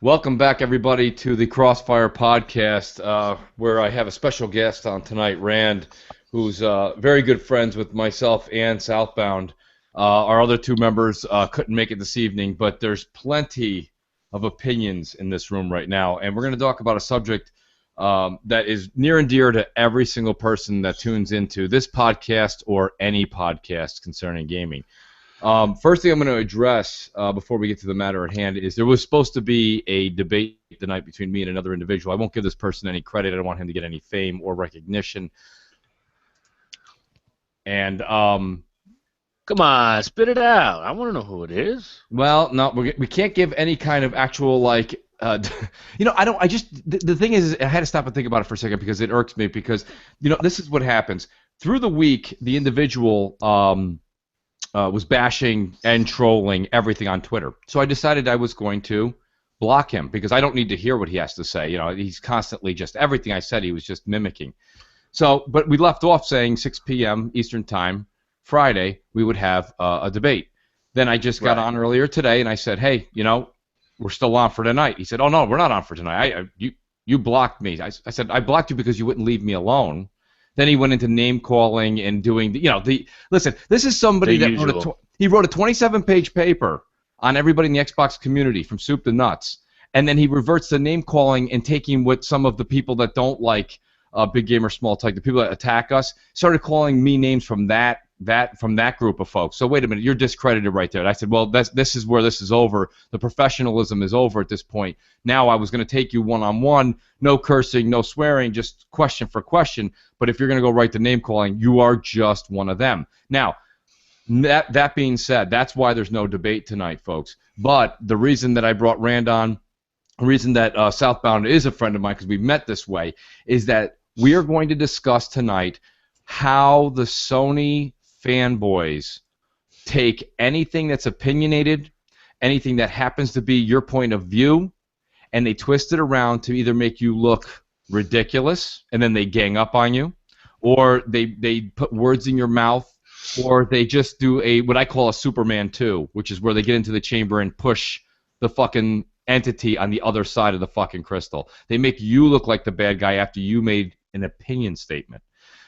Welcome back, everybody, to the Crossfire podcast, where I have a special guest on tonight, Rand, who's very good friends with myself and Southbound. Our other two members couldn't make it this evening, but there's plenty of opinions in this room right now, and we're going to talk about a subject that is near and dear to every single person that tunes into this podcast or any podcast concerning gaming. First thing I'm going to address before we get to the matter at hand is there was supposed to be a debate tonight between me and another individual. I won't give this person any credit. I don't want him to get any fame or recognition. And Come on, spit it out. I want to know who it is. well, no, we can't give any kind of actual I don't. I just the thing is, I had to stop and think about it for a second because it irks me because this is what happens through the week. The individual was bashing and trolling everything on Twitter. So I decided I was going to block him because I don't need to hear what he has to say. He's constantly just everything I said he was just mimicking. So, but we left off saying 6 p.m. Eastern Time, Friday, we would have a debate. Then I just got on earlier today and I said, hey, we're still on for tonight. He said, oh, no, we're not on for tonight. You blocked me. I said, I blocked you because you wouldn't leave me alone. Then he went into name calling and doing listen. This is somebody that wrote a 27-page paper on everybody in the Xbox community from soup to nuts, and then he reverts to name calling and taking what some of the people that don't like Big Gamer Small Tech, the people that attack us, started calling me names from that group of folks. So wait a minute, you're discredited right there. And I said, well, this is where this is over. The professionalism is over at this point. Now I was going to take you one-on-one, no cursing, no swearing, just question for question. But if you're going to go right to name calling, you are just one of them. Now, that being said, that's why there's no debate tonight, folks. But the reason that I brought Rand on, the reason that Southbound is a friend of mine because we met this way, is that we are going to discuss tonight how the Sony fanboys take anything that's opinionated, anything that happens to be your point of view, and they twist it around to either make you look ridiculous, and then they gang up on you, or they put words in your mouth, or they just do what I call a Superman 2, which is where they get into the chamber and push the fucking entity on the other side of the fucking crystal. They make you look like the bad guy after you made an opinion statement.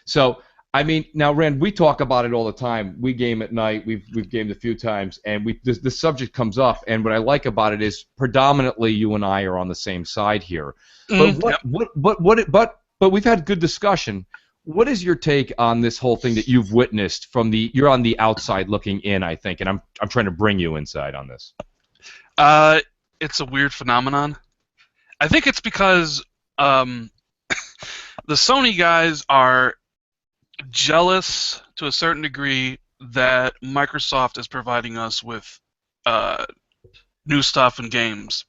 So, I mean, now, Rand, we talk about it all the time. We game at night. We've gamed a few times, and this subject comes up. And what I like about it is predominantly you and I are on the same side here. But we've had good discussion. What is your take on this whole thing that you've witnessed you're on the outside looking in, I think, and I'm trying to bring you inside on this. It's a weird phenomenon. I think it's because the Sony guys are jealous to a certain degree that Microsoft is providing us with new stuff and games,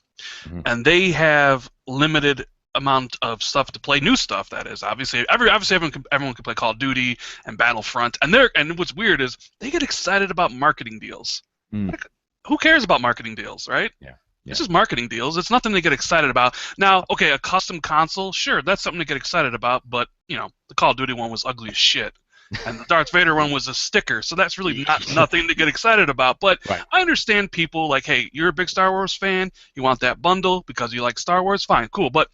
and they have limited amount of stuff to play. New stuff, that is. Obviously everyone can play Call of Duty and Battlefront, and what's weird is they get excited about marketing deals. Like, who cares about marketing deals, right? Yeah. It's just marketing deals. It's nothing to get excited about. Now, okay, a custom console, sure, that's something to get excited about, but, the Call of Duty one was ugly as shit, and the Darth Vader one was a sticker, so that's really nothing to get excited about. But I understand people, like, hey, you're a big Star Wars fan, you want that bundle because you like Star Wars, fine, cool. But,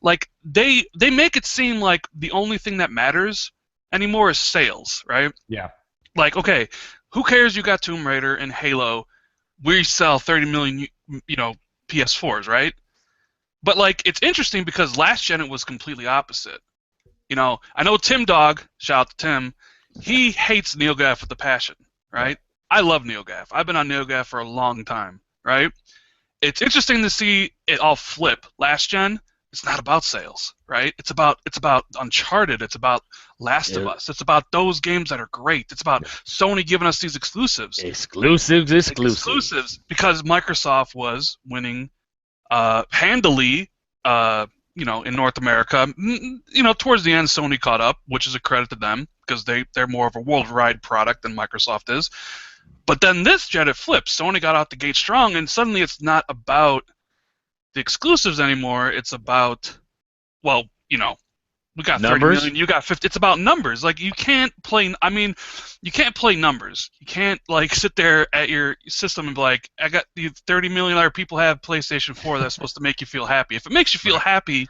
like, they make it seem like the only thing that matters anymore is sales, right? Yeah. Like, okay, who cares you got Tomb Raider and Halo? We sell 30 million, PS4s, right? But, like, it's interesting because last gen it was completely opposite. I know Tim Dog, shout out to Tim, he hates NeoGAF with a passion, right? I love NeoGAF. I've been on NeoGAF for a long time, right? It's interesting to see it all flip. Last gen, it's not about sales, right? It's about Uncharted. It's about Last of Us. It's about those games that are great. It's about Sony giving us these exclusives. Exclusives. Because Microsoft was winning handily, in North America. Towards the end, Sony caught up, which is a credit to them because they're more of a worldwide product than Microsoft is. But then this gen, it flips. Sony got out the gate strong, and suddenly it's not about the exclusives anymore. It's about, We got 30 Numbers? million. You got 50. It's about numbers. Like you can't play. I mean, you can't play numbers. You can't like sit there at your system and be like, I got the 30 million other people have PlayStation 4. That's supposed to make you feel happy. If it makes you feel happy,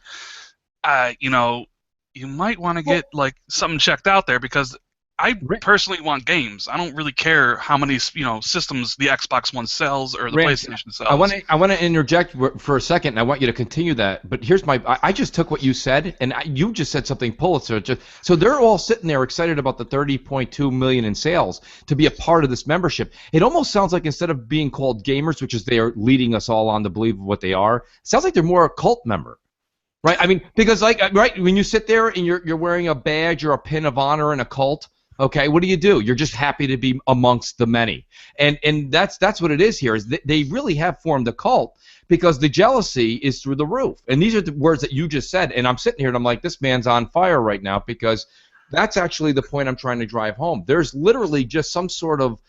you know, you might want to get like something checked out there because I personally want games. I don't really care how many systems the Xbox One sells or the PlayStation sells. I want to interject for a second, and I want you to continue that. But here's I just took what you said, and you just said something Pulitzer. So they're all sitting there excited about the 30.2 million in sales to be a part of this membership. It almost sounds like instead of being called gamers, which is they are leading us all on to believe what they are, it sounds like they're more a cult member. Right? I mean, because right when you sit there and you're wearing a badge or a pin of honor in a cult. Okay, what do? You're just happy to be amongst the many, and that's what it is here. Is they really have formed a cult because the jealousy is through the roof. And these are the words that you just said. And I'm sitting here and I'm like, this man's on fire right now because that's actually the point I'm trying to drive home. There's literally just some sort of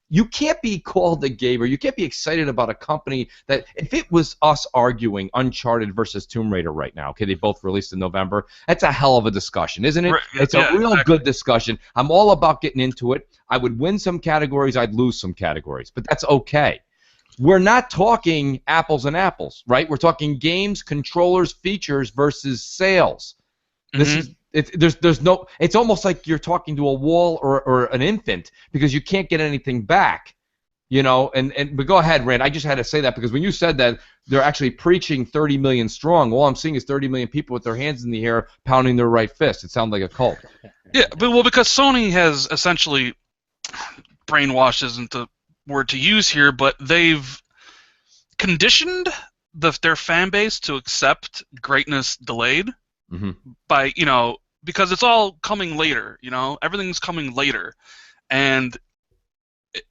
you can't be called a gamer. You can't be excited about a company that if it was us arguing Uncharted versus Tomb Raider right now, okay, they both released in November, that's a hell of a discussion, isn't it? Right, it's a real good discussion. I'm all about getting into it. I would win some categories, I'd lose some categories, but that's okay. We're not talking apples and apples, right? We're talking games, controllers, features versus sales. This is there's no. It's almost like you're talking to a wall or an infant because you can't get anything back, you know. But go ahead, Rand. I just had to say that because when you said that they're actually preaching 30 million strong, all I'm seeing is 30 million people with their hands in the air pounding their right fist. It sounds like a cult. Yeah, but because Sony has essentially brainwashed isn't the word to use here, but they've conditioned their fan base to accept greatness delayed by because it's all coming later, everything's coming later, and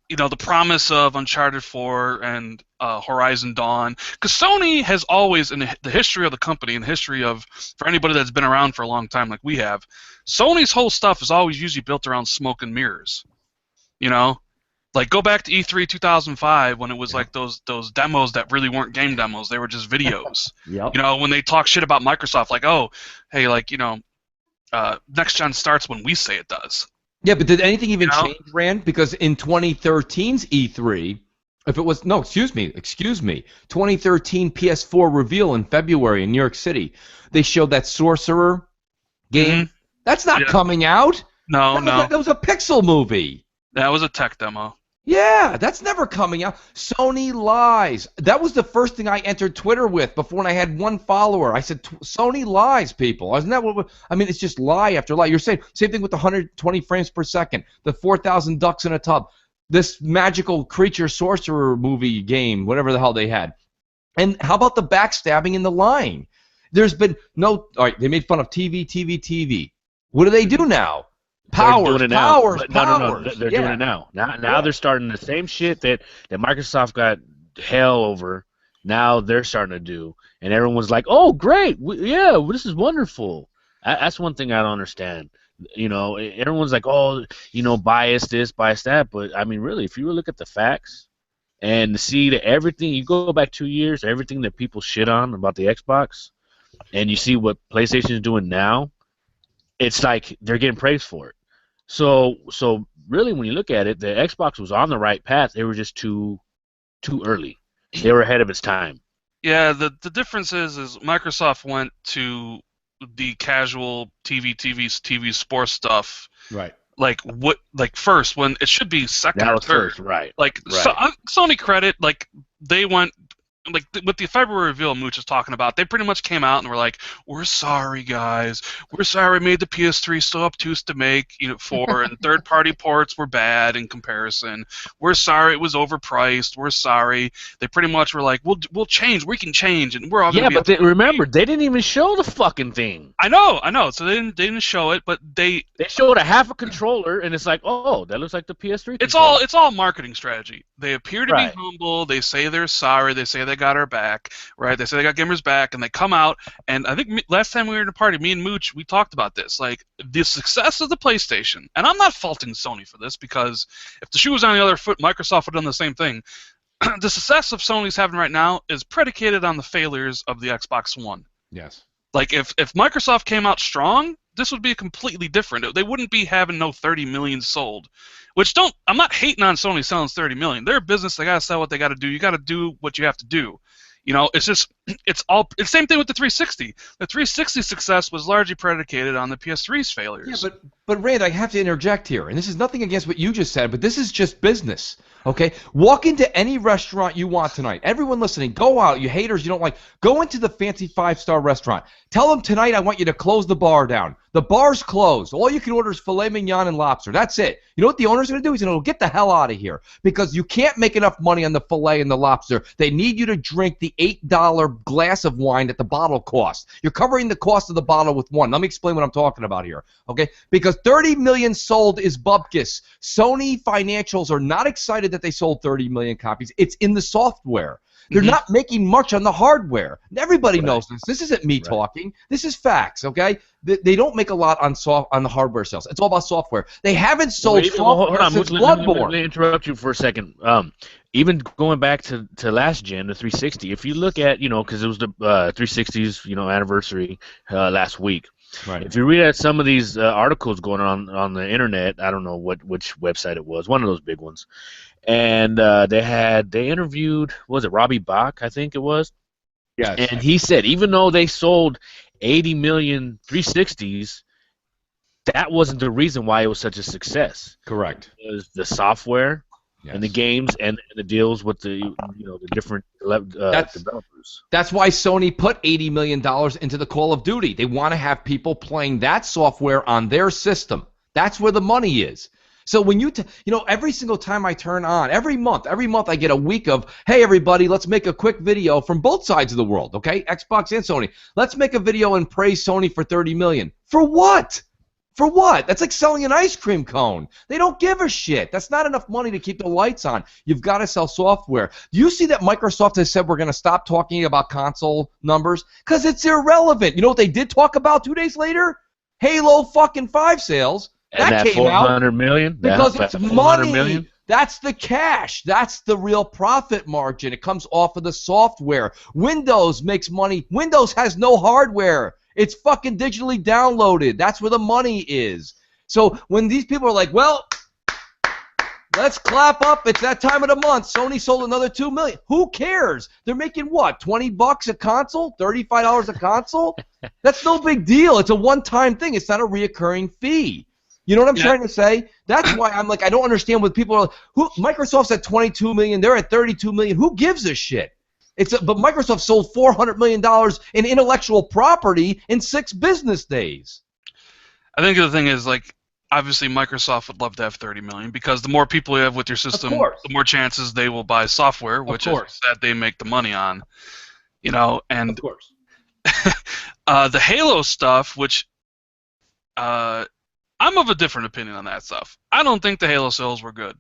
the promise of Uncharted 4 and Horizon Dawn, because Sony has always, in the history of the company, in the history of, for anybody that's been around for a long time like we have, Sony's whole stuff is always usually built around smoke and mirrors, like go back to E3 2005 when it was like those demos that really weren't game demos, they were just videos. When they talk shit about Microsoft, like, oh, hey, like, next gen starts when we say it does. Yeah, but did anything even change, Rand? Because in 2013's E3, if it was 2013 PS4 reveal in February in New York City, they showed that Sorcerer game. That's not coming out. No. That was a pixel movie. That was a tech demo. Yeah, that's never coming out. Sony lies. That was the first thing I entered Twitter with before when I had one follower. I said, Sony lies, people. Isn't that what I mean? It's just lie after lie. You're saying same thing with the 120 frames per second, the 4,000 ducks in a tub, this magical creature sorcerer movie game, whatever the hell they had. And how about the backstabbing and the lying? There's been no. All right, they made fun of TV. What do they do now? Powers. No, they're doing it now. Now they're starting the same shit that Microsoft got hell over. Now they're starting to do, and everyone's like, "Oh, great! This is wonderful." That's one thing I don't understand. Everyone's like, "Oh, bias this, bias that," but I mean, really, if you look at the facts and see that everything, you go back 2 years, everything that people shit on about the Xbox, and you see what PlayStation is doing now, it's like they're getting praised for it. So really, when you look at it, the Xbox was on the right path. They were just too early. They were ahead of its time. Yeah, the difference is Microsoft went to the casual TV sports stuff. Right. Like first when it should be second or third. First, right. Like right. Sony credit, like they went. Like with the February reveal Mooch is talking about, they pretty much came out and were like, "We're sorry, guys. We're sorry we made the PS3 so obtuse to make, for, and third-party ports were bad in comparison. We're sorry it was overpriced. We're sorry." They pretty much were like, "We'll change. We can change, and we're all gonna be." Yeah, but remember, they didn't even show the fucking thing. I know. So they didn't show it, but they showed a half a controller, and it's like, oh, that looks like the PS3. It's all marketing strategy. They appear to be humble. They say they're sorry. They say they got our back, right? They say they got gamers back, and they come out. And I think last time we were in a party, me and Mooch, we talked about this. Like the success of the PlayStation, and I'm not faulting Sony for this because if the shoe was on the other foot, Microsoft would have done the same thing. The success of Sony's having right now is predicated on the failures of the Xbox One. Yes. Like if Microsoft came out strong, this would be completely different. They wouldn't be having no 30 million sold. I'm not hating on Sony selling 30 million. They're a business. They gotta sell what they gotta do. You gotta do what you have to do. It's just it's the same thing with the 360. The 360 success was largely predicated on the PS3's failures. Yeah, but Rand, I have to interject here, and this is nothing against what you just said, but this is just business. Okay, walk into any restaurant you want tonight. Everyone listening, go out. You haters, you don't like. Go into the fancy 5-star restaurant. Tell them tonight I want you to close the bar down. The bar's closed. All you can order is filet mignon and lobster. That's it. You know what the owner's going to do? He's going to get the hell out of here because you can't make enough money on the filet and the lobster. They need you to drink the $8 glass of wine that the bottle costs. You're covering the cost of the bottle with one. Let me explain what I'm talking about here. Okay, because 30 million sold is bupkis. Sony financials are not excited that they sold 30 million copies. It's in the software. They're not making much on the hardware. Everybody knows this. This isn't me talking. This is facts, okay? They don't make a lot on the hardware sales. It's all about software. They haven't sold software since Bloodborne. Let me interrupt you for a second. Even going back to last gen, the 360, if you look at, because it was the 360's, anniversary last week. Right. If you read at some of these articles going on the internet, I don't know which website it was, one of those big ones, and they interviewed, was it Robbie Bach, I think it was? Yes. And he said even though they sold 80 million 360s, that wasn't the reason why it was such a success. Correct. It was the software and the games and the deals with the the different developers. That's why Sony put $80 million into the Call of Duty. They want to have people playing that software on their system. That's where the money is. So when every single time I turn on, every month I get a week of, hey everybody, let's make a quick video from both sides of the world, okay? Xbox and Sony. Let's make a video and praise Sony for 30 million. For what? For what? That's like selling an ice cream cone. They don't give a shit. That's not enough money to keep the lights on. You've got to sell software. Do you see that Microsoft has said we're going to stop talking about console numbers? Because it's irrelevant. You know what they did talk about 2 days later? Halo fucking 5 sales. That came out 400 million? Because it's money. Million? That's the cash. That's the real profit margin. It comes off of the software. Windows makes money. Windows has no hardware. It's fucking digitally downloaded. That's where the money is. So when these people are like, well, let's clap up. It's that time of the month. Sony sold another 2 million. Who cares? They're making what? $20 a console? $35 a console? That's no big deal. It's a one-time thing. It's not a reoccurring fee. You know what I'm trying to say? That's why I'm like, I don't understand what people are. Microsoft's at 22 million. They're at 32 million. Who gives a shit? But Microsoft sold $400 million in intellectual property in 6 business days. I think the thing is, like, obviously Microsoft would love to have 30 million because the more people you have with your system, the more chances they will buy software, which is that they make the money on. And of course. The Halo stuff, which I'm of a different opinion on that stuff. I don't think the Halo sales were good.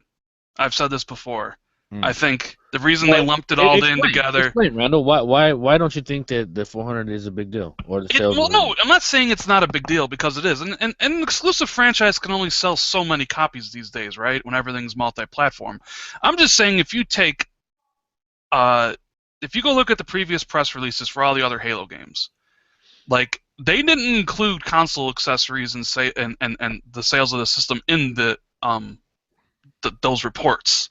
I've said this before. I think the reason they lumped it all in together. Explain, Randall. Why don't you think that the 400 is a big deal or the sales? Well, no, I'm not saying it's not a big deal because it is. And an exclusive franchise can only sell so many copies these days, right? When everything's multi-platform. I'm just saying if you take, if you go look at the previous press releases for all the other Halo games, like they didn't include console accessories and the sales of the system in those reports.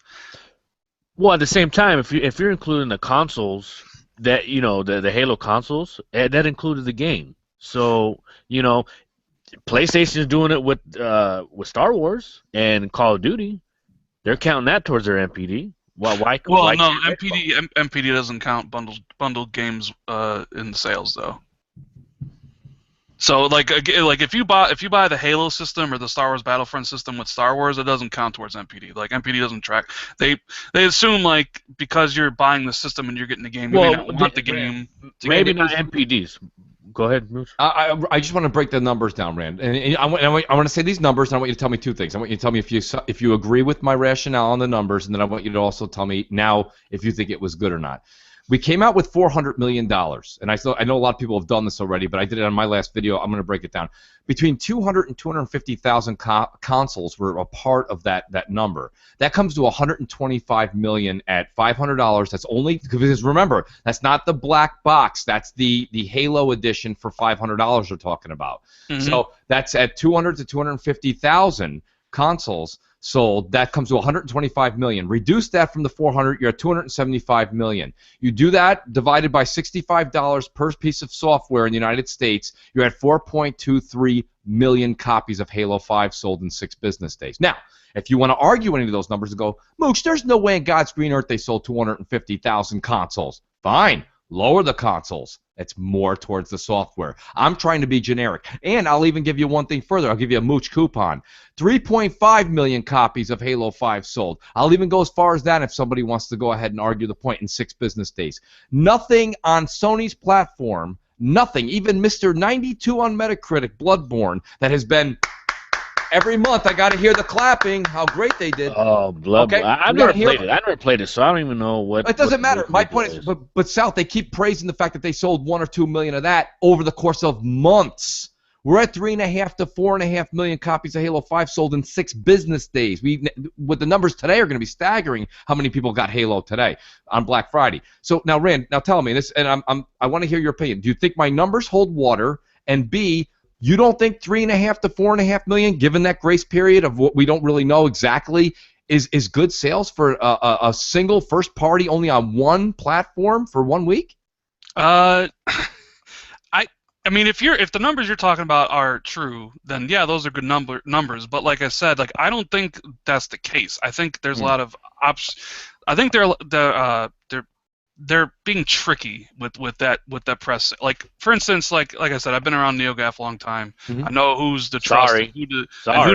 Well, at the same time, if you're including the consoles, that the Halo consoles, that included the game. So PlayStation's doing it with Star Wars and Call of Duty. They're counting that towards their MPD. Well, no, MPD doesn't count bundled games in the sales though. So like if you buy the Halo system or the Star Wars Battlefront system with Star Wars, it doesn't count towards MPD. Like MPD doesn't track. They assume like because you're buying the system and you're getting the game, you may not want the game. Maybe not MPDs. Go ahead, Mooch. I just want to break the numbers down, Rand, and I want to say these numbers, and I want you to tell me 2 things. I want you to tell me if you agree with my rationale on the numbers, and then I want you to also tell me now if you think it was good or not. We came out with $400 million, and I know a lot of people have done this already, but I did it on my last video. I'm going to break it down. Between 200 and 250,000 consoles were a part of that number. That comes to 125 million at $500. That's only because remember, that's not the black box. That's the Halo edition for $500 we're talking about. Mm-hmm. So that's at 200 to 250,000 consoles sold. That comes to 125 million. Reduce that from the 400, you're at 275 million. You do that divided by $65 per piece of software in the United States, you're at 4.23 million copies of Halo 5 sold in 6 business days. Now, if you want to argue any of those numbers and go, Mooch, there's no way in God's green earth they sold 250,000 consoles. Fine, lower the consoles. It's more towards the software. I'm trying to be generic. And I'll even give you one thing further. I'll give you a Mooch coupon. 3.5 million copies of Halo 5 sold. I'll even go as far as that if somebody wants to go ahead and argue the point in 6 business days. Nothing on Sony's platform, nothing, even Mr. 92 on Metacritic, Bloodborne, that has been... Every month I got to hear the clapping, how great they did. Oh, Blood. Okay? I've never played it. I never played it, so I don't even know what. It doesn't matter. My point is, but South, they keep praising the fact that they sold 1 or 2 million of that over the course of months. We're at 3.5 to 4.5 million copies of Halo 5 sold in 6 business days. With the numbers today are going to be staggering. How many people got Halo today on Black Friday? So now, Rand, now tell me this, and I want to hear your opinion. Do you think my numbers hold water? And B, you don't think 3.5 to 4.5 million, given that grace period of what we don't really know exactly, is good sales for a single first party only on one platform for 1 week? I mean, if the numbers you're talking about are true, then yeah, those are good numbers. But like I said, like I don't think that's the case. I think there's a lot of I think they're being tricky with that press. Like for instance, like I said, I've been around NeoGAF a long time. Mm-hmm. I know who's to trust and who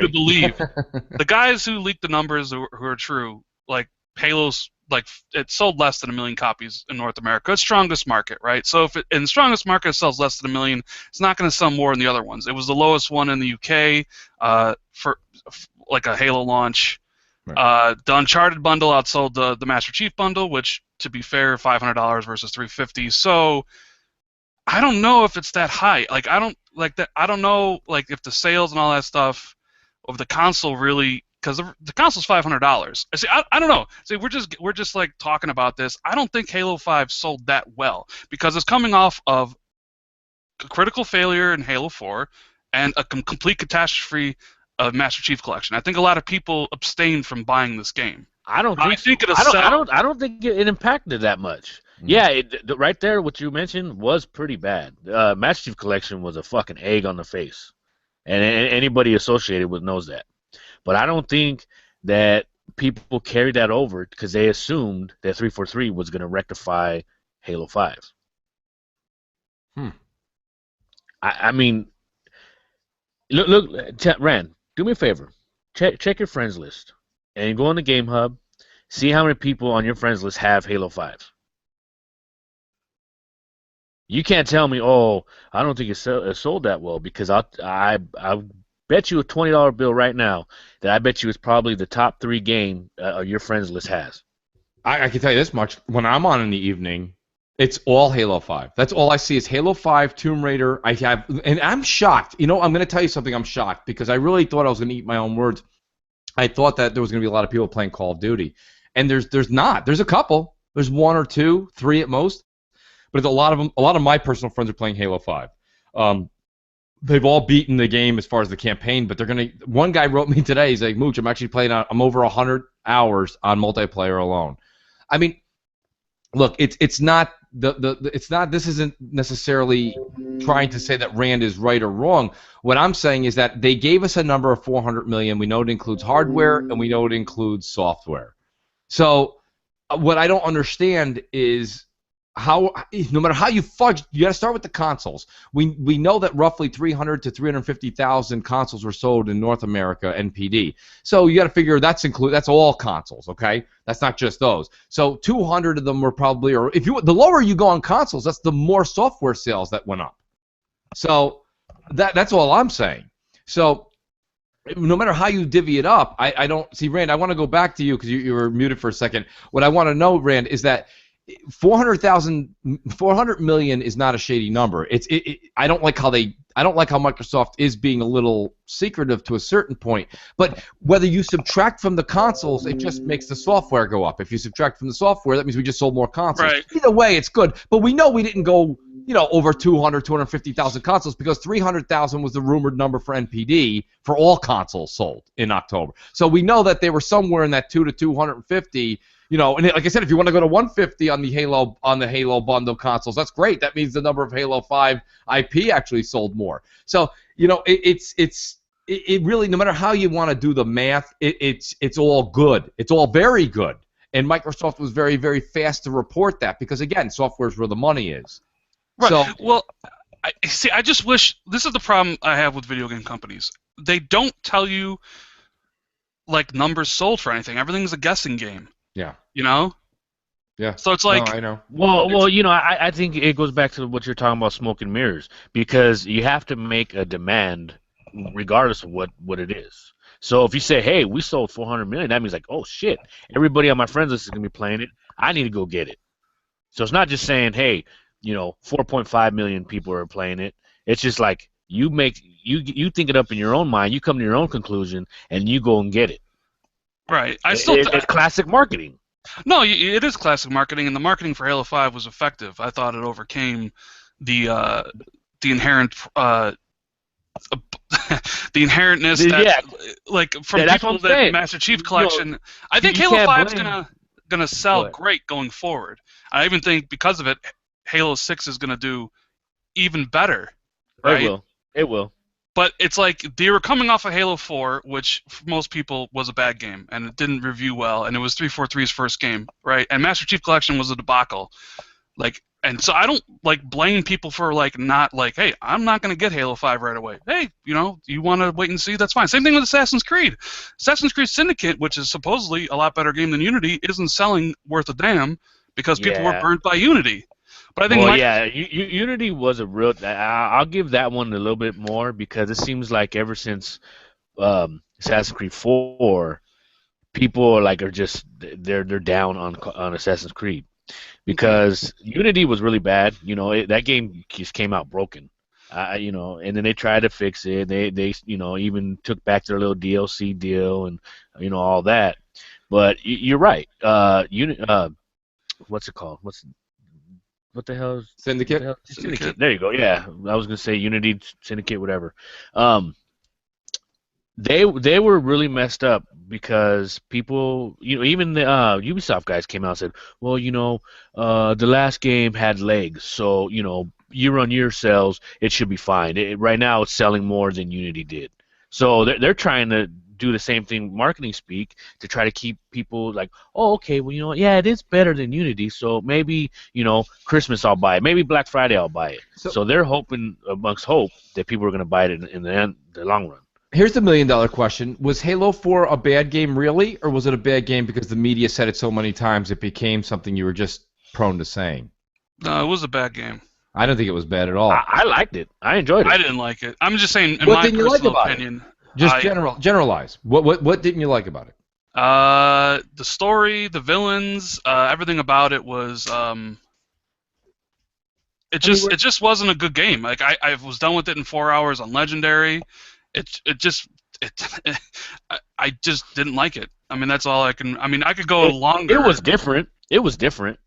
to believe. The guys who leak the numbers who are true, like Halo's, like it sold less than 1 million copies in North America. It's strongest market, right? So if in the strongest market it sells less than 1 million, it's not going to sell more than the other ones. It was the lowest one in the UK for like a Halo launch. Right. The Uncharted bundle outsold the Master Chief bundle, which, to be fair, $500 versus $350. So I don't know if it's that high. Like I don't like that. I don't know like if the sales and all that stuff of the console really, because the console's $500. See, I don't know. See, we're just like talking about this. I don't think Halo 5 sold that well because it's coming off of a critical failure in Halo 4 and a complete catastrophe of Master Chief Collection. I think a lot of people abstained from buying this game. I don't think it impacted that much. Mm-hmm. Yeah, right there, what you mentioned was pretty bad. Master Chief Collection was a fucking egg on the face, and anybody associated with knows that. But I don't think that people carried that over because they assumed that 343 was going to rectify Halo 5. I mean, look, Rand, do me a favor. Check your friends list and go on the Game Hub. See how many people on your friends list have Halo 5. You can't tell me, oh, I don't think it sold that well, because I bet you a $20 bill right now that I bet you it's probably the top 3 game your friends list has. I can tell you this much. When I'm on in the evening, it's all Halo 5. That's all I see is Halo 5, Tomb Raider. And I'm shocked. You know, I'm going to tell you something. I'm shocked because I really thought I was going to eat my own words. I thought that there was going to be a lot of people playing Call of Duty, and there's not. There's a couple. There's 1 or 2, 3 at most, but a lot of them. A lot of my personal friends are playing Halo 5. They've all beaten the game as far as the campaign, but they're gonna. One guy wrote me today. He's like, Mooch, I'm actually playing. I'm over 100 hours on multiplayer alone. I mean, look, it's not. It's not. This isn't necessarily trying to say that Rand is right or wrong. What I'm saying is that they gave us a number of 400 million. We know it includes hardware and we know it includes software. So what I don't understand is how, no matter how you fudge, you got to start with the consoles. We know that roughly 300 to 350,000 consoles were sold in North America NPD. So you got to figure that's all consoles, okay? That's not just those. So 200 of them were probably, or if you the lower you go on consoles, that's the more software sales that went up. So that's all I'm saying. So no matter how you divvy it up, I don't see, Rand. I want to go back to you because you were muted for a second. What I want to know, Rand, is that 400 million is not a shady number. I don't like how Microsoft is being a little secretive to a certain point. But whether you subtract from the consoles, it just makes the software go up. If you subtract from the software, that means we just sold more consoles. Right. Either way, it's good. But we know we didn't go, over 250,000 consoles because 300,000 was the rumored number for NPD for all consoles sold in October. So we know that they were somewhere in that 2 to 250. And like I said, if you want to go to 150 on the Halo bundle consoles, that's great. That means the number of Halo 5 IP actually sold more. So it really, no matter how you want to do the math, it's all good. It's all very good. And Microsoft was very, very fast to report that because again, software is where the money is. Right. So, well, I just wish this is the problem I have with video game companies. They don't tell you like numbers sold for anything. Everything's a guessing game. Yeah. Yeah. So it's like. No, I know. Well, I think it goes back to what you're talking about, smoke and mirrors, because you have to make a demand regardless of what it is. So if you say, hey, we sold 400 million, that means like, oh shit, everybody on my friends list is gonna be playing it. I need to go get it. So it's not just saying, hey, 4.5 million people are playing it. It's just like you think it up in your own mind, you come to your own conclusion, and you go and get it. Right. It's classic marketing. No, it is classic marketing, and the marketing for Halo 5 was effective. I thought it overcame the inherent the inherentness that like from people that Master Chief Collection. I think Halo 5 is gonna sell great going forward. I even think because of it, Halo 6 is gonna do even better. Right? It will. But it's like they were coming off of Halo 4, which for most people was a bad game, and it didn't review well, and it was 343's first game, right? And Master Chief Collection was a debacle. And so I don't blame people for not hey, I'm not going to get Halo 5 right away. Hey, you want to wait and see? That's fine. Same thing with Assassin's Creed. Assassin's Creed Syndicate, which is supposedly a lot better game than Unity, isn't selling worth a damn because people were burnt by Unity. But I think Unity was a real. I'll give that one a little bit more because it seems like ever since Assassin's Creed 4, people are just they're down on Assassin's Creed because Unity was really bad. That game just came out broken. And then they tried to fix it. They even took back their little DLC deal and all that. But you're right. What's it called? What the hell is Syndicate? Syndicate. There you go. Yeah, I was gonna say Unity, Syndicate, whatever. They were really messed up because people, even the Ubisoft guys came out and said, well, the last game had legs, so year-on-year sales, it should be fine. Right now, it's selling more than Unity did. So they're trying to do the same thing, marketing speak, to try to keep people like, oh, okay, well, it is better than Unity, so maybe, Christmas I'll buy it. Maybe Black Friday I'll buy it. So they're hoping, amongst hope, that people are going to buy it in the long run. Here's the $1 million question. Was Halo 4 a bad game really, or was it a bad game because the media said it so many times it became something you were just prone to saying? No, it was a bad game. I don't think it was bad at all. I liked it. I enjoyed it. I didn't like it. I'm just saying, in my personal opinion. Just generalize. What didn't you like about it? The story, the villains, everything about it was it just wasn't a good game. Like I was done with it in 4 hours on Legendary. I just didn't like it. I mean, that's all I can. I mean, I could go longer. It was different.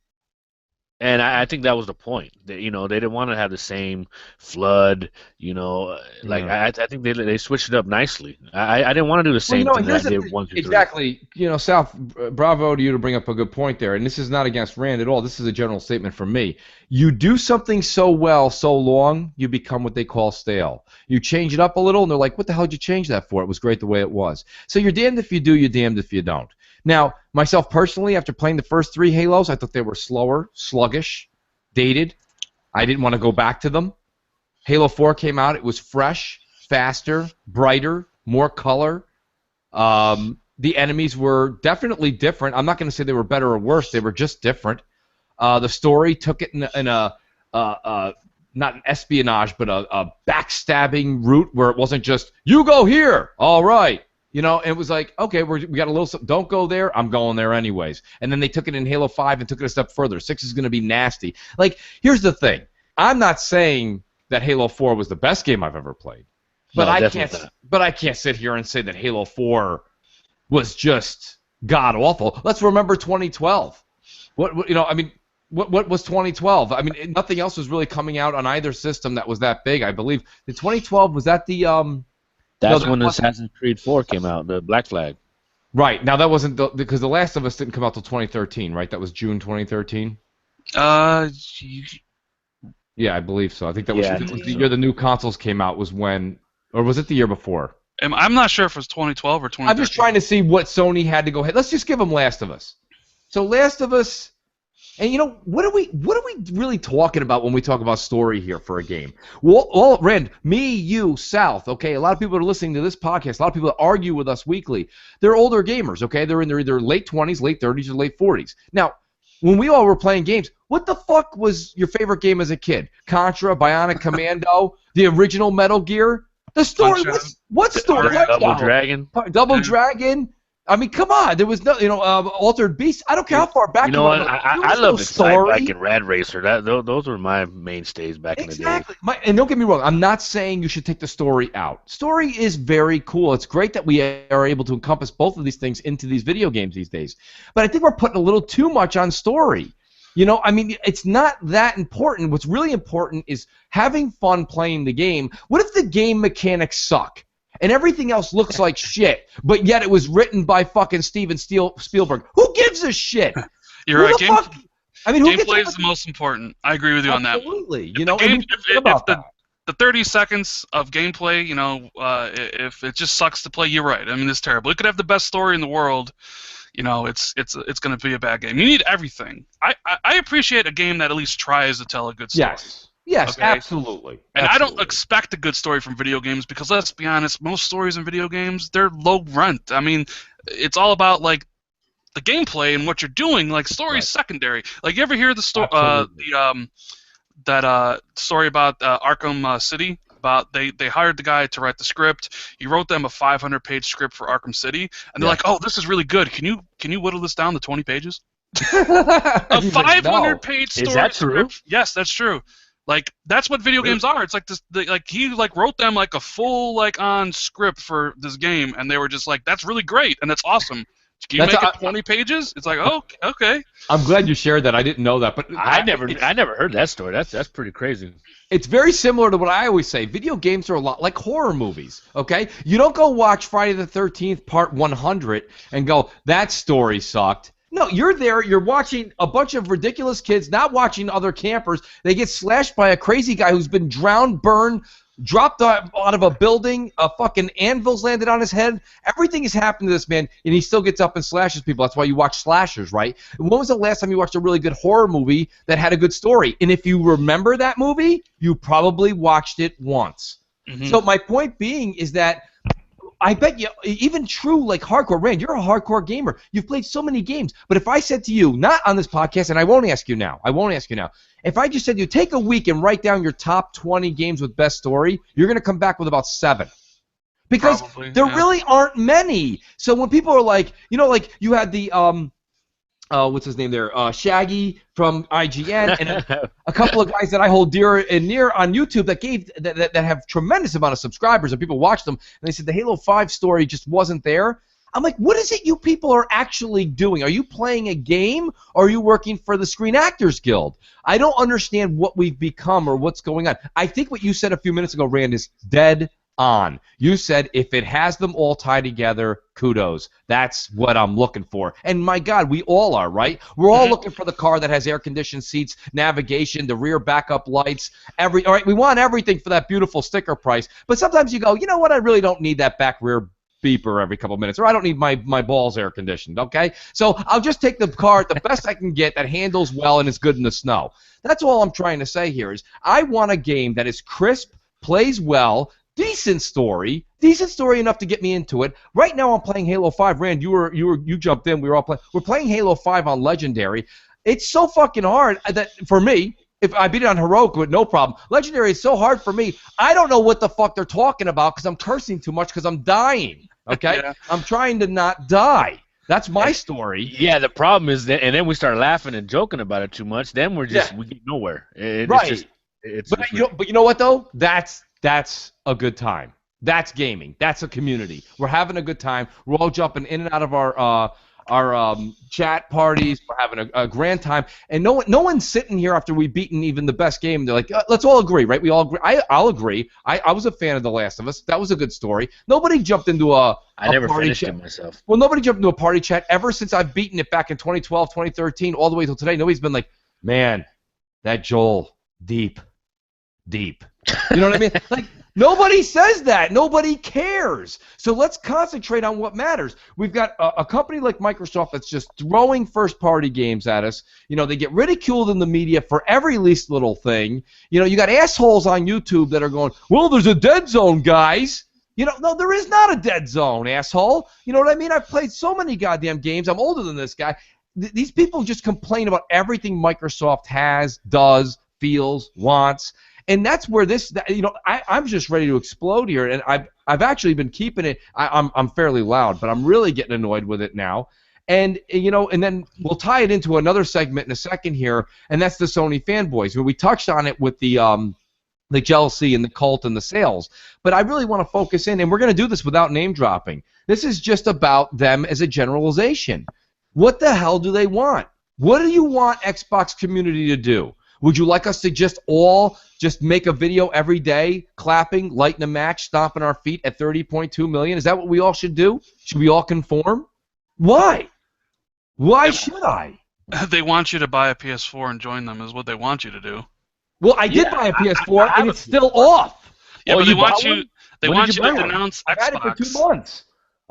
And I think that was the point. They didn't want to have the same flood. I think they switched it up nicely. I didn't want to do the same thing that I did 1 through 3. Exactly. South, bravo to you to bring up a good point there. And this is not against Rand at all. This is a general statement from me. You do something so well, so long, you become what they call stale. You change it up a little, and they're like, what the hell did you change that for? It was great the way it was. So you're damned if you do, you're damned if you don't. Now, myself personally, after playing the first 3 Halos, I thought they were slower, sluggish, dated. I didn't want to go back to them. Halo 4 came out. It was fresh, faster, brighter, more color. The enemies were definitely different. I'm not going to say they were better or worse. They were just different. The story took it in a not an espionage, but a backstabbing route where it wasn't just, you go here, all right. You know, and it was like, okay, we got a little. Don't go there. I'm going there anyways. And then they took it in Halo 5 and took it a step further. 6 is going to be nasty. Like, here's the thing. I'm not saying that Halo 4 was the best game I've ever played, but No, I definitely can't. not. But I can't sit here and say that Halo 4 was just god awful. Let's remember 2012. What you know? I mean, what was 2012? I mean, nothing else was really coming out on either system that was that big. I believe the 2012 was that the That's No, when that Assassin's Creed 4 came out, the Black Flag. Right. Now, that wasn't because The Last of Us didn't come out till 2013, right? That was June 2013? Yeah, I believe so. I think that was, Yeah, I that was think the so. year the new consoles came out was when, or was it the year before? I'm not sure if it was 2012 or 2013. I'm just trying to see what Sony had to go ahead. Let's just give them Last of Us. So Last of Us, and you know, what are we really talking about when we talk about story here for a game? Well, Rand, me, you, South, okay, a lot of people are listening to this podcast, a lot of people that argue with us weekly, they're older gamers, okay? They're in their either late 20s, late 30s, or late 40s. Now, when we all were playing games, what the fuck was your favorite game as a kid? Contra, Bionic Commando, the original Metal Gear? The story, what story? Double Dragon. Double Dragon. I mean, come on. There was no, Altered Beast. I don't care how far back You know what? I love the story. Excite Bike and Rad Racer. Those were my mainstays back in the day. Exactly. And don't get me wrong. I'm not saying you should take the story out. Story is very cool. It's great that we are able to encompass both of these things into these video games these days. But I think we're putting a little too much on story. You know, I mean, it's not that important. What's really important is having fun playing the game. What if the game mechanics suck? And everything else looks like shit, but yet it was written by fucking Steven Spielberg. Who gives a shit? You're right. I mean, gameplay is the most important. I agree with you on that. Absolutely. If the 30 seconds of gameplay, if it just sucks to play, you're right. I mean, it's terrible. It could have the best story in the world. It's going to be a bad game. You need everything. I appreciate a game that at least tries to tell a good story. Yes, okay? absolutely. And I don't expect a good story from video games because, let's be honest, most stories in video games, they're low rent. I mean, it's all about, like, the gameplay and what you're doing. Like, story's secondary. Like, you ever hear the story, story about Arkham City? About they hired the guy to write the script. He wrote them a 500-page script for Arkham City, and they're like, "Oh, this is really good. Can you whittle this down to 20 pages?" A 500-page story. Is that true? Script. Yes, that's true. Like, that's what video games are. It's like this. He wrote them like a full on script for this game, and they were just like, "That's really great, and it's awesome." Can you make it 20 pages? It's like, oh, okay. I'm glad you shared that. I didn't know that, but I never heard that story. That's pretty crazy. It's very similar to what I always say. Video games are a lot like horror movies, okay? You don't go watch Friday the 13th Part 100 and go, that story sucked. No, you're there. You're watching a bunch of ridiculous kids, not watching other campers. They get slashed by a crazy guy who's been drowned, burned, dropped out of a building. A fucking anvil's landed on his head. Everything has happened to this man, and he still gets up and slashes people. That's why you watch slashers, right? And when was the last time you watched a really good horror movie that had a good story? And if you remember that movie, you probably watched it once. Mm-hmm. So my point being is that I bet you, even true, like hardcore, Rand, you're a hardcore gamer. You've played so many games. But if I said to you, not on this podcast, and I won't ask you now, if I just said to you, take a week and write down your top 20 games with best story, you're going to come back with about 7. Because there really aren't many. So when people are like, like you had the, what's his name there? Shaggy from IGN, and a couple of guys that I hold dear and near on YouTube that have tremendous amount of subscribers, and people watch them, and they said the Halo 5 story just wasn't there. I'm like, what is it you people are actually doing? Are you playing a game, or are you working for the Screen Actors Guild? I don't understand what we've become or what's going on. I think what you said a few minutes ago, Rand, is dead on. You said if it has them all tied together, kudos. That's what I'm looking for. And my God, we all are, right? We're all looking for the car that has air-conditioned seats, navigation, the rear backup lights. All right, we want everything for that beautiful sticker price. But sometimes you go, you know what? I really don't need that back rear beeper every couple minutes, or I don't need my balls air conditioned, okay? So I'll just take the car, the best I can get, that handles well and is good in the snow. That's all I'm trying to say here is I want a game that is crisp, plays well, decent story enough to get me into it. Right now I'm playing Halo 5. Rand, you jumped in. We're playing Halo 5 on Legendary. It's so fucking hard that for me, if I beat it on Heroic with no problem. Legendary is so hard for me. I don't know what the fuck they're talking about because I'm cursing too much because I'm dying. Okay, Yeah. I'm trying to not die. That's my story. Yeah, the problem is that, and then we start laughing and joking about it too much. Then we get nowhere. Right. It's But you know what though? That's a good time. That's gaming. That's a community. We're having a good time. We're all jumping in and out of our chat parties. We're having a grand time, and no one's sitting here after we've beaten even the best game. They're like, let's all agree, right? We all agree. I'll agree. I was a fan of The Last of Us. That was a good story. Nobody jumped into I never party finished chat. it myself. Well, nobody jumped into a party chat ever since I've beaten it back in 2012, 2013, all the way till today. Nobody's been like, man, that Joel, deep. You know what I mean? Like, nobody says that. Nobody cares. So let's concentrate on what matters. We've got a company like Microsoft that's just throwing first-party games at us. You know, they get ridiculed in the media for every least little thing. You know, you got assholes on YouTube that are going, well, there's a dead zone, guys. You know, no, there is not a dead zone, asshole. You know what I mean? I've played so many goddamn games. I'm older than this guy. These people just complain about everything Microsoft has, does, feels, wants. And that's where I'm just ready to explode here, and I've actually been keeping it. I'm fairly loud, but I'm really getting annoyed with it now. And and then we'll tie it into another segment in a second here, and that's the Sony Fanboys. We touched on it with the jealousy and the cult and the sales, but I really want to focus in, and we're going to do this without name dropping. This is just about them as a generalization. What the hell do they want? What do you want Xbox community to do? Would you like us to just make a video every day, clapping, lighting a match, stomping our feet at 30.2 million? Is that what we all should do? Should we all conform? Why? Why should I? They want you to buy a PS4 and join them is what they want you to do. Well, I did buy a PS4, and it's still off. Yeah, but they want you to one? denounce Xbox. I've had it for 2 months.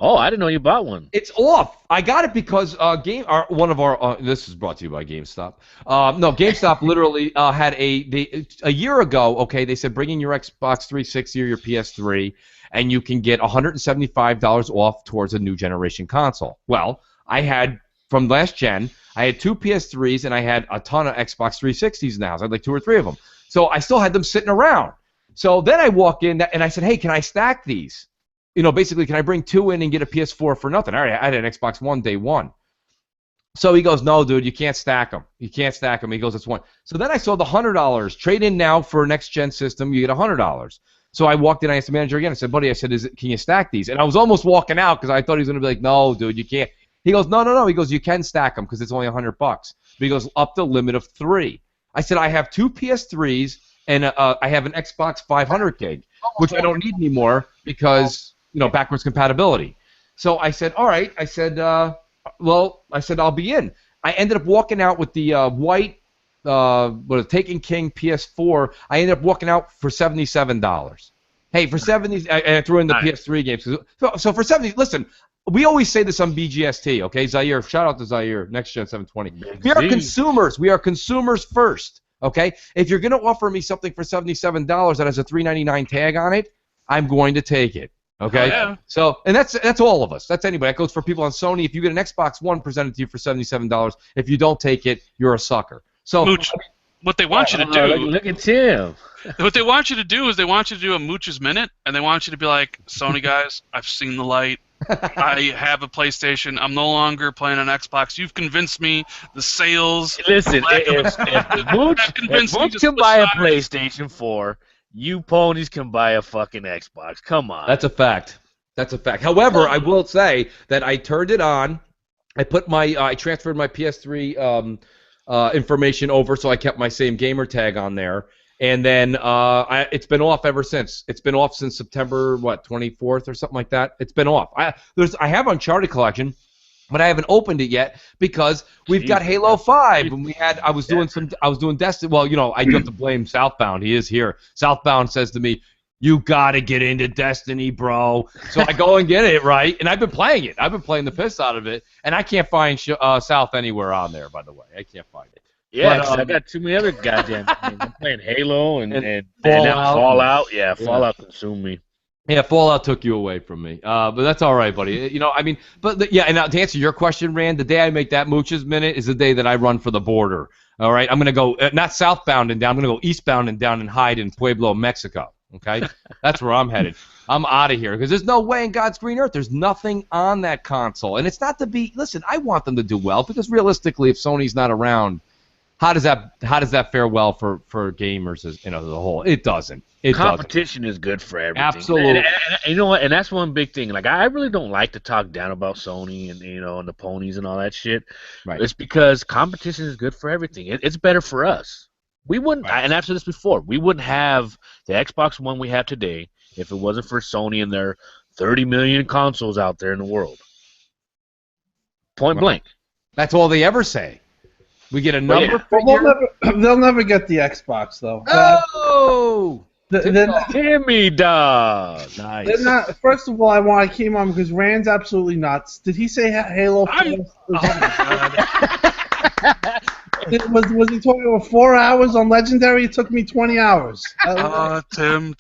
Oh, I didn't know you bought one. It's off. I got it because one of our this is brought to you by GameStop. No, GameStop literally had a year ago. Okay, they said bring in your Xbox 360 or your PS3, and you can get $175 off towards a new generation console. Well, I had from last gen. I had 2 PS3s and I had a ton of Xbox 360s in the house. I had like 2 or 3 of them. So I still had them sitting around. So then I walk in and I said, hey, can I stack these? You know, basically, can I bring 2 in and get a PS4 for nothing? I had an Xbox One day one. So he goes, no, dude, you can't stack them. You can't stack them. He goes, it's one. So then I saw the $100. Trade in now for a next-gen system, you get $100. So I walked in, I asked the manager again. I said, buddy, can you stack these? And I was almost walking out because I thought he was going to be like, no, dude, you can't. He goes, no. He goes, you can stack them because it's only $100. But he goes, up the limit of 3. I said, I have 2 PS3s and I have an Xbox 500 gig, which I don't need anymore because, backwards compatibility. So I said, all right. I said, I'll be in. I ended up walking out with the white, Taken King PS4. I ended up walking out for $77. Hey, for 70, I threw in the PS3 games. So for 70, listen, we always say this on BGST, okay? Zaire, shout out to Zaire, Next Gen 720. We are consumers. We are consumers first, okay? If you're going to offer me something for $77 that has a $3.99 tag on it, I'm going to take it. Okay, yeah. So and that's all of us. That's anybody. That goes for people on Sony. If you get an Xbox One presented to you for $77, if you don't take it, you're a sucker. So Mooch, what they want you to do. Look at Tim. What they want you to do is they want you to do a Mooch's Minute, and they want you to be like, Sony guys, I've seen the light. I have a PlayStation. I'm no longer playing on Xbox. You've convinced me. The sales. Listen, if Mooch can buy a PlayStation 4. You ponies can buy a fucking Xbox. Come on. That's a fact. That's a fact. However, I will say that I turned it on. I put I transferred my PS3 information over, so I kept my same gamer tag on there. And then it's been off ever since. It's been off since September 24th or something like that. It's been off. I have Uncharted Collection, but I haven't opened it yet because we've got Halo 5, and I was doing Destiny. Well, I do have to blame Southbound. He is here. Southbound says to me, "You gotta get into Destiny, bro." So I go and get it, right? And I've been playing it. I've been playing the piss out of it, and I can't find South anywhere on there. By the way, I can't find it. Yeah, because I got too many other goddamn games. I'm playing Halo and Fallout. Yeah, Fallout consumed me. Yeah, Fallout took you away from me, but that's all right, buddy. And now to answer your question, Rand, the day I make that Mooch's Minute is the day that I run for the border. All right, I'm gonna go not southbound and down. I'm gonna go eastbound and down and hide in Pueblo, Mexico. Okay, that's where I'm headed. I'm out of here because there's no way in God's green earth there's nothing on that console, and it's not to be. Listen, I want them to do well because realistically, if Sony's not around, how does that fare well for gamers as the whole? It doesn't. Competition is good for everything. Absolutely. And you know what? And that's one big thing. Like I really don't like to talk down about Sony and and the ponies and all that shit. Right. It's because competition is good for everything. It's better for us. We wouldn't, and I've said this before, we wouldn't have the Xbox One we have today if it wasn't for Sony and their 30 million consoles out there in the world. Point blank. That's all they ever say. We get a number. They'll never get the Xbox though. Oh, Timmy dog. Nice. They're not. First of all, I came on because Rand's absolutely nuts. Did he say Halo 4? Oh my God. Was he talking about 4 hours on Legendary? It took me 20 hours. Tim.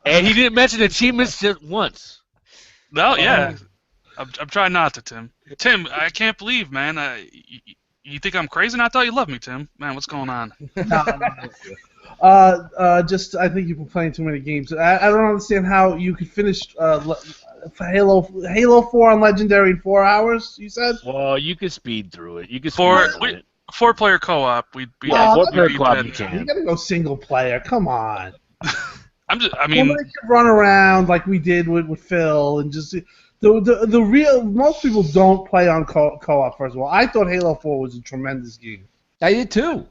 And he didn't mention achievements just once. No, yeah. I'm trying not to, Tim. Tim, I can't believe, man. You think I'm crazy? And I thought you loved me, Tim. Man, what's going on? Just I think you've been playing too many games. I don't understand how you could finish Halo 4 on Legendary in 4 hours. You said? Well, you could speed through it. You could four-player co-op. Four-player co-op. You can. You gotta go single player. Come on. I mean, we could run around like we did with Phil and just. The real most people don't play on co-op. First of all, I thought Halo 4 was a tremendous game. I did too.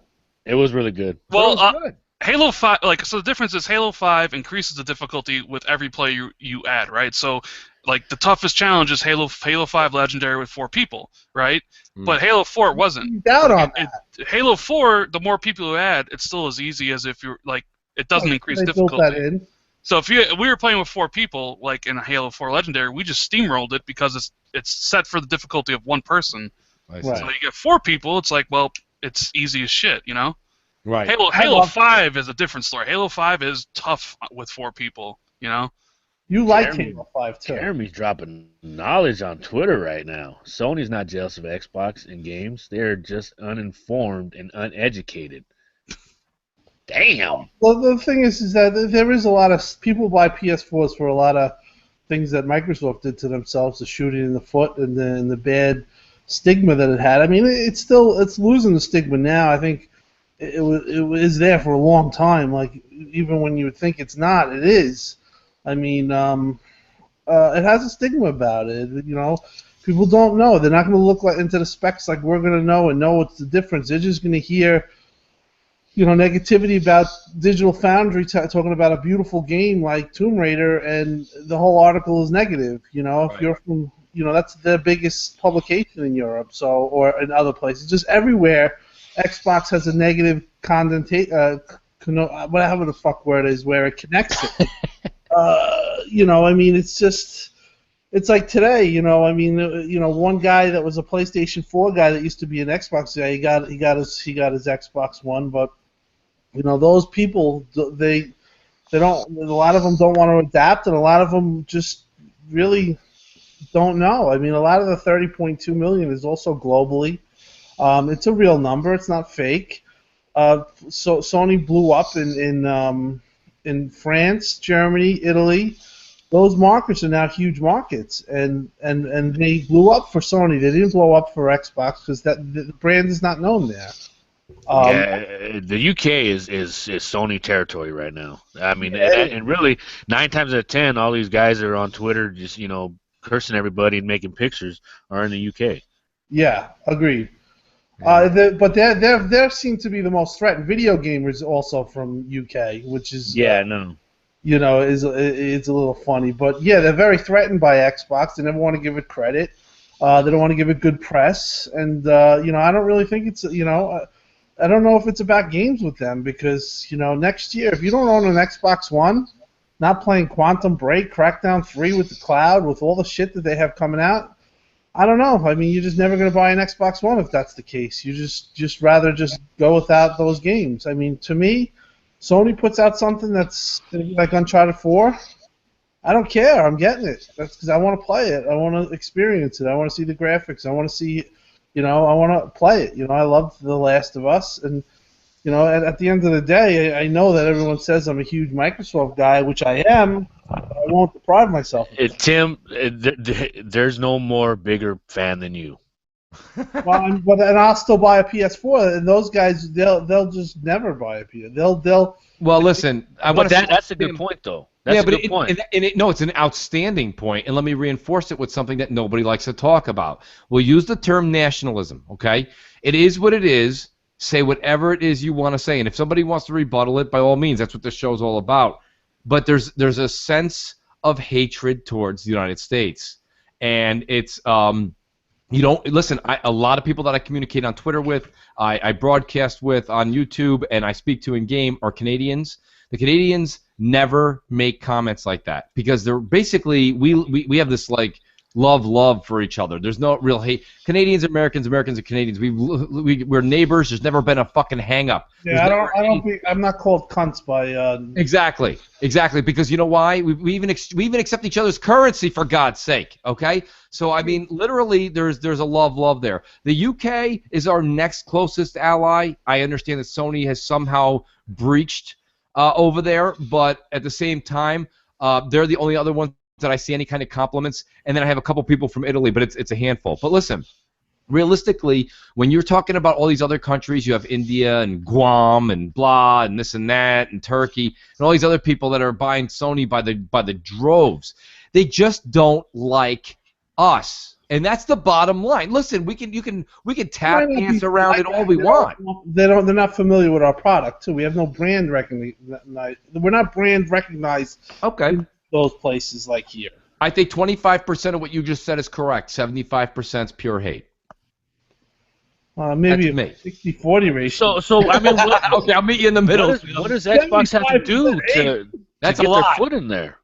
It was really good. Well, good. Halo 5, so the difference is Halo 5 increases the difficulty with every play you add, right? So, the toughest challenge is Halo 5 Legendary with 4 people, right? But Halo 4 wasn't. Doubt on that. Halo 4, the more people you add, it's still as easy as if you're it doesn't increase difficulty. Built that in. So if we were playing with 4 people, like in a Halo 4 Legendary, we just steamrolled it because it's set for the difficulty of 1 person. Right. So you get 4 people, it's it's easy as shit, Right. Halo 5 is a different story. Halo 5 is tough with 4 people, You like Halo 5 too. Jeremy's dropping knowledge on Twitter right now. Sony's not jealous of Xbox and games. They're just uninformed and uneducated. Damn. Well, the thing is that there is a lot of people buy PS4s for a lot of things that Microsoft did to themselves, the shooting in the foot and the bad stigma that it had. I mean, it's losing the stigma now. I think it was there for a long time. Even when you would think it's not, it is. I mean, it has a stigma about it. People don't know. They're not going to look into the specs like we're going to know and know what's the difference. They're just going to hear. Negativity about Digital Foundry talking about a beautiful game like Tomb Raider, and the whole article is negative. If you're from, that's the biggest publication in Europe, or in other places, just everywhere. Xbox has a negative whatever the fuck word is, where it connects it. I mean, it's like today, one guy that was a PlayStation 4 guy that used to be an Xbox guy, he got his Xbox One, but those people, they don't. A lot of them don't want to adapt, and a lot of them just really don't know. I mean, a lot of the 30.2 million is also globally. It's a real number. It's not fake. So Sony blew up in France, Germany, Italy. Those markets are now huge markets, and they blew up for Sony. They didn't blow up for Xbox because the brand is not known there. The UK is Sony territory right now. I mean, and really 9 times out of 10, all these guys that are on Twitter just cursing everybody and making pictures are in the UK. Yeah, agreed. Yeah. But they seem to be the most threatened. Video gamers also from UK, which is is a little funny. But yeah, they're very threatened by Xbox. They never want to give it credit. They don't want to give it good press, and I don't really think it's I don't know if it's about games with them because next year if you don't own an Xbox One, not playing Quantum Break, Crackdown 3 with the cloud, with all the shit that they have coming out. I don't know. I mean, you're just never going to buy an Xbox One if that's the case. You just rather just go without those games. I mean, to me, Sony puts out something that's like Uncharted 4. I don't care. I'm getting it. That's because I want to play it. I want to experience it. I want to see the graphics. I want to see, I want to play it. I love The Last of Us, and You know, at the end of the day, I know that everyone says I'm a huge Microsoft guy, which I am. But I won't deprive myself. Tim, there's no more bigger fan than you. Well, and I'll still buy a PS4, and those guys, they'll just never buy a PS. They'll. Well, listen, that's a good point, though. That's a good point. No, it's an outstanding point, and let me reinforce it with something that nobody likes to talk about. We'll use the term nationalism, okay? It is what it is. Say whatever it is you want to say, and if somebody wants to rebuttal it, by all means, that's what this show's all about. But there's a sense of hatred towards the United States, and it's you don't listen. A lot of people that I communicate on Twitter with, I broadcast with on YouTube, and I speak to in game are Canadians. The Canadians never make comments like that because they're basically we have this like love for each other. There's no real hate. Canadians, Americans and Canadians. We're neighbors. There's never been a fucking hang up. Yeah, I'm not called cunts by. Exactly. Because you know why? We even accept each other's currency for God's sake. Okay. So I mean, literally, there's a love there. The UK is our next closest ally. I understand that Sony has somehow breached over there, but at the same time, they're the only other ones that I see any kind of compliments, and then I have a couple people from Italy, but it's a handful. But listen, realistically, when you're talking about all these other countries, you have India and Guam and blah and this and that and Turkey and all these other people that are buying Sony by the droves. They just don't like us, and that's the bottom line. Listen, we can tap dance around it all we want. They're not familiar with our product too. We have no brand recognized. We're not brand recognized. Okay. Those places like here. I think 25% of what you just said is correct. 75% is pure hate. Maybe a 60-40 ratio. So I mean, okay, I'll meet you in the middle. What does Xbox have to do to get their foot in there?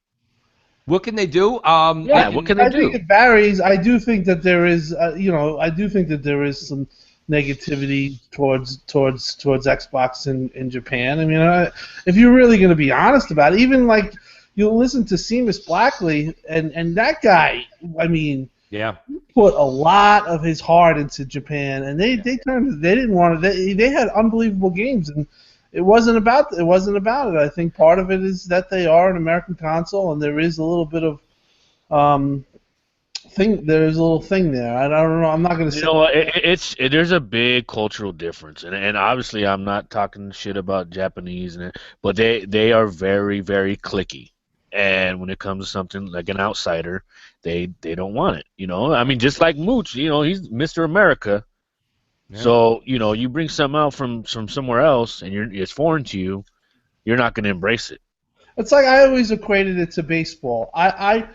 What can they do? What can they do? I think it varies. I do think that there is, I do think that there is some negativity towards Xbox in Japan. I mean, if you're really going to be honest about it, even like. You'll listen to Seamus Blackley, and that guy, I mean, yeah, put a lot of his heart into Japan, and they didn't want it. They had unbelievable games, and it wasn't about it. I think part of it is that they are an American console, and there is a little bit of There's a little thing there. I don't know. I'm not going to say. You know, there's a big cultural difference, and obviously I'm not talking shit about Japanese, but they are very, very cliquey. And when it comes to something like an outsider, they don't want it. You know, I mean, just like Mooch, you know, he's Mr. America. Yeah. So you know, you bring something out from somewhere else, and it's foreign to you, you're not going to embrace it. It's like I always equated it to baseball. I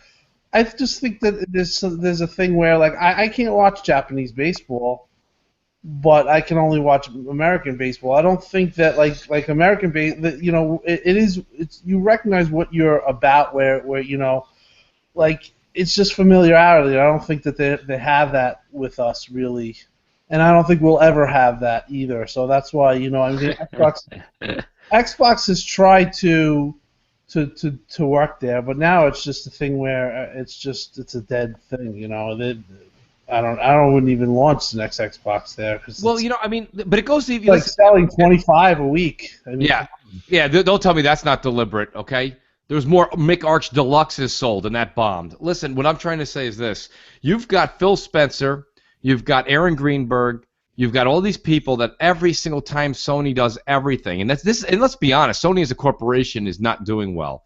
just think that there's a thing where like I can't watch Japanese baseball, but I can only watch American baseball. I don't think that like American baseball, you know, it's you recognize what you're about where you know, like it's just familiarity. I don't think that they have that with us really, and I don't think we'll ever have that either. So that's why, you know, I mean, Xbox has tried to work there, but now it's just a thing where it's a dead thing, you know. I wouldn't even launch the next Xbox there. Cause well, you know, I mean, but it goes to like selling 25 a week. I mean, yeah. Don't tell me that's not deliberate, okay? There's more Mick Arch Deluxes sold, and that bombed. Listen, what I'm trying to say is this: you've got Phil Spencer, you've got Aaron Greenberg, you've got all these people that every single time Sony does everything, and and let's be honest, Sony as a corporation is not doing well.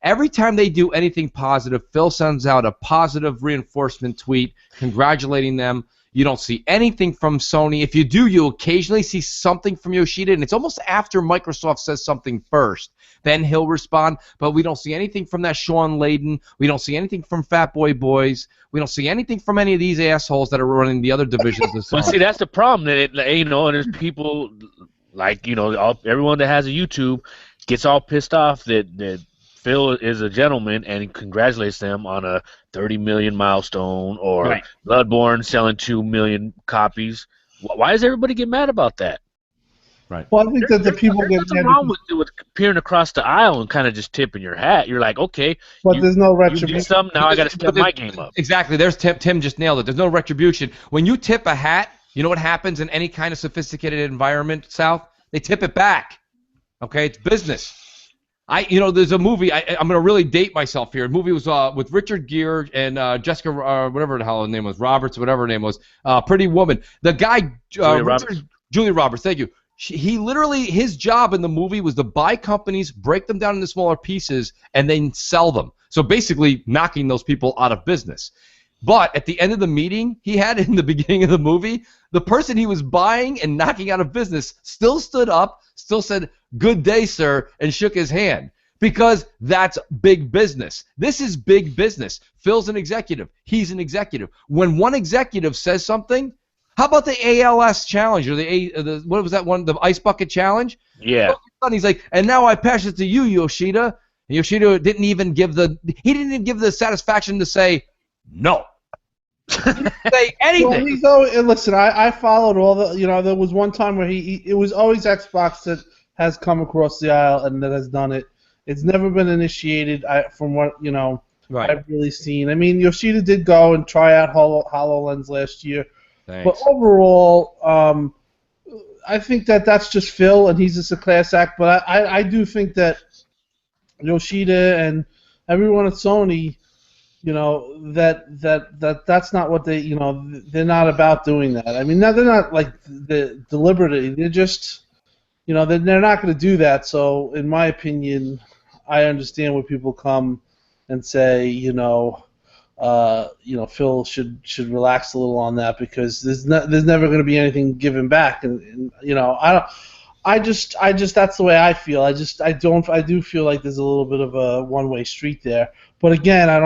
Every time they do anything positive, Phil sends out a positive reinforcement tweet congratulating them. You don't see anything from Sony. If you do, you occasionally see something from Yoshida, and it's almost after Microsoft says something first. Then he'll respond, but we don't see anything from that Sean Layden. We don't see anything from Fatboy Boys. We don't see anything from any of these assholes that are running the other divisions of Sony. Well, see, that's the problem. That you know, there's people like, you know, everyone that has a YouTube gets all pissed off that Phil is a gentleman and congratulates them on a 30 million milestone or right. Bloodborne selling 2 million copies. Why does everybody get mad about that? Right. Well, I think that the people get mad. What's wrong with peering across the aisle and kind of just tipping your hat? You're like, okay, but there's no retribution. You do something, now I got to step my game up. Exactly. There's Tim just nailed it. There's no retribution. When you tip a hat, you know what happens in any kind of sophisticated environment, South? They tip it back. Okay, it's business. There's a movie. I'm gonna really date myself here. The movie was with Richard Gere and Jessica, whatever the hell her name was, Roberts, whatever her name was, Pretty Woman. The guy, Julia Roberts. Thank you. He literally, his job in the movie was to buy companies, break them down into smaller pieces, and then sell them. So basically, knocking those people out of business. But at the end of the meeting he had in the beginning of the movie, the person he was buying and knocking out of business still stood up, still said, "Good day, sir," and shook his hand. Because that's big business. This is big business. Phil's an executive. He's an executive. When one executive says something, how about the ALS challenge or the what was that one? The ice bucket challenge? Yeah. He's like, and now I pass it to you, Yoshida. And Yoshida didn't even give the satisfaction to say no. He didn't say anything. Well, listen, I followed all the. There was one time where it was always Xbox that has come across the aisle and that has done it. It's never been initiated from what right. I've really seen. I mean, Yoshida did go and try out HoloLens last year. Thanks. But overall, I think that's just Phil, and he's just a class act. But I do think that Yoshida and everyone at Sony, that's not what they, they're not about doing that. I mean, they're not like deliberately. They're just, they're not going to do that. So, in my opinion, I understand when people come and say, Phil should relax a little on that because there's never going to be anything given back, and I just that's the way I feel. I do feel like there's a little bit of a one-way street there. But again, I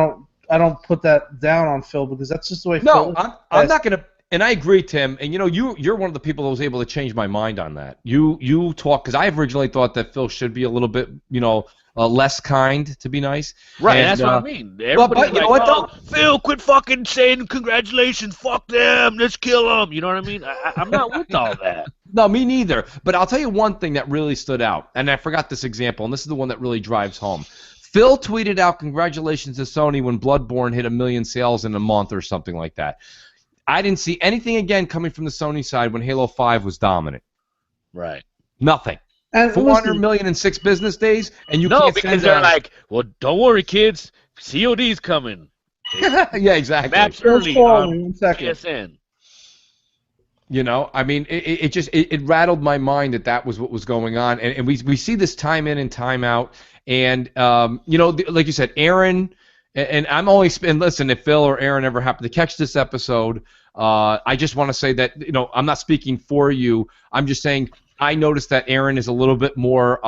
don't put that down on Phil because that's just the way. No, I'm not going to. And I agree, Tim. And you're one of the people that was able to change my mind on that. You talk because I originally thought that Phil should be a little bit, less kind, to be nice. Right, and, that's what I mean. Everybody's like, what, Phil, quit fucking saying congratulations, fuck them, let's kill them. You know what I mean? I'm not with all that. No, me neither. But I'll tell you one thing that really stood out, and I forgot this example, and this is the one that really drives home. Phil tweeted out congratulations to Sony when Bloodborne hit 1 million sales in a month or something like that. I didn't see anything again coming from the Sony side when Halo 5 was dominant. Right. Nothing. And 400 million in 6 business days, and you can't because they're like, well, don't worry, kids, COD's coming. Yeah, exactly. Maps early on PSN. I mean, it rattled my mind that was what was going on, and we see this time in and time out, and like you said, Aaron, and I'm only and listen, if Phil or Aaron ever happen to catch this episode, I just want to say that I'm not speaking for you. I'm just saying I noticed that Aaron is a little bit more.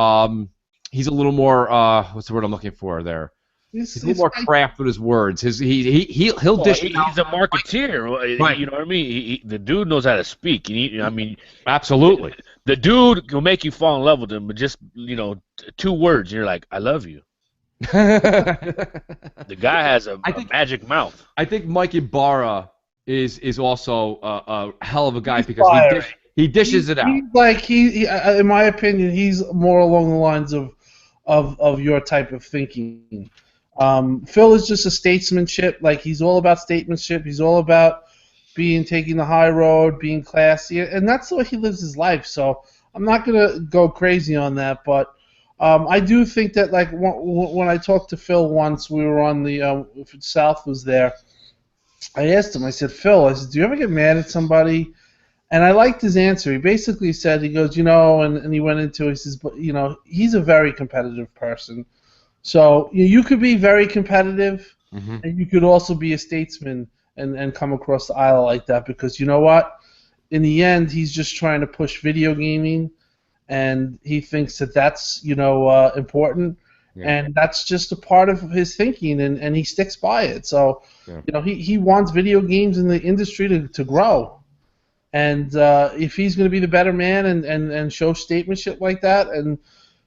He's a little more. What's the word I'm looking for there? He's a little more craft with his words. He'll dish. He's a marketeer. Right. You know what I mean? The dude knows how to speak. Absolutely. The dude will make you fall in love with him, but just 2 words, and you're like, I love you. The guy has a magic mouth. I think Mike Ibarra is also a hell of a guy because he dishes it out. He in my opinion, he's more along the lines of your type of thinking. Phil is just a statesmanship. Like, he's all about statesmanship. He's all about taking the high road, being classy, and that's the way he lives his life. So I'm not gonna go crazy on that, but I do think that, like, when I talked to Phil once, we were on the South was there. I asked him. I said, Phil, do you ever get mad at somebody? And I liked his answer. He basically said, he goes, and he went into it. He says, but he's a very competitive person. So you could be very competitive, and you could also be a statesman and come across the aisle like that, because you know what? In the end, he's just trying to push video gaming, and he thinks that that's important, and that's just a part of his thinking, and he sticks by it. So he wants video games in the industry to grow, and if he's going to be the better man and show statesmanship like that, and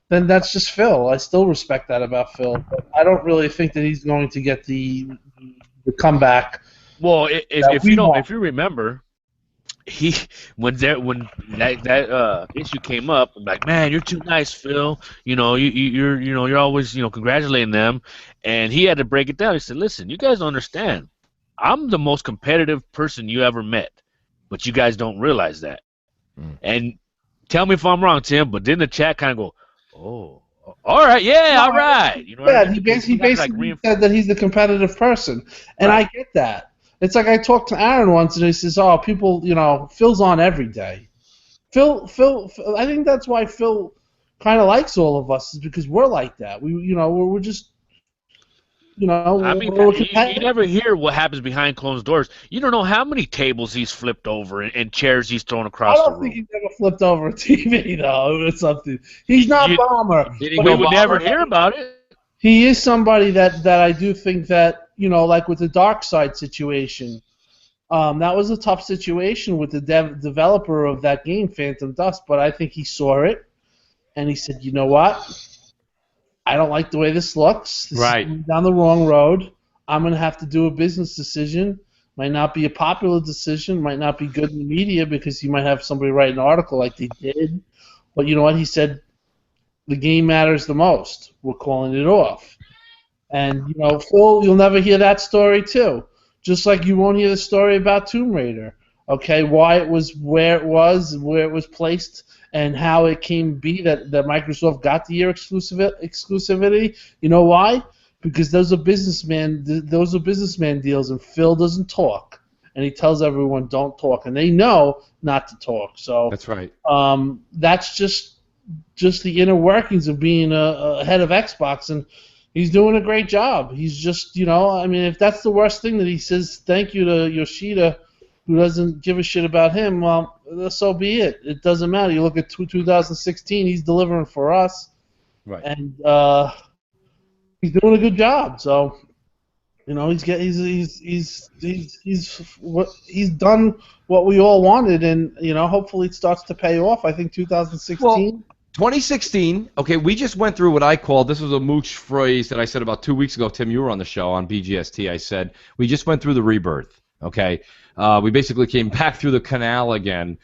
then that's just Phil. I still respect that about Phil, but I don't really think that he's going to get the comeback. Well, if you remember, when that issue came up, I'm like, man, you're too nice, Phil. You're always congratulating them, and he had to break it down. He said, listen, you guys don't understand. I'm the most competitive person you ever met, but you guys don't realize that. And tell me if I'm wrong, Tim, but didn't the chat kind of go, oh, all right, yeah, all right. You know what Yeah, I mean? he basically said that he's a competitive person, and I get that. It's like I talked to Aaron once, and he says, "Oh, people, Phil's on every day." Phil, I think that's why Phil kind of likes all of us, is because we're like that. We're just, I mean, we're you never hear what happens behind closed doors. You don't know how many tables he's flipped over and chairs he's thrown across the room. I don't think he's ever flipped over a TV, though, or something. He's not Bomber. We would never hear about it. He is somebody that I do think that, like with the Dark Side situation, that was a tough situation with the developer of that game, Phantom Dust, but I think he saw it, and he said, you know what? I don't like the way this looks. This is going down the wrong road. I'm going to have to do a business decision. Might not be a popular decision. Might not be good in the media because you might have somebody write an article like they did. But you know what? He said, the game matters the most. We're calling it off. And, Phil, you'll never hear that story, too. Just like you won't hear the story about Tomb Raider. Okay, why it was where it was placed, and how it came to be that Microsoft got the year exclusivity. You know why? Because those are businessman deals, and Phil doesn't talk, and he tells everyone don't talk, and they know not to talk. So that's right. That's just the inner workings of being a head of Xbox, and he's doing a great job. He's just, if that's the worst thing that he says thank you to Yoshida, who doesn't give a shit about him, well, so be it. It doesn't matter. You look at 2016, he's delivering for us, right? And he's doing a good job. So, he's done what we all wanted, and hopefully it starts to pay off. I think 2016. Well, 2016. Okay, we just went through what I called, this was a Mooch phrase that I said about 2 weeks ago. Tim, you were on the show on BGST. I said we just went through the rebirth. Okay. We basically came back through the canal again.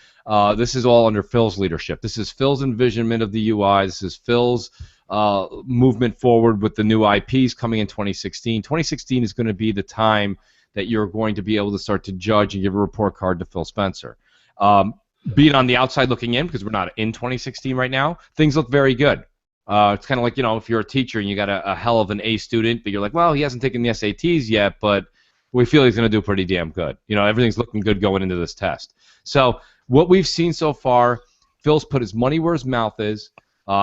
This is all under Phil's leadership. This is Phil's envisionment of the UI. This is Phil's movement forward with the new IPs coming in 2016. 2016 is going to be the time that you're going to be able to start to judge and give a report card to Phil Spencer. Being on the outside looking in, because we're not in 2016 right now, things look very good. It's kind of like, if you're a teacher and you got a hell of an A student, but you're like, well, he hasn't taken the SATs yet, but we feel he's going to do pretty damn good. Everything's looking good going into this test. So what we've seen so far, Phil's put his money where his mouth is.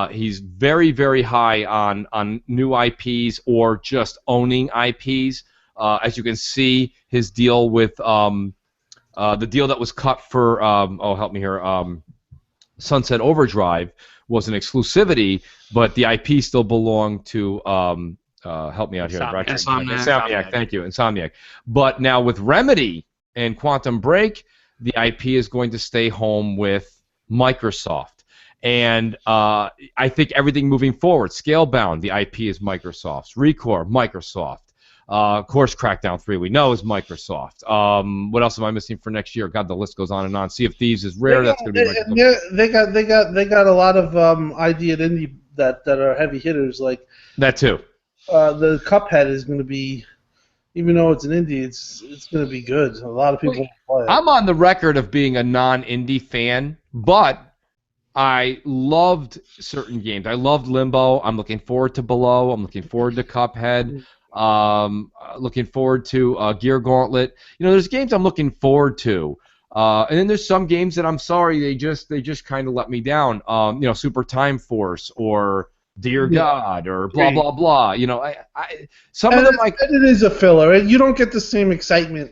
He's very, very high on new IPs or just owning IPs. As you can see, his deal with the deal that was cut for, help me here, Sunset Overdrive was an exclusivity, but the IP still belonged to help me out here. Insomniac. Thank you, Insomniac. But now with Remedy and Quantum Break, the IP is going to stay home with Microsoft. And I think everything moving forward, Scalebound, the IP is Microsoft's. Recore, Microsoft. Of course, Crackdown 3 we know is Microsoft. What else am I missing for next year? God, the list goes on and on. Sea of Thieves is rare. That's going to be Microsoft. They got a lot of ID and indie that are heavy hitters like that too. The Cuphead is going to be, even though it's an indie, it's going to be good. A lot of people play it. I'm on the record of being a non-indie fan, but I loved certain games. I loved Limbo. I'm looking forward to Below. I'm looking forward to Cuphead. Looking forward to Gear Gauntlet. There's games I'm looking forward to. And then there's some games that I'm sorry they just kind of let me down. Super Time Force or Dear God or blah blah blah. Some of them it is a filler. You don't get the same excitement.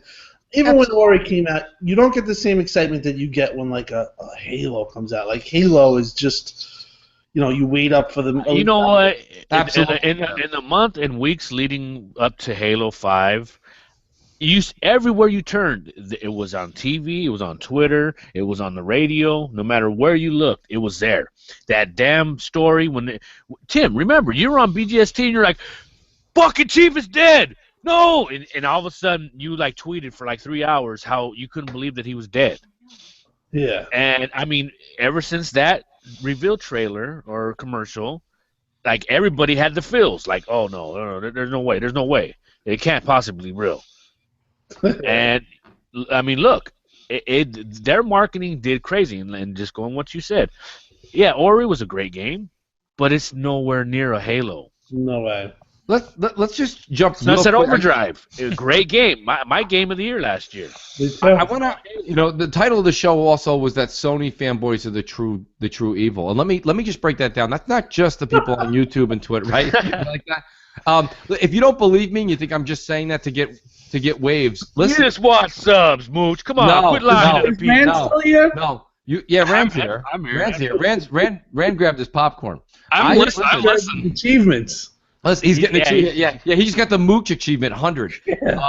Even when Ori came out, you don't get the same excitement that you get when like a Halo comes out. Like Halo is just, you wait up for the. You know what? Absolutely. In the month and weeks leading up to Halo 5. Everywhere you turned, it was on TV, it was on Twitter, it was on the radio. No matter where you looked, it was there. That damn story Tim, remember, you were on BGST and you're like, fucking Chief is dead! No! And all of a sudden, you tweeted for 3 hours how you couldn't believe that he was dead. Yeah. And, ever since that reveal trailer or commercial, everybody had the feels. Oh, no, there's no way. It can't possibly be real. And look, their marketing did crazy, and just going what you said. Yeah, Ori was a great game, but it's nowhere near a Halo. No way. Let's just jump. Sunset Overdrive, a great game. My game of the year last year. I want to, the title of the show also was that Sony fanboys are the true evil, and let me just break that down. That's not just the people on YouTube and Twitter, right? Like that. If you don't believe me, and you think I'm just saying that to get waves. Listen. You just watch subs, Mooch. Come on, quit lying to the people. No. Rand's here. I'm here. Rand's here. Rand grabbed his popcorn. I'm listening. Achievements. Listen, he's getting achievement. Yeah. He just got the Mooch achievement 100. Yeah.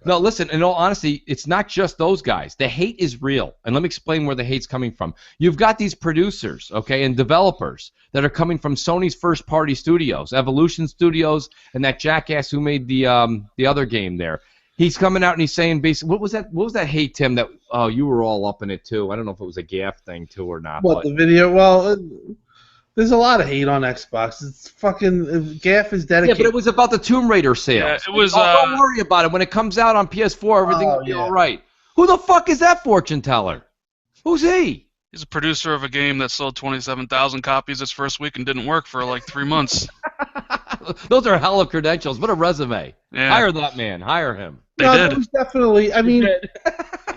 No, listen. In all honesty, it's not just those guys. The hate is real, and let me explain where the hate's coming from. You've got these producers, okay, and developers that are coming from Sony's first-party studios, Evolution Studios, and that jackass who made the other game there. He's coming out and he's saying basically, what was that hate, Tim? That you were all up in it too. I don't know if it was a gaff thing too or not. What, the video? Well, there's a lot of hate on Xbox. It's fucking gaff is dedicated. Yeah, but it was about the Tomb Raider sales. Yeah, it was. Don't worry about it. When it comes out on PS4, everything will be all right. Who the fuck is that fortune teller? Who's he? He's a producer of a game that sold 27,000 copies its first week and didn't work for like 3 months. Those are hella credentials. What a resume. Yeah. Hire that man. Hire him. They did. It was definitely. I mean,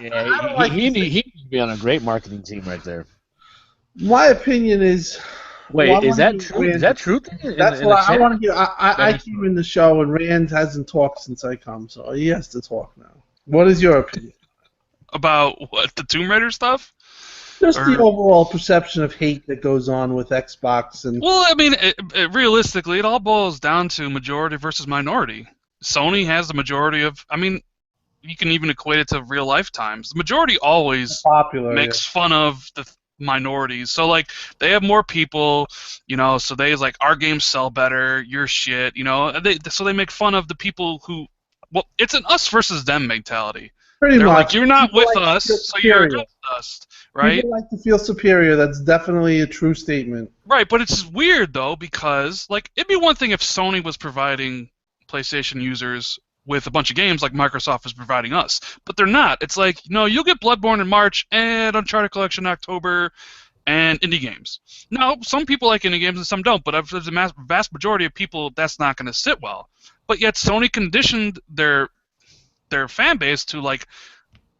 yeah, he needs to be on a great marketing team right there. My opinion is. Wait, is that true? Is that true? That's what I want to get. I came in the show and Rand hasn't talked since I come, so he has to talk now. What is your opinion? About what, the Tomb Raider stuff? Just the overall perception of hate that goes on with Xbox and. Well, I mean, realistically, it all boils down to majority versus minority. Sony has the majority of. I mean, you can even equate it to real life times. The majority always makes fun of the minorities. So like they have more people, so they like our games sell better, your shit, so they make fun of the people who. Well, it's an us versus them mentality. They're much. Like, you're not with us, so you're against us, right? People like to feel superior. That's definitely a true statement. Right, but it's weird, though, because, like, it'd be one thing if Sony was providing PlayStation users with a bunch of games like Microsoft is providing us, but they're not. It's like, you'll get Bloodborne in March and Uncharted Collection in October and indie games. Now, some people like indie games and some don't, but there's a vast majority of people that's not going to sit well. But yet Sony conditioned their fan base to like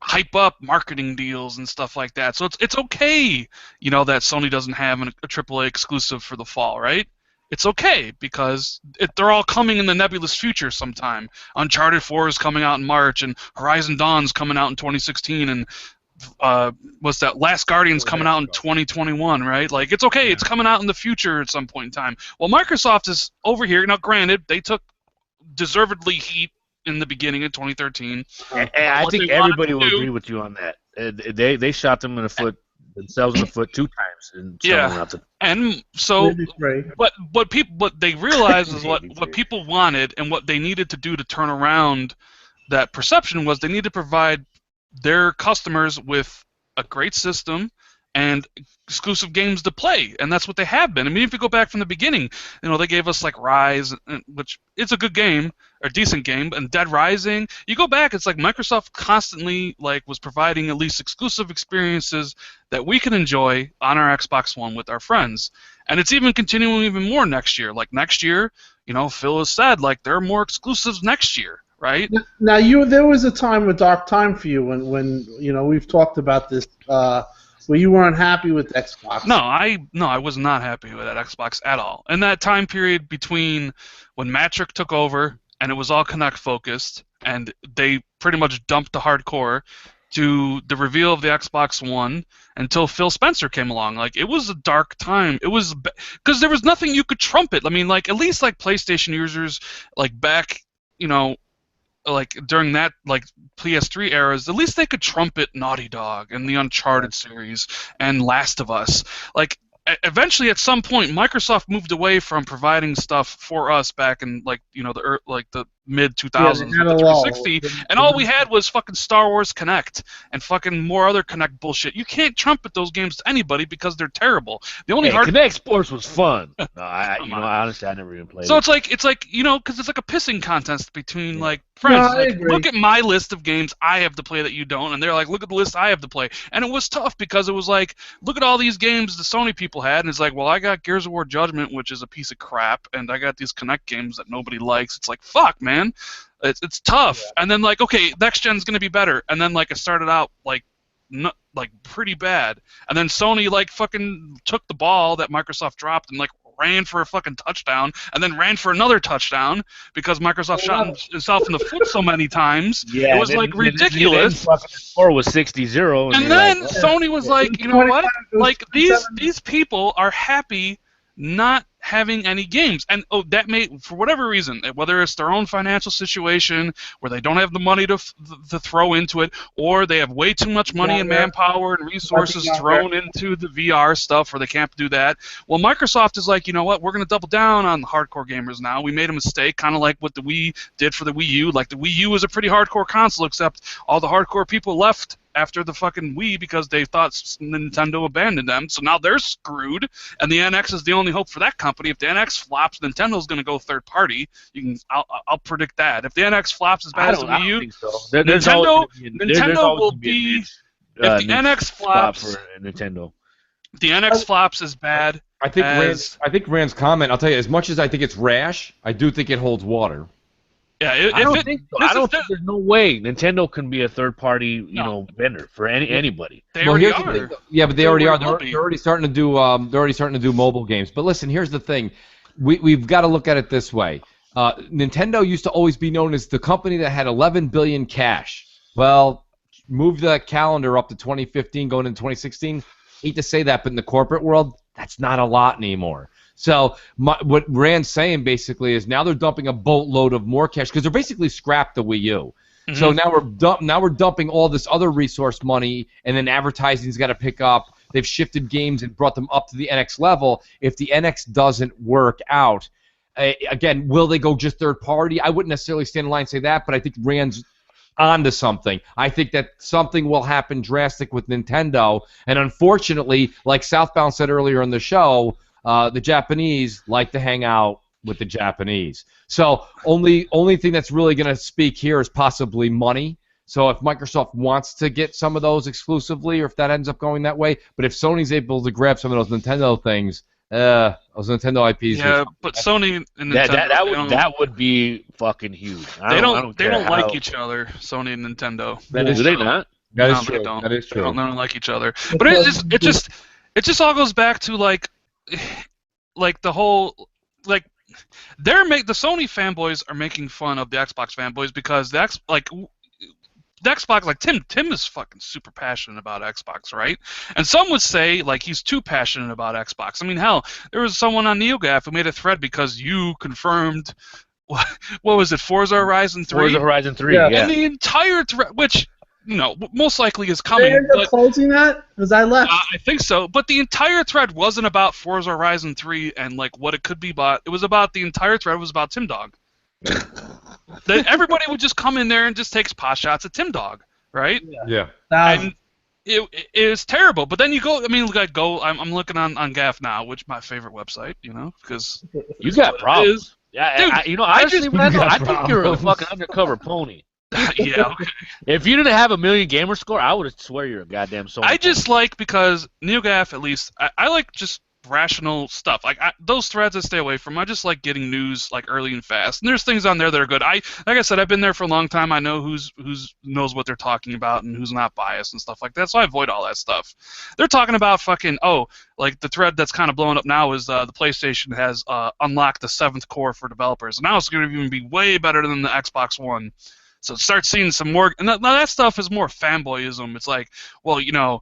hype up marketing deals and stuff like that. So it's okay, that Sony doesn't have a AAA exclusive for the fall, right? It's okay because they're all coming in the nebulous future sometime. Uncharted 4 is coming out in March, and Horizon Dawn's coming out in 2016, and what's that? Last Guardian's coming out in 2021, right? Like, it's okay. Yeah. It's coming out in the future at some point in time. Well, Microsoft is over here. Now, granted, they took deservedly heat in the beginning of 2013. And I think everybody will agree with you on that. They shot them in the foot, themselves in the foot 2 times. And so, what they realized is what people wanted and what they needed to do to turn around that perception was they needed to provide their customers with a great system and exclusive games to play, and that's what they have been. I mean, if you go back from the beginning, they gave us like Rise, which is a good game, or a decent game, and Dead Rising. You go back, it's like Microsoft constantly was providing at least exclusive experiences that we can enjoy on our Xbox One with our friends, and it's even continuing even more next year. Like next year, Phil has said there are more exclusives next year. Right? Now, there was a time, a dark time for you when we've talked about this, where you weren't happy with Xbox. No, I was not happy with that Xbox at all. And that time period between when Matrick took over and it was all Kinect focused, and they pretty much dumped the hardcore, to the reveal of the Xbox One until Phil Spencer came along. It was a dark time. It was because there was nothing you could trump it. I mean, at least PlayStation users back, during that PS3 eras, at least they could trumpet Naughty Dog and the Uncharted series and Last of Us. Eventually, at some point, Microsoft moved away from providing stuff for us back in the mid 2000s with the 360, and all we had was fucking Star Wars Connect and fucking more other Connect bullshit. You can't trumpet those games to anybody because they're terrible. The only Connect Sports was fun. No, honestly, I never even played. So it's like because it's like a pissing contest between like friends. No, like, look at my list of games I have to play that you don't, and they're like, look at the list I have to play. And it was tough because it was like, look at all these games the Sony people had, and it's like, well, I got Gears of War Judgment, which is a piece of crap, and I got these Connect games that nobody likes. It's like, fuck, man. It's tough. Yeah. And then like, okay, next gen's gonna be better. And then like it started out like pretty bad. And then Sony like fucking took the ball that Microsoft dropped and like ran for a fucking touchdown, and then ran for another touchdown because Microsoft shot himself in the foot so many times. Yeah, it was like ridiculous. The score was 60-0. And then Sony was like, you know what? Like these people are happy not having any games, and that may, for whatever reason, whether it's their own financial situation where they don't have the money to throw into it, or they have way too much money and manpower and resources thrown into the VR stuff where they can't do that. Well, Microsoft is like, you know what, we're going to double down on the hardcore gamers now. We made a mistake, kind of like what the Wii did for the Wii U. Like the Wii U was a pretty hardcore console, except all the hardcore people left after the fucking Wii because they thought Nintendo abandoned them, so now they're screwed, and the NX is the only hope for that company. If the NX flops, Nintendo's going to go third party. I'll predict that. If the NX flops as bad as the Wii U, so. Nintendo will be. If the NX flops for Nintendo, if the NX flops as bad. I think Rand's comment. I'll tell you, as much as I think it's rash, I do think it holds water. Yeah, I don't think there's no way Nintendo can be a third-party, vendor for anybody. They already are. Yeah, but they already are. They're already starting to do. They're already starting to do mobile games. But listen, here's the thing: we've got to look at it this way. Nintendo used to always be known as the company that had 11 billion cash. Well, move the calendar up to 2015, going into 2016. Hate to say that, but in the corporate world, that's not a lot anymore. So what Rand's saying basically is now they're dumping a boatload of more cash because they're basically scrapped the Wii U. Mm-hmm. So now we're dumping all this other resource money, and then advertising's got to pick up. They've shifted games and brought them up to the NX level. If the NX doesn't work out, again, will they go just third party? I wouldn't necessarily stand in line and say that, but I think Rand's onto something. I think that something will happen drastic with Nintendo, and unfortunately, like Southbound said earlier in the show, the Japanese like to hang out with the Japanese. So only thing that's really going to speak here is possibly money. So if Microsoft wants to get some of those exclusively, or if that ends up going that way, but if Sony's able to grab some of those Nintendo things, those Nintendo IPs. Yeah, but Sony and Nintendo, that would be fucking huge. They don't like each other, Sony and Nintendo. Do they not? That is true. Don't. That is true. They don't like each other. But it just all goes back to like the whole the Sony fanboys are making fun of the Xbox fanboys because the Xbox, like Tim is fucking super passionate about Xbox, right? And some would say like he's too passionate about Xbox. I mean, hell, there was someone on NeoGAF who made a thread because you confirmed what was it, Forza Horizon 3? Forza Horizon 3, yeah. And the entire thread, which most likely is coming. They ended up closing that because I left. I think so, but the entire thread wasn't about Forza Horizon 3 and like what it could be about. It was about the entire thread was about Tim Dog. That everybody would just come in there and just take pot shots at Tim Dog, right? Yeah. And it is terrible. But then you go. I mean, I'm looking on GAF now, which is my favorite website. Because you got problems. Yeah, dude, I think you're a fucking undercover pony. Yeah. Okay. If you didn't have a million gamer score, I would swear you're a goddamn Sony. I just like because NeoGAF at least I like just rational stuff. Like those threads I stay away from. I just like getting news like early and fast. And there's things on there that are good. Like I said, I've been there for a long time. I know who's knows what they're talking about and who's not biased and stuff like that. So I avoid all that stuff. They're talking about fucking like the thread that's kind of blowing up now is the PlayStation has unlocked the 7th core for developers. And now it's going to even be way better than the Xbox One. So start seeing some more, and that stuff is more fanboyism. It's like, well, now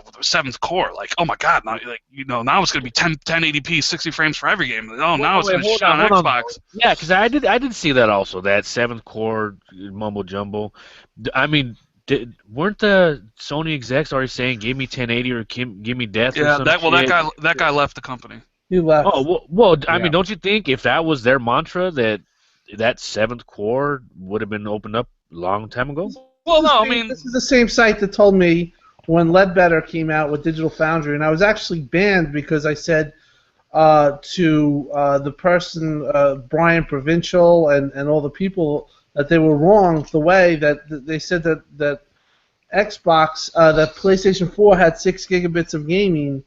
with the 7th core, like, oh my God, now it's gonna be 1080p, 60 frames for every game. Now it's gonna shit on Xbox. Yeah, because I did see that also, that 7th core mumbo jumbo. I mean, weren't the Sony execs already saying, "Give me 1080 or give me death"? Yeah, that guy left the company. He left. Oh well, I mean, don't you think if that was their mantra that that 7th core would have been opened up a long time ago. Well, no, I mean, this is the same site that told me when Ledbetter came out with Digital Foundry, and I was actually banned because I said to the person, Brian Provincial, and all the people that they were wrong the way that they said that Xbox, that PlayStation 4 had 6 gigabits of gaming,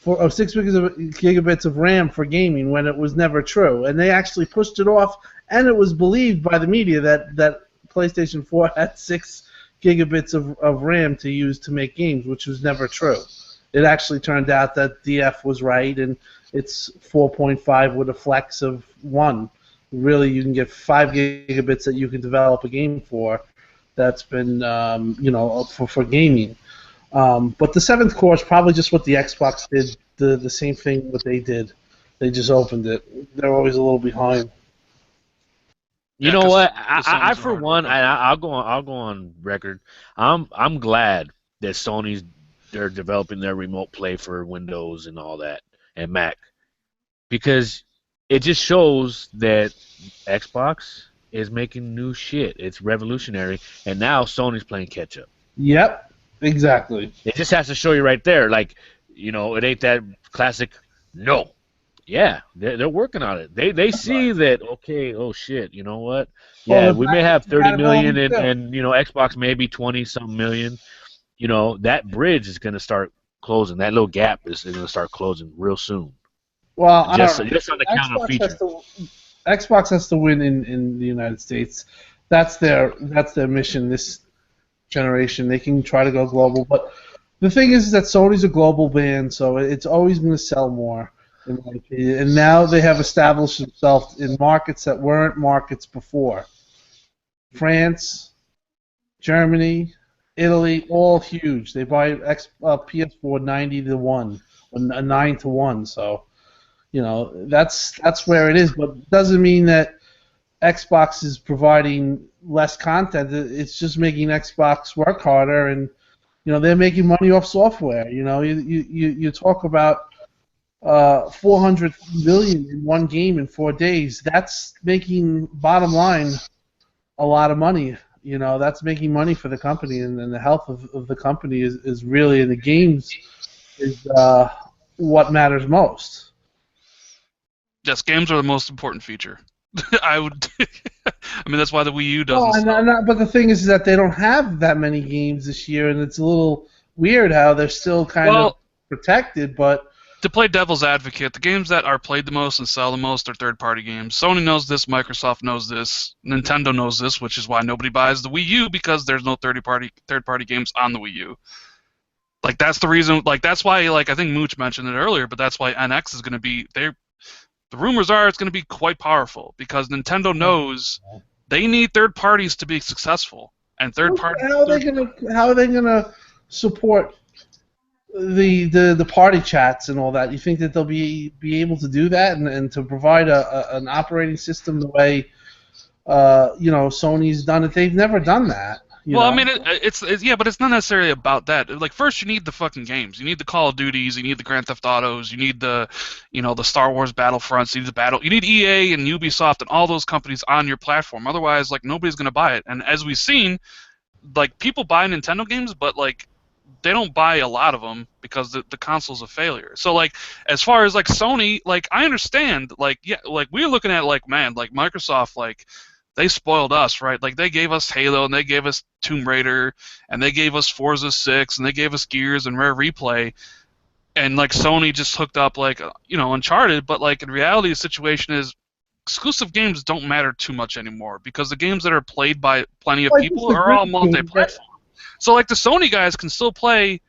6 gigabits of RAM for gaming, when it was never true. And they actually pushed it off, and it was believed by the media that PlayStation 4 had 6 gigabits of RAM to use to make games, which was never true. It actually turned out that DF was right, and it's 4.5 with a flex of 1. Really, you can get 5 gigabits that you can develop a game for. That's been, for gaming. But the 7th core is probably just what the Xbox did, the same thing what they did. They just opened it. They're always a little behind. You know what? I for one, I'll go on record. I'm glad that they're developing their remote play for Windows and all that and Mac, because it just shows that Xbox is making new shit. It's revolutionary, and now Sony's playing catch up. Yep, exactly. It just has to show you right there, like, it ain't that classic. No. Yeah, they're working on it. They see that, okay, oh shit, you know what? Yeah, we may have 30 million and Xbox maybe 20-some million. That bridge is going to start closing. That little gap is going to start closing real soon. Well, just on the count of features. Xbox has to win in the United States. That's their mission this generation. They can try to go global, but the thing is that Sony's a global band, so it's always going to sell more. In my opinion. And now they have established themselves in markets that weren't markets before. France, Germany, Italy, all huge. They buy PS4 90-1, or 9-1. So, that's where it is. But it doesn't mean that Xbox is providing less content. It's just making Xbox work harder, and they're making money off software. You talk about 400 million in one game in 4 days. That's making, bottom line, a lot of money. That's making money for the company, and the health of the company is really, in the games, is what matters most. Yes, games are the most important feature. I would. I mean, that's why the Wii U doesn't. But the thing is that they don't have that many games this year, and it's a little weird how they're still kind of protected, but. To play devil's advocate, the games that are played the most and sell the most are third-party games. Sony knows this, Microsoft knows this, Nintendo knows this, which is why nobody buys the Wii U, because there's no third-party games on the Wii U. Like, that's the reason. Like, that's why. Like, I think Mooch mentioned it earlier, but that's why NX is going to be. The rumors are it's going to be quite powerful, because Nintendo knows they need third parties to be successful, and third parties. How are they gonna support the party chats and all that? You think that they'll be able to do that and to provide an operating system the way Sony's done it? They've never done that. I mean, it's but it's not necessarily about that. Like, first you need the fucking games. You need the Call of Duties. You need the Grand Theft Autos. You need the Star Wars Battlefronts. You need EA and Ubisoft and all those companies on your platform. Otherwise, like, nobody's gonna buy it. And as we've seen, like, people buy Nintendo games, but like, they don't buy a lot of them because the console's a failure. So, like, as far as, like, Sony, like, I understand, like, yeah, like, we're looking at, like, man, like, Microsoft, like, they spoiled us, right? Like, they gave us Halo, and they gave us Tomb Raider, and they gave us Forza 6, and they gave us Gears and Rare Replay, and, like, Sony just hooked up, like, Uncharted, but, like, in reality, the situation is exclusive games don't matter too much anymore, because the games that are played by plenty of people are all multi-platform. So, like, the Sony guys can still play,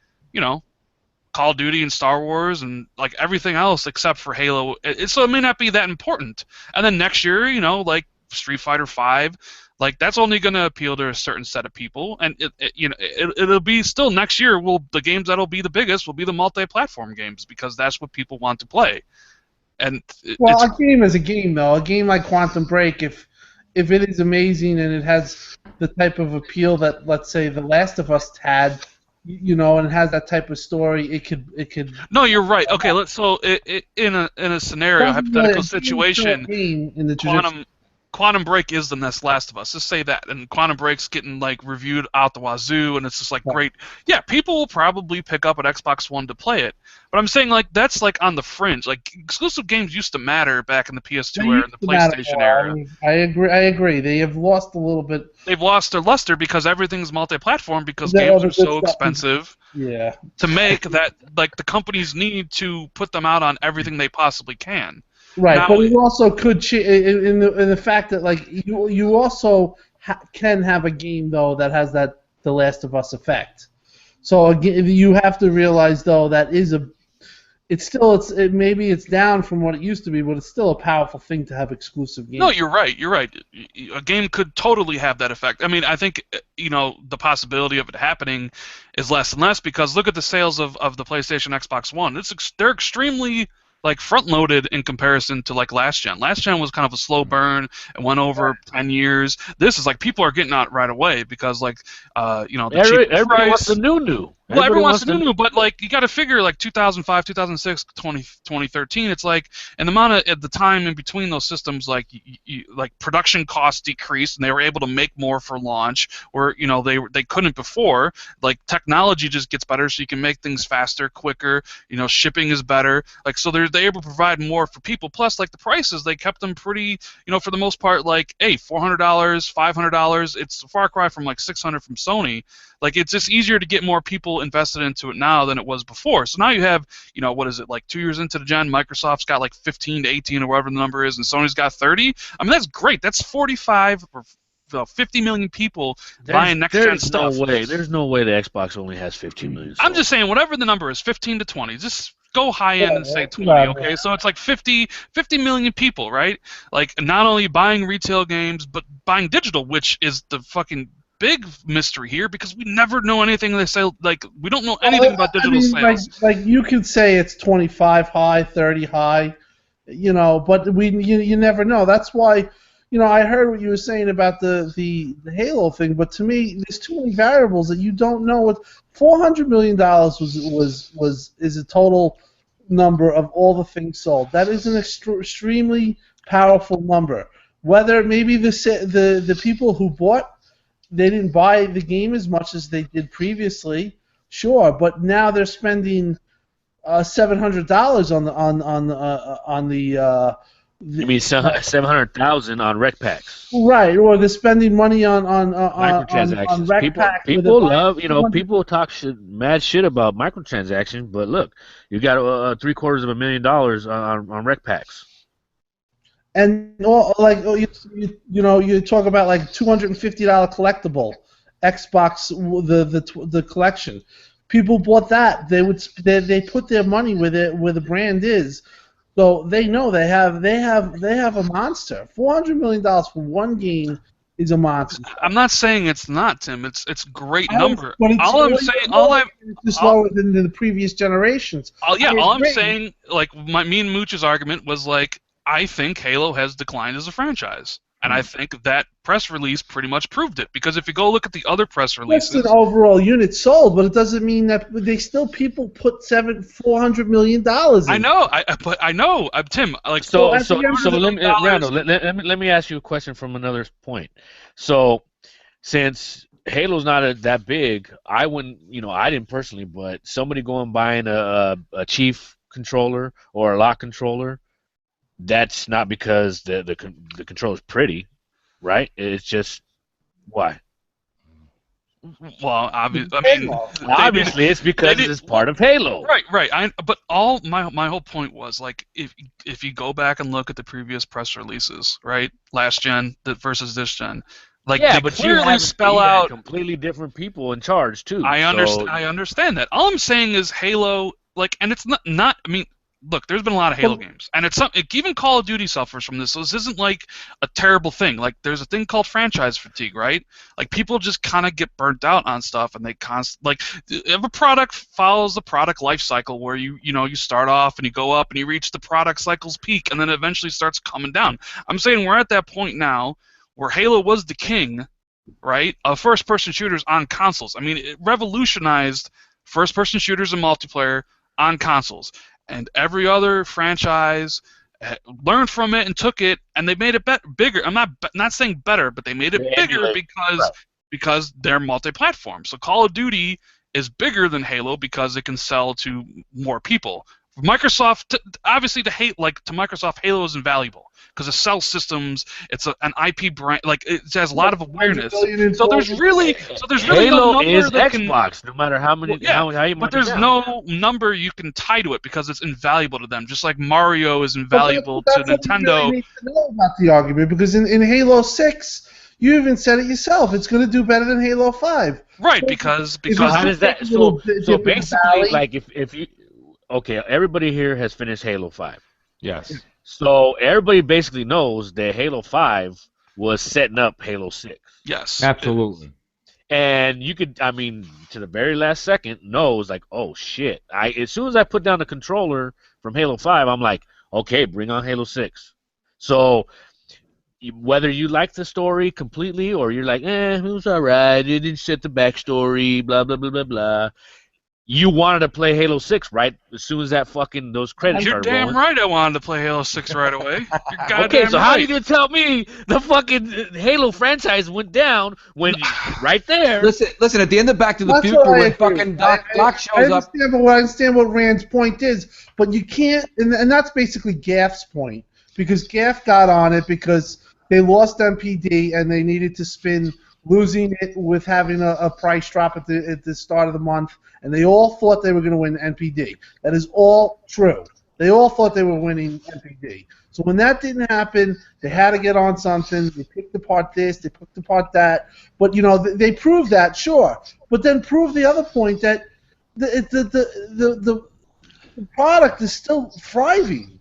Call of Duty and Star Wars and, like, everything else except for Halo. So it may not be that important. And then next year, like, Street Fighter V, like, that's only going to appeal to a certain set of people. And, it'll be still next year, the games that'll be the biggest will be the multi-platform games, because that's what people want to play. And a game is a game, though. A game like Quantum Break, if it is amazing and it has the type of appeal that, let's say, The Last of Us had, and it has that type of story, it could. No, you're right. Okay, in a scenario, hypothetical situation, in the Quantum Break is the next Last of Us. Just say that, and Quantum Break's getting like reviewed out the wazoo, and it's just like great. Yeah, people will probably pick up an Xbox One to play it, but I'm saying like that's like on the fringe. Like exclusive games used to matter back in the PS2 era and the PlayStation era. I agree. They have lost a little bit. They've lost their luster because everything's multi-platform because games are so expensive. Yeah. To make that, like the companies need to put them out on everything they possibly can. Right, now, but it also could in the fact that like you also can have a game though that has that The Last of Us effect. So again, you have to realize though that maybe it's down from what it used to be, but it's still a powerful thing to have exclusive games. No, you're right. You're right. A game could totally have that effect. I mean, I think the possibility of it happening is less and less because look at the sales of the PlayStation, Xbox One. They're extremely like front-loaded in comparison to like last gen. Last gen was kind of a slow burn and went over 10 years. This is like people are getting out right away because like everybody wants the new. Well, everyone wants the new, but like you got to figure like 2005, 2006, 2013. It's like and the amount of at the time in between those systems, like like production costs decreased and they were able to make more for launch, where they couldn't before. Like technology just gets better, so you can make things faster, quicker. Shipping is better. Like so they're able to provide more for people. Plus, like the prices, they kept them pretty. For the most part, like $400, $500. It's a far cry from like $600 from Sony. Like it's just easier to get more people invested into it now than it was before. So now you have, what is it, like 2 years into the gen, Microsoft's got like 15 to 18 or whatever the number is, and Sony's got 30. I mean, that's great. That's 45 or 50 million people buying next-gen stuff. There's no way the Xbox only has 15 million. I'm just saying, whatever the number is, 15 to 20. Just go high end and say 20, okay? So it's like 50 million people, right? Like not only buying retail games, but buying digital, which is the fucking big mystery here because we never know anything they say. Like we don't know anything about digital sales. Like you could say it's 25 high, 30 high, but you never know. That's why I heard what you were saying about the Halo thing, but to me there's too many variables that you don't know. What $400 million is a total number of all the things sold. That is an extremely powerful number. Whether maybe the people who bought, they didn't buy the game as much as they did previously, sure, but now they're spending $700 on the. You mean 700,000 on rec packs? Right, or they're spending money on microtransactions. On rec packs. People love, people talk mad shit about microtransactions, but look, you got $750,000 on rec packs. And you talk about like $250 collectible Xbox the collection. People bought that. They put their money where the brand is, so they know they have a monster. $400 million for one game is a monster. I'm not saying it's not, Tim. It's a great number. It's lower than the previous generations. All I'm saying, like me and Mooch's argument was like, I think Halo has declined as a franchise. And I think that press release pretty much proved it. Because if you go look at the other press releases... That's an overall unit sold, but it doesn't mean that people put $400 million in. I know. Tim, like... So let me ask you a question from another point. So, since Halo's not that big, I wouldn't, I didn't personally, but somebody going buying a Chief controller or a lock controller, that's not because the controller's pretty, right? It's just why? Well, obviously it's because it's part of Halo. Right. But my whole point was like if you go back and look at the previous press releases, right, last gen versus this gen, like they clearly spell out completely different people in charge too. I understand that. All I'm saying is Halo, like, and it's not. I mean. Look, there's been a lot of Halo games, and even Call of Duty suffers from this. So this isn't like a terrible thing. Like there's a thing called franchise fatigue, right? Like people just kind of get burnt out on stuff, and they if a product follows the product life cycle where you start off and you go up and you reach the product cycle's peak, and then eventually starts coming down. I'm saying we're at that point now where Halo was the king, right, of first-person shooters on consoles. I mean, it revolutionized first-person shooters and multiplayer on consoles. And every other franchise learned from it and took it, and they made it bigger. I'm not saying better, but they made it bigger because they're multi-platform. So Call of Duty is bigger than Halo because it can sell to more people. Microsoft, obviously, to Microsoft, Halo is invaluable because it sells systems. It's an IP brand, like it has a lot of awareness. So there's really Halo no number is that Xbox, no matter how many. How you but there's no number you can tie to it because it's invaluable to them. Just like Mario is invaluable to Nintendo. You need to know about the argument because in Halo 6, you even said it yourself. It's going to do better than Halo 5. Right, because how does that? So basically, like if you. Okay, everybody here has finished Halo 5. Yes. So everybody basically knows that Halo 5 was setting up Halo 6. Yes. Absolutely. And you could, I mean, to the very last second, knows like, oh shit. As soon as I put down the controller from Halo 5, I'm like, okay, bring on Halo 6. So whether you like the story completely or you're like, it was alright, it didn't set the backstory, blah blah blah blah blah. You wanted to play Halo 6, right? As soon as that fucking those credits You're started damn rolling. right I wanted to play Halo 6 right away. Okay, so how are you going to tell me the fucking Halo franchise went down when right there? Listen. At the end of Back to the Future, when fucking Doc shows up. I understand what Rand's point is, but you can't, and that's basically Gaff's point, because Gaff got on it because they lost MPD and they needed to spin losing it with having a price drop at the start of the month, and they all thought they were going to win NPD. That is all true. They all thought they were winning NPD. So when that didn't happen, they had to get on something. They picked apart this, they picked apart that. But, you know, they proved that, sure. But then prove the other point that the product is still thriving.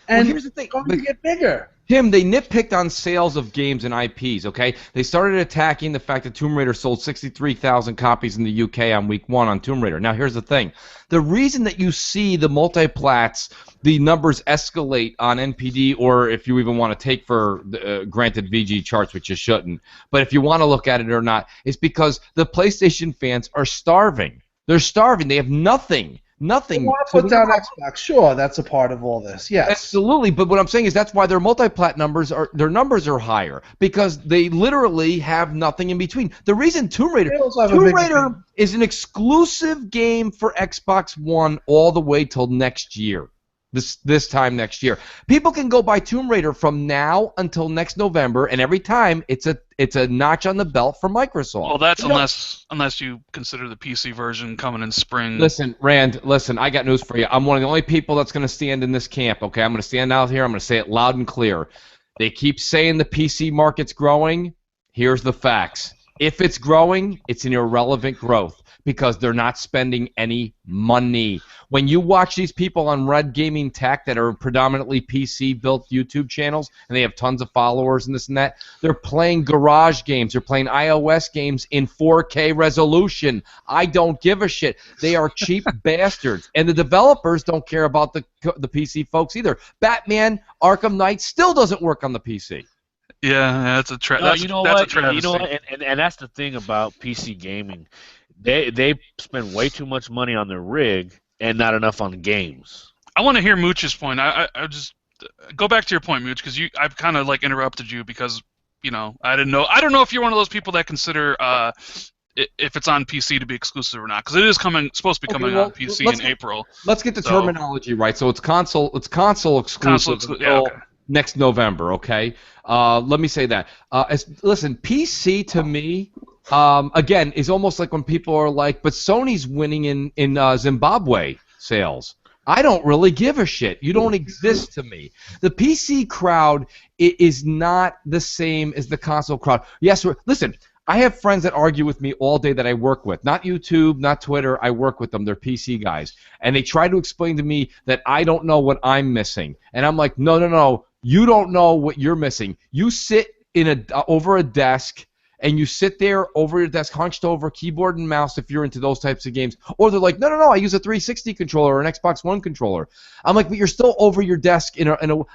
And here's the thing. It's going to get bigger. Tim, they nitpicked on sales of games and IPs, okay? They started attacking the fact that Tomb Raider sold 63,000 copies in the UK on week 1 on Tomb Raider. Now, here's the thing. The reason that you see the multiplats, the numbers escalate on NPD, or if you even want to take for granted VG charts, which you shouldn't, but if you want to look at it or not, is because the PlayStation fans are starving. They're starving. They have nothing. Nothing. You want to put down Xbox? Sure, that's a part of all this. Yes, absolutely. But what I'm saying is that's why their multi-plat numbers are higher, because they literally have nothing in between. The reason Tomb Raider is an exclusive game for Xbox One all the way till next year. This time next year, people can go buy Tomb Raider from now until next November, and every time it's a notch on the belt for Microsoft. Well, that's unless you consider the PC version coming in spring. Listen, Rand, I got news for you. I'm one of the only people that's going to stand in this camp. Okay, I'm going to stand out here. I'm going to say it loud and clear. They keep saying the PC market's growing. Here's the facts. If it's growing, it's an irrelevant growth, because they're not spending any money. When you watch these people on Red Gaming Tech that are predominantly PC-built YouTube channels, and they have tons of followers and this and that, they're playing garage games. They're playing iOS games in 4K resolution. I don't give a shit. They are cheap bastards. And the developers don't care about the PC folks either. Batman Arkham Knight still doesn't work on the PC. Yeah, that's a travesty. You know what, and that's the thing about PC gaming. They spend way too much money on their rig and not enough on games. I want to hear Mooch's point. I just go back to your point, Mooch, because I've kind of like interrupted you because I didn't know. I don't know if you're one of those people that consider if it's on PC to be exclusive or not, because it is supposed to be coming on PC in April. Let's get the terminology right. So it's console exclusive until next November. Okay. Let me say that. Listen, PC to me. Again, is almost like when people are like, but Sony's winning in Zimbabwe sales. I don't really give a shit. You don't exist to me. The PC crowd is not the same as the console crowd. Yes, listen, I have friends that argue with me all day that I work with. Not YouTube, not Twitter. I work with them. They're PC guys. And they try to explain to me that I don't know what I'm missing. And I'm like, no. You don't know what you're missing. You sit over a desk, and you sit there over your desk, hunched over, keyboard and mouse if you're into those types of games. Or they're like, no, I use a 360 controller or an Xbox One controller. I'm like, but you're still over your desk.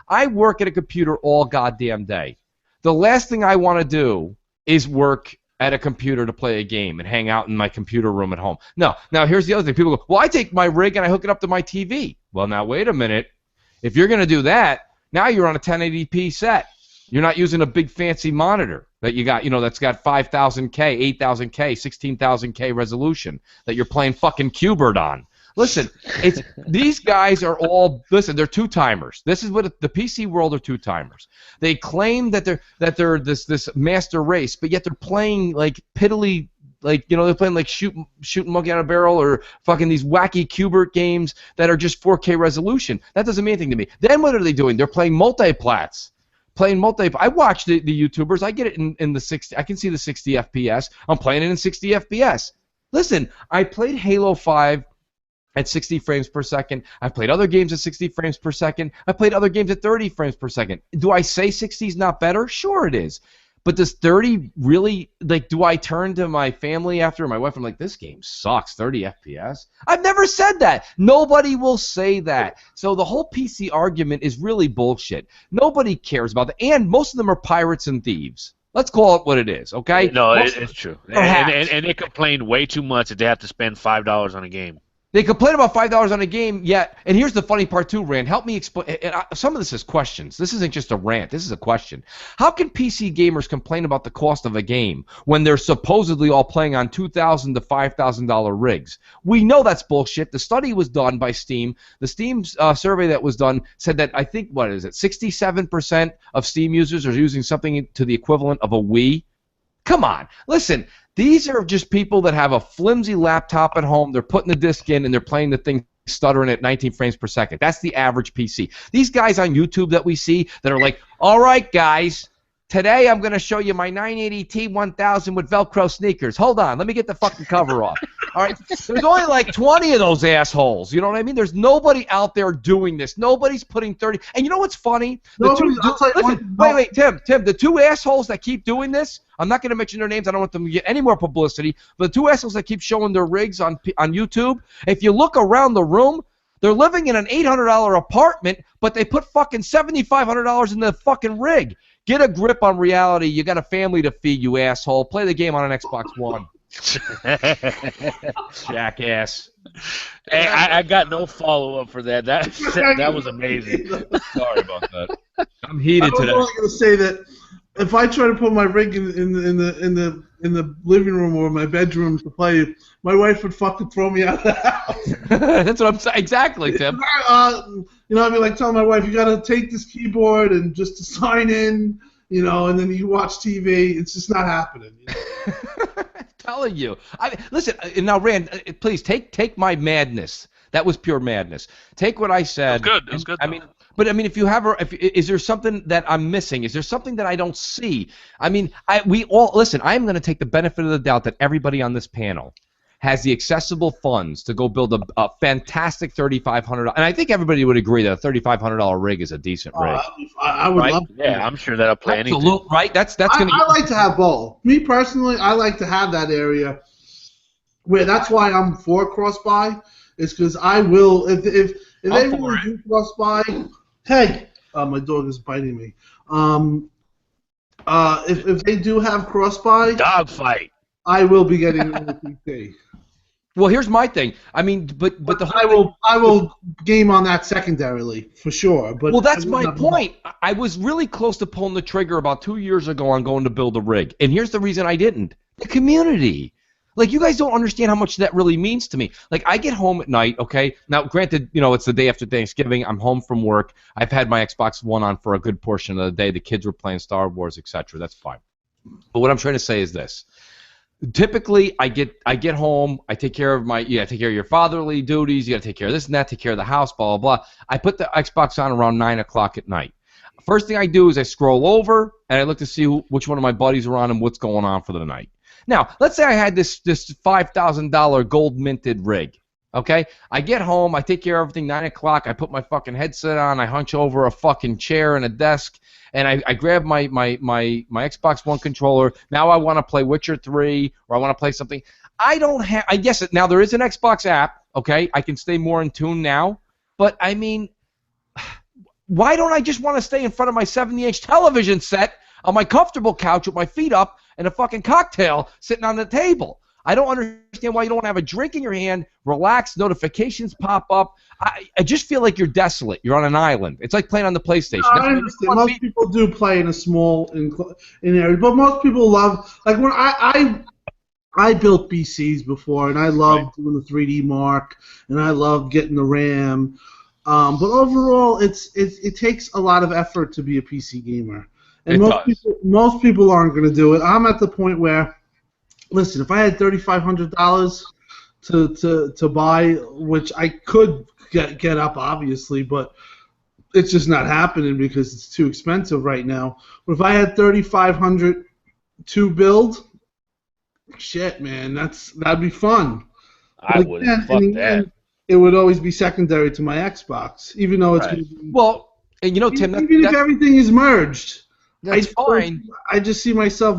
I work at a computer all goddamn day. The last thing I want to do is work at a computer to play a game and hang out in my computer room at home. No. Now, here's the other thing. People go, well, I take my rig and I hook it up to my TV. Well, now, wait a minute. If you're going to do that, Now you're on a 1080p set. You're not using a big fancy monitor that you got, that's got 5000K, 8000K, 16,000K resolution that you're playing fucking Qbert on. Listen, these guys are all they're two-timers. This is what the PC world are two-timers. They claim that they're this master race, but yet they're playing like piddly, like they're playing like shooting monkey out of a barrel or fucking these wacky Qbert games that are just 4K resolution. That doesn't mean anything to me. Then what are they doing? They're playing multiplats. I watch the YouTubers. I get it in the 60. I can see the 60 FPS. I'm playing it in 60 FPS. Listen, I played Halo 5 at 60 frames per second. I've played other games at 60 frames per second. I played other games at 30 frames per second. Do I say 60 is not better? Sure it is. But does 30 really, do I turn to my family after my wife? I'm like, this game sucks, 30 FPS? I've never said that. Nobody will say that. So the whole PC argument is really bullshit. Nobody cares about that. And most of them are pirates and thieves. Let's call it what it is, okay? No, it's true. And they complain way too much that they have to spend $5 on a game. They complain about $5 on a game, yet, and here's the funny part too, Rand. Help me explain. Some of this is questions. This isn't just a rant. This is a question. How can PC gamers complain about the cost of a game when they're supposedly all playing on $2,000 to $5,000 rigs? We know that's bullshit. The study was done by Steam. The Steam survey that was done said that, I think, 67% of Steam users are using something to the equivalent of a Wii. Come on. Listen. These are just people that have a flimsy laptop at home. They're putting the disc in and they're playing the thing stuttering at 19 frames per second. That's the average PC. These guys on YouTube that we see that are like, all right, guys, today I'm going to show you my 980 T1000 with Velcro sneakers. Hold on. Let me get the fucking cover off. All right. There's only like 20 of those assholes. You know what I mean? There's nobody out there doing this. Nobody's putting 30. And you know what's funny? Wait, Tim, the two assholes that keep doing this, I'm not going to mention their names. I don't want them to get any more publicity. But the two assholes that keep showing their rigs on YouTube, if you look around the room, they're living in an $800 apartment, but they put fucking $7,500 in the fucking rig. Get a grip on reality. You got a family to feed, you asshole. Play the game on an Xbox One. Jackass. Hey, I got no follow-up for that. That was amazing. Sorry about that. I'm heated today. I was only going to say that if I try to put my rig in the living room or my bedroom to play, my wife would fucking throw me out of the house. That's what I'm saying. Exactly, Tim. I'd be like telling my wife, you got to take this keyboard and just to sign in, and then you watch TV. It's just not happening. I'm telling you. Listen, now, Rand, please take my madness. That was pure madness. Take what I said. It was good. But if you have, is there something that I'm missing? Is there something that I don't see? We all listen. I'm going to take the benefit of the doubt that everybody on this panel has the accessible funds to go build a fantastic $3,500. And I think everybody would agree that a $3,500 rig is a decent rig. I would love. Yeah, I'm sure that'll play anything. Absolutely, right? That's going to. I like to have both. Me personally, I like to have that area where that's why I'm for cross-buy. Is because I will if they really do cross-buy. Hey, my dog is biting me. If they do have cross-buy, dog fight, I will be getting a PC. Well, here's my thing. But the whole I will game on that secondarily for sure. But well, that's my point. I was really close to pulling the trigger about 2 years ago on going to build a rig, and here's the reason I didn't: the community. Like, you guys don't understand how much that really means to me. Like, I get home at night, okay? Now, granted, it's the day after Thanksgiving. I'm home from work. I've had my Xbox One on for a good portion of the day. The kids were playing Star Wars, etc. That's fine. But what I'm trying to say is this. Typically, I get home. I take care of take care of your fatherly duties. You got to take care of this and that, take care of the house, blah, blah, blah. I put the Xbox on around 9 o'clock at night. First thing I do is I scroll over, and I look to see which one of my buddies are on and what's going on for the night. Now, let's say I had this $5,000 gold minted rig, okay? I get home, I take care of everything, 9 o'clock, I put my fucking headset on, I hunch over a fucking chair and a desk, and I grab my Xbox One controller. Now I want to play Witcher 3, or I want to play something. I guess now there is an Xbox app, okay? I can stay more in tune now, but why don't I just want to stay in front of my 70-inch television set on my comfortable couch with my feet up and a fucking cocktail sitting on the table? I don't understand why you don't want to have a drink in your hand, relax, notifications pop up. I just feel like you're desolate. You're on an island. It's like playing on the PlayStation. No, I understand. Most people do play in a small in area, but most people love, like when I built PCs before, and I loved doing the 3D Mark, and I loved getting the RAM. But overall, it takes a lot of effort to be a PC gamer, and most people aren't going to do it. I'm at the point where, listen, if I had $3,500 to buy, which I could get up obviously, but it's just not happening because it's too expensive right now. But if I had $3,500 to build, shit, man, that'd be fun. I would. Fuck that. It would always be secondary to my Xbox, even though it's going to be... Well, and you know, Tim... Even if everything is merged, that's fine. I just see myself,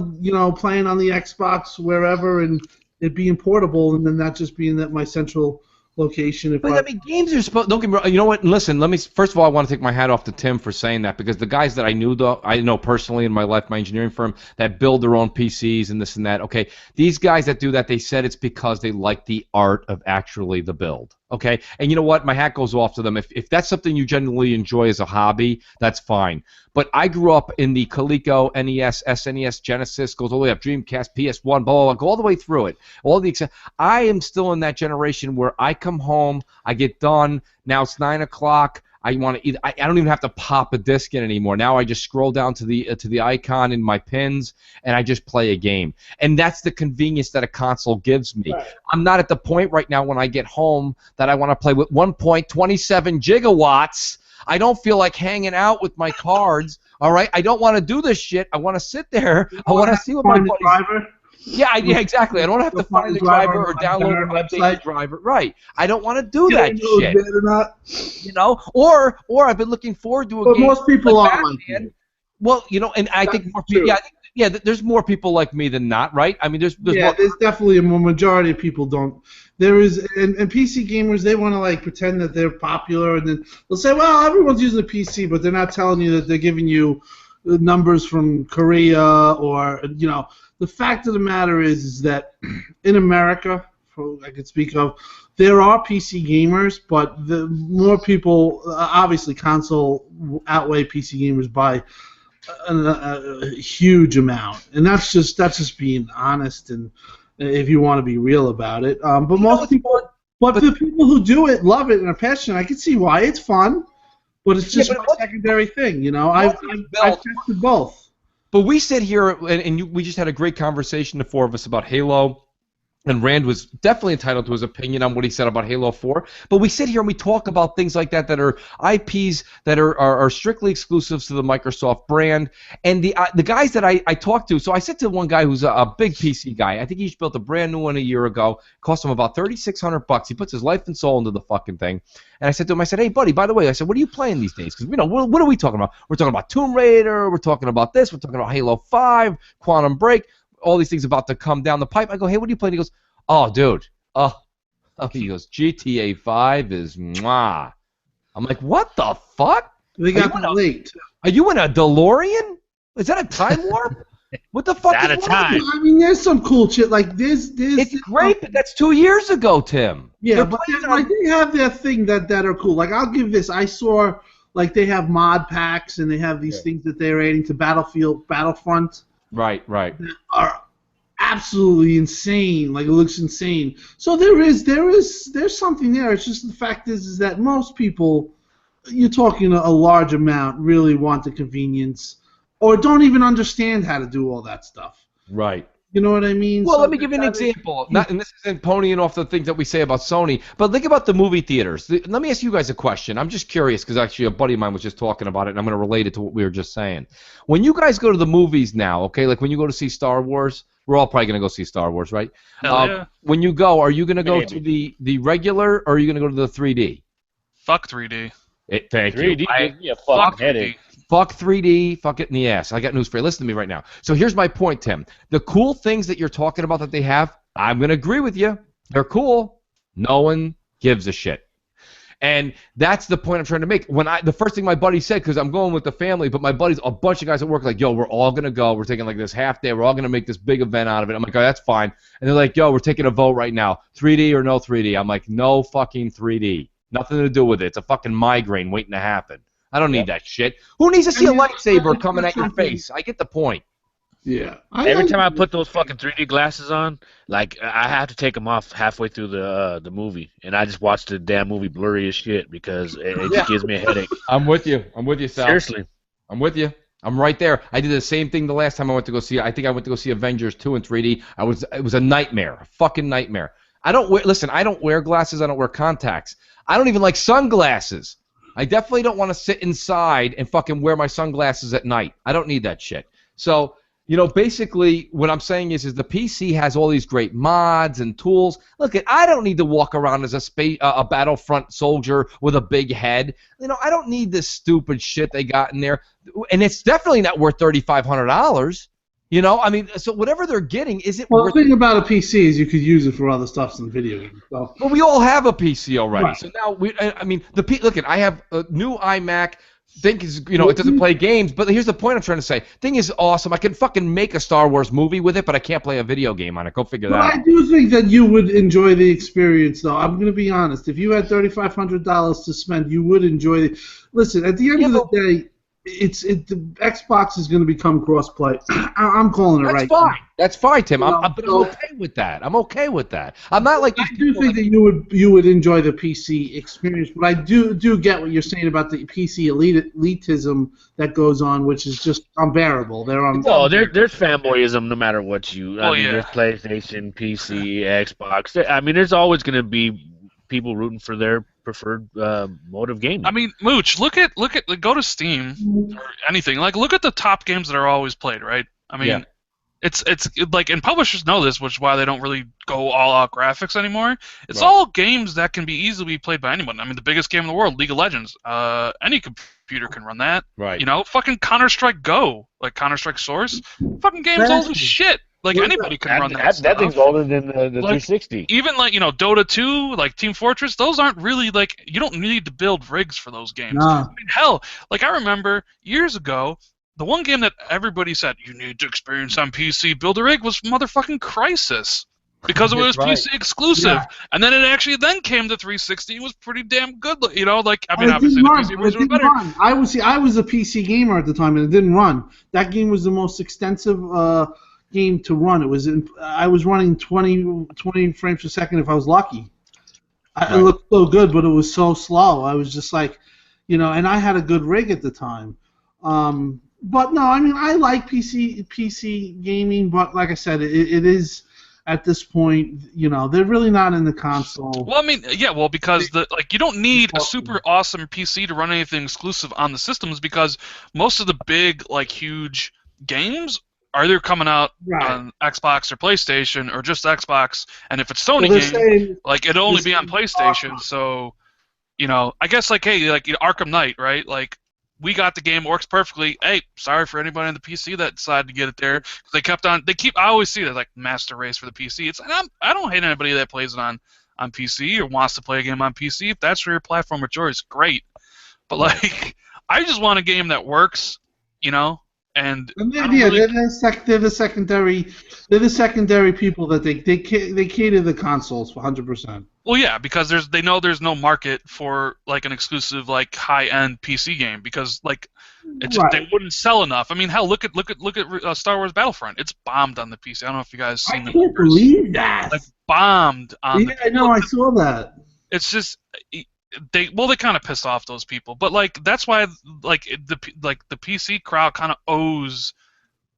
playing on the Xbox wherever and it being portable, and then that just being my central location. But games are supposed... Don't get me wrong. You know what? Listen, first of all, I want to take my hat off to Tim for saying that, because the guys that I know personally in my life, my engineering firm, that build their own PCs and this and that, okay, these guys that do that, they said it's because they like the art of actually the build. Okay, and you know what? My hat goes off to them. If that's something you genuinely enjoy as a hobby, that's fine. But I grew up in the Coleco, NES, SNES, Genesis, goes all the way up, Dreamcast, PS1, blah, blah, blah, go all the way through it. I am still in that generation where I come home, I get done, now it's 9 o'clock, I want to eat. I don't even have to pop a disc in anymore. Now I just scroll down to the icon in my pins, and I just play a game. And that's the convenience that a console gives me. Right. I'm not at the point right now when I get home that I want to play with 1.27 gigawatts. I don't feel like hanging out with my cards. All right, I don't want to do this shit. I want to sit there. I want to see what my buddies. Yeah, exactly. I don't have to find the driver or download an updated driver. Right. I don't want to do that shit. Or I've been looking forward to a game. But most people aren't like that. Well, and I think more people. Yeah, there's more people like me than not, right? I mean, there's definitely a majority of people don't. There is, and PC gamers, they want to pretend that they're popular, and then they'll say, well, everyone's using a PC, but they're not telling you that they're giving you numbers from Korea or The fact of the matter is that in America, I could speak of, there are PC gamers, but the more people, obviously, console outweigh PC gamers by a huge amount, and that's just being honest, and if you want to be real about it. But most people, the people who do it love it and are passionate. I can see why it's fun, but it's just a secondary thing. I've tested both. But we sit here, and we just had a great conversation, the four of us, about Halo, and Rand was definitely entitled to his opinion on what he said about Halo 4. But we sit here and we talk about things like that are IPs that are strictly exclusives to the Microsoft brand. And the guys that I talked to, so I said to one guy who's a big PC guy, I think he just built a brand new one a year ago, cost him about $3,600. He puts his life and soul into the fucking thing. And I said to him, hey, buddy, by the way, I said, what are you playing these days? Because, what are we talking about? We're talking about Tomb Raider, we're talking about this, we're talking about Halo 5, Quantum Break, all these things about to come down the pipe. I go, hey, what are you playing? He goes, oh, dude. He goes, GTA 5 is mwah. I'm like, what the fuck? They got late. Are you in a DeLorean? Is that a time warp? What the fuck is time? I mean, there's some cool shit like this. It's great, but that's 2 years ago, Tim. Yeah, but they have their thing that are cool. Like, I'll give this. I saw, they have mod packs, and they have these things that they're adding to Battlefront. Right. That are absolutely insane. It looks insane. So there's something there. It's just the fact is that most people, you're talking a large amount, really want the convenience, or don't even understand how to do all that stuff. Right. You know what I mean? Well, let me give you an example. And this isn't ponying off the things that we say about Sony, but think about the movie theaters. Let me ask you guys a question. I'm just curious because actually a buddy of mine was just talking about it, and I'm going to relate it to what we were just saying. When you guys go to the movies now, okay, like when you go to see Star Wars, we're all probably going to go see Star Wars, right? Hell yeah. When you go, are you going to go to the regular, or are you going to go to the 3D? Fuck 3D. Thank 3D, you. Fuck 3D. Fuck 3D, fuck it in the ass. I got news for you. Listen to me right now. So here's my point, Tim. The cool things that you're talking about that they have, I'm going to agree with you. They're cool. No one gives a shit. And that's the point I'm trying to make. The first thing my buddy said, because I'm going with the family, but my buddies, a bunch of guys at work, like, yo, we're all gonna go. We're taking like this half day. We're all gonna make this big event out of it. I'm like, oh, that's fine. And they're like, yo, we're taking a vote right now. 3D or no 3D? I'm like, no fucking 3D. Nothing to do with it. It's a fucking migraine waiting to happen. I don't need that shit. Who needs to see a lightsaber coming at your face? I get the point. Yeah. Every time I put those fucking 3D glasses on, like I have to take them off halfway through the movie, and I just watch the damn movie blurry as shit because it just gives me a headache. I'm with you, Sal. Seriously. I'm with you. I'm right there. I did the same thing the last time I went to go see. I think I went to go see Avengers 2 in 3D. It was a nightmare, a fucking nightmare. I don't wear glasses. I don't wear contacts. I don't even like sunglasses. I definitely don't want to sit inside and fucking wear my sunglasses at night. I don't need that shit. So, basically what I'm saying is the PC has all these great mods and tools. Look, I don't need to walk around as a Battlefront soldier with a big head. I don't need this stupid shit they got in there. And it's definitely not worth $3,500. So whatever they're getting, is it worth the thing about a PC is you could use it for other stuff than video games. So. Well, we all have a PC already. Right. So now, I have a new iMac. It doesn't play games, but here's the point I'm trying to say. Thing is awesome. I can fucking make a Star Wars movie with it, but I can't play a video game on it. Go figure that out. I do think that you would enjoy the experience, though. I'm going to be honest. If you had $3,500 to spend, you would enjoy it. Listen, at the end of the day, the Xbox is going to become crossplay. I'm calling it right now. That's fine, Tim. I'm okay with that. I'm not like. I do think that you would enjoy the PC experience, but I do get what you're saying about the PC elitism that goes on, which is just unbearable. There's fanboyism no matter what you. I mean, there's PlayStation, PC, Xbox. There's always going to be people rooting for their preferred mode of gaming. I mean, Mooch, go to Steam or anything. Like, look at the top games that are always played, right? I mean, it's like, and publishers know this, which is why they don't really go all out graphics anymore. It's all games that can be easily played by anyone. I mean, the biggest game in the world, League of Legends. Any computer can run that. Right. Fucking Counter-Strike Go, like Counter-Strike Source. Fucking game's old as shit. Like, anybody can run that stuff. That thing's older than the 360. Even, like, Dota 2, like Team Fortress, those aren't really, like, you don't need to build rigs for those games. No. I mean, hell, like, I remember years ago, the one game that everybody said, you need to experience on PC, build a rig, was motherfucking Crysis. Because it was PC exclusive. Yeah. And then it actually then came to 360 and was pretty damn good. Obviously the PC version was better. I was a PC gamer at the time, and it didn't run. That game was the most extensive game to run. I was running 20 frames per second if I was lucky. It looked so good, but it was so slow. I was just like, and I had a good rig at the time. But no, I like PC gaming, but like I said, it is at this point, they're really not in the console. Well, because you don't need a super awesome PC to run anything exclusive on the systems, because most of the big, like, huge games are either coming out on Xbox or PlayStation, or just Xbox, and if it's Sony game, it'll only be on PlayStation. So, I guess, like, hey, like, Arkham Knight, right? Like, we got the game, works perfectly. Hey, sorry for anybody on the PC that decided to get it there. I always see that, like, master race for the PC. I don't hate anybody that plays it on PC or wants to play a game on PC. If that's for your platform of choice, great. But, like, I just want a game that works, And they're the secondary people that they cater the consoles for 100%. Well, yeah, because they know there's no market for, like, an exclusive, like, high-end PC game, because, like, they wouldn't sell enough. I mean, hell, look at Star Wars Battlefront. It's bombed on the PC. I don't know if you guys seen the numbers. I can't believe that. Like, bombed on the PC. Yeah, I know. I saw that. It's just they kind of piss off those people, but, like, that's why, like, the PC crowd kind of owes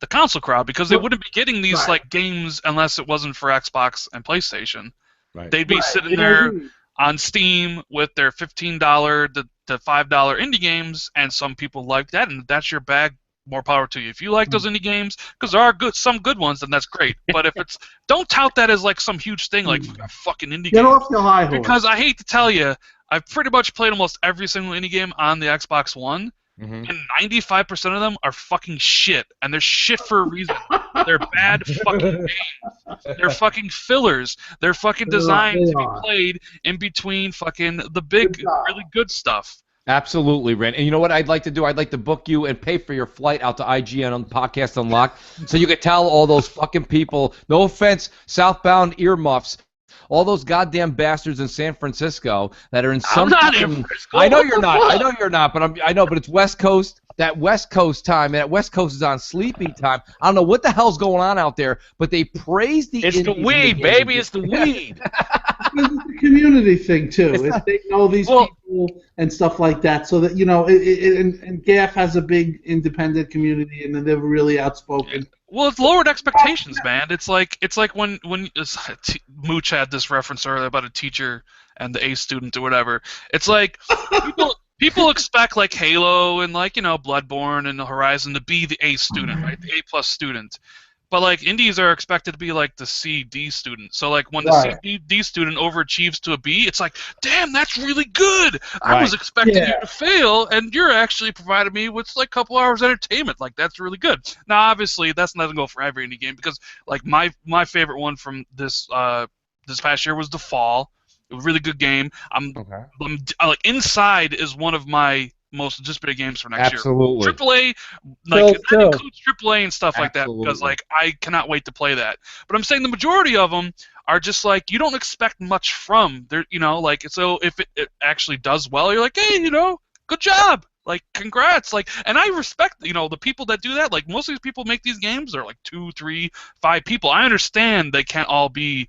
the console crowd, because they wouldn't be getting these like games unless it wasn't for Xbox and PlayStation. Right. They'd be sitting there on Steam with their $15 to $5 indie games, and some people like that, and that's your bag. More power to you. If you like those indie games, because there are some good ones, then that's great. But if don't tout that as, like, some huge thing, like fucking indie game. Get off the high horse. Because I hate to tell you, I've pretty much played almost every single indie game on the Xbox One, and 95% of them are fucking shit, and they're shit for a reason. They're bad fucking games. They're fucking fillers. They're fucking designed to be played in between fucking the big, really good stuff. Absolutely, Ren. And you know what I'd like to do? I'd like to book you and pay for your flight out to IGN on Podcast Unlocked so you could tell all those fucking people, no offense, southbound earmuffs, all those goddamn bastards in San Francisco that are in some. I'm not in Frisco. I know you're not. I know you're not. But I know. But it's West Coast. That West Coast time. And that West Coast is on sleepy time. I don't know what the hell's going on out there. But they praise the. It's the weed, baby. It's the weed. It's a community thing too. They know these people and stuff like that, so that and GAF has a big independent community, and then they're really outspoken. Well, it's lowered expectations, man. It's like when Mooch had this reference earlier about a teacher and the A student or whatever. It's like people expect like Halo and like Bloodborne and Horizon to be the A student, right? The A+ student. But like indies are expected to be like the C/D student. So like when the C/D student overachieves to a B, it's like, damn, that's really good. I was expecting you to fail, and you're actually provided me with like a couple hours entertainment. Like that's really good. Now obviously that's not gonna go for every indie game because like my favorite one from this past year was The Fall. It was a really good game. I'm like Inside is one of my most anticipated games for next year. AAA, like that includes AAA and stuff like that because like I cannot wait to play that. But I'm saying the majority of them are just like you don't expect much from. There, like so if it actually does well, you're like, hey, good job. Like congrats. Like and I respect the people that do that. Like most of these people make these games. They're like 2, 3, 5 people. I understand they can't all be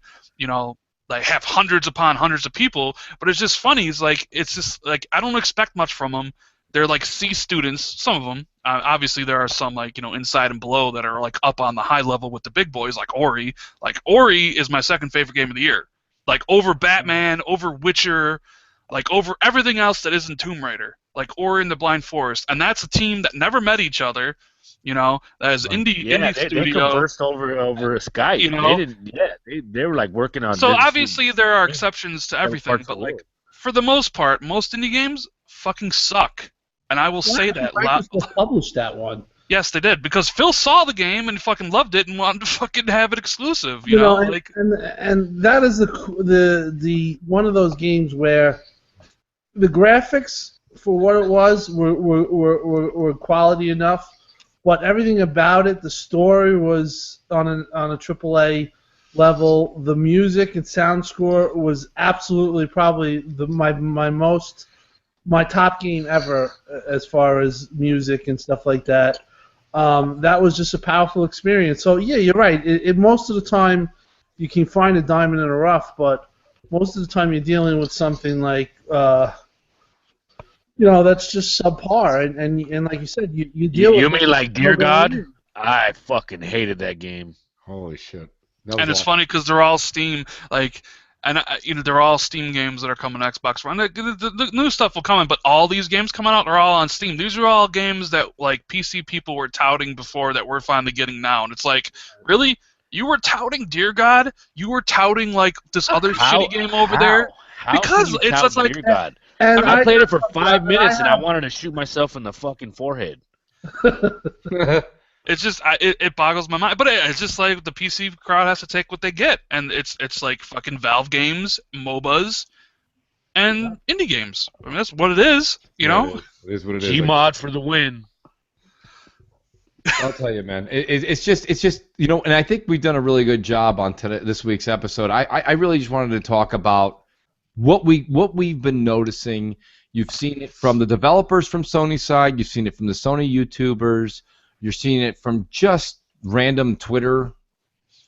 like have hundreds upon hundreds of people, but it's just funny. It's just like I don't expect much from them. They're like C students, some of them. Obviously, there are some like Inside and Below that are like up on the high level with the big boys, like Ori. Like Ori is my second favorite game of the year, like over Batman, over Witcher, like over everything else that isn't Tomb Raider. Like Ori and the Blind Forest, and that's a team that never met each other. As indie studio. They conversed over Skype. They didn't. They were like working on. So obviously there are exceptions to everything, but like for the most part, most indie games fucking suck. And I will say that Microsoft published that one. Yes, they did because Phil saw the game and fucking loved it and wanted to fucking have it exclusive. And that is the one of those games where the graphics for what it was were quality enough, but everything about it, the story was on a AAA level. The music and sound score was absolutely probably my top game ever as far as music and stuff like that. That was just a powerful experience. So yeah, you're right. Most of the time you can find a diamond in a rough, but most of the time you're dealing with something like that's just subpar. And like you said, you deal with. You mean like Dear God? I fucking hated that game. Holy shit. And it's funny because they're all Steam they're all Steam games that are coming to Xbox One. The new stuff will come in, but all these games coming out are all on Steam. These are all games that like PC people were touting before that we're finally getting now, and it's like, really? You were touting Dear God? You were touting like this other shitty game over there? Because it's just like Dear God. And I played it for 5 minutes and I wanted to shoot myself in the fucking forehead. It's just it boggles my mind, but it's just like the PC crowd has to take what they get, and it's like fucking Valve games, MOBAs, and indie games. I mean that's what it is, It is what it is. Gmod for the win. I'll tell you, man. It's just and I think we've done a really good job on this week's episode. I really just wanted to talk about what we've been noticing. You've seen it from the developers from Sony's side. You've seen it from the Sony YouTubers. You're seeing it from just random Twitter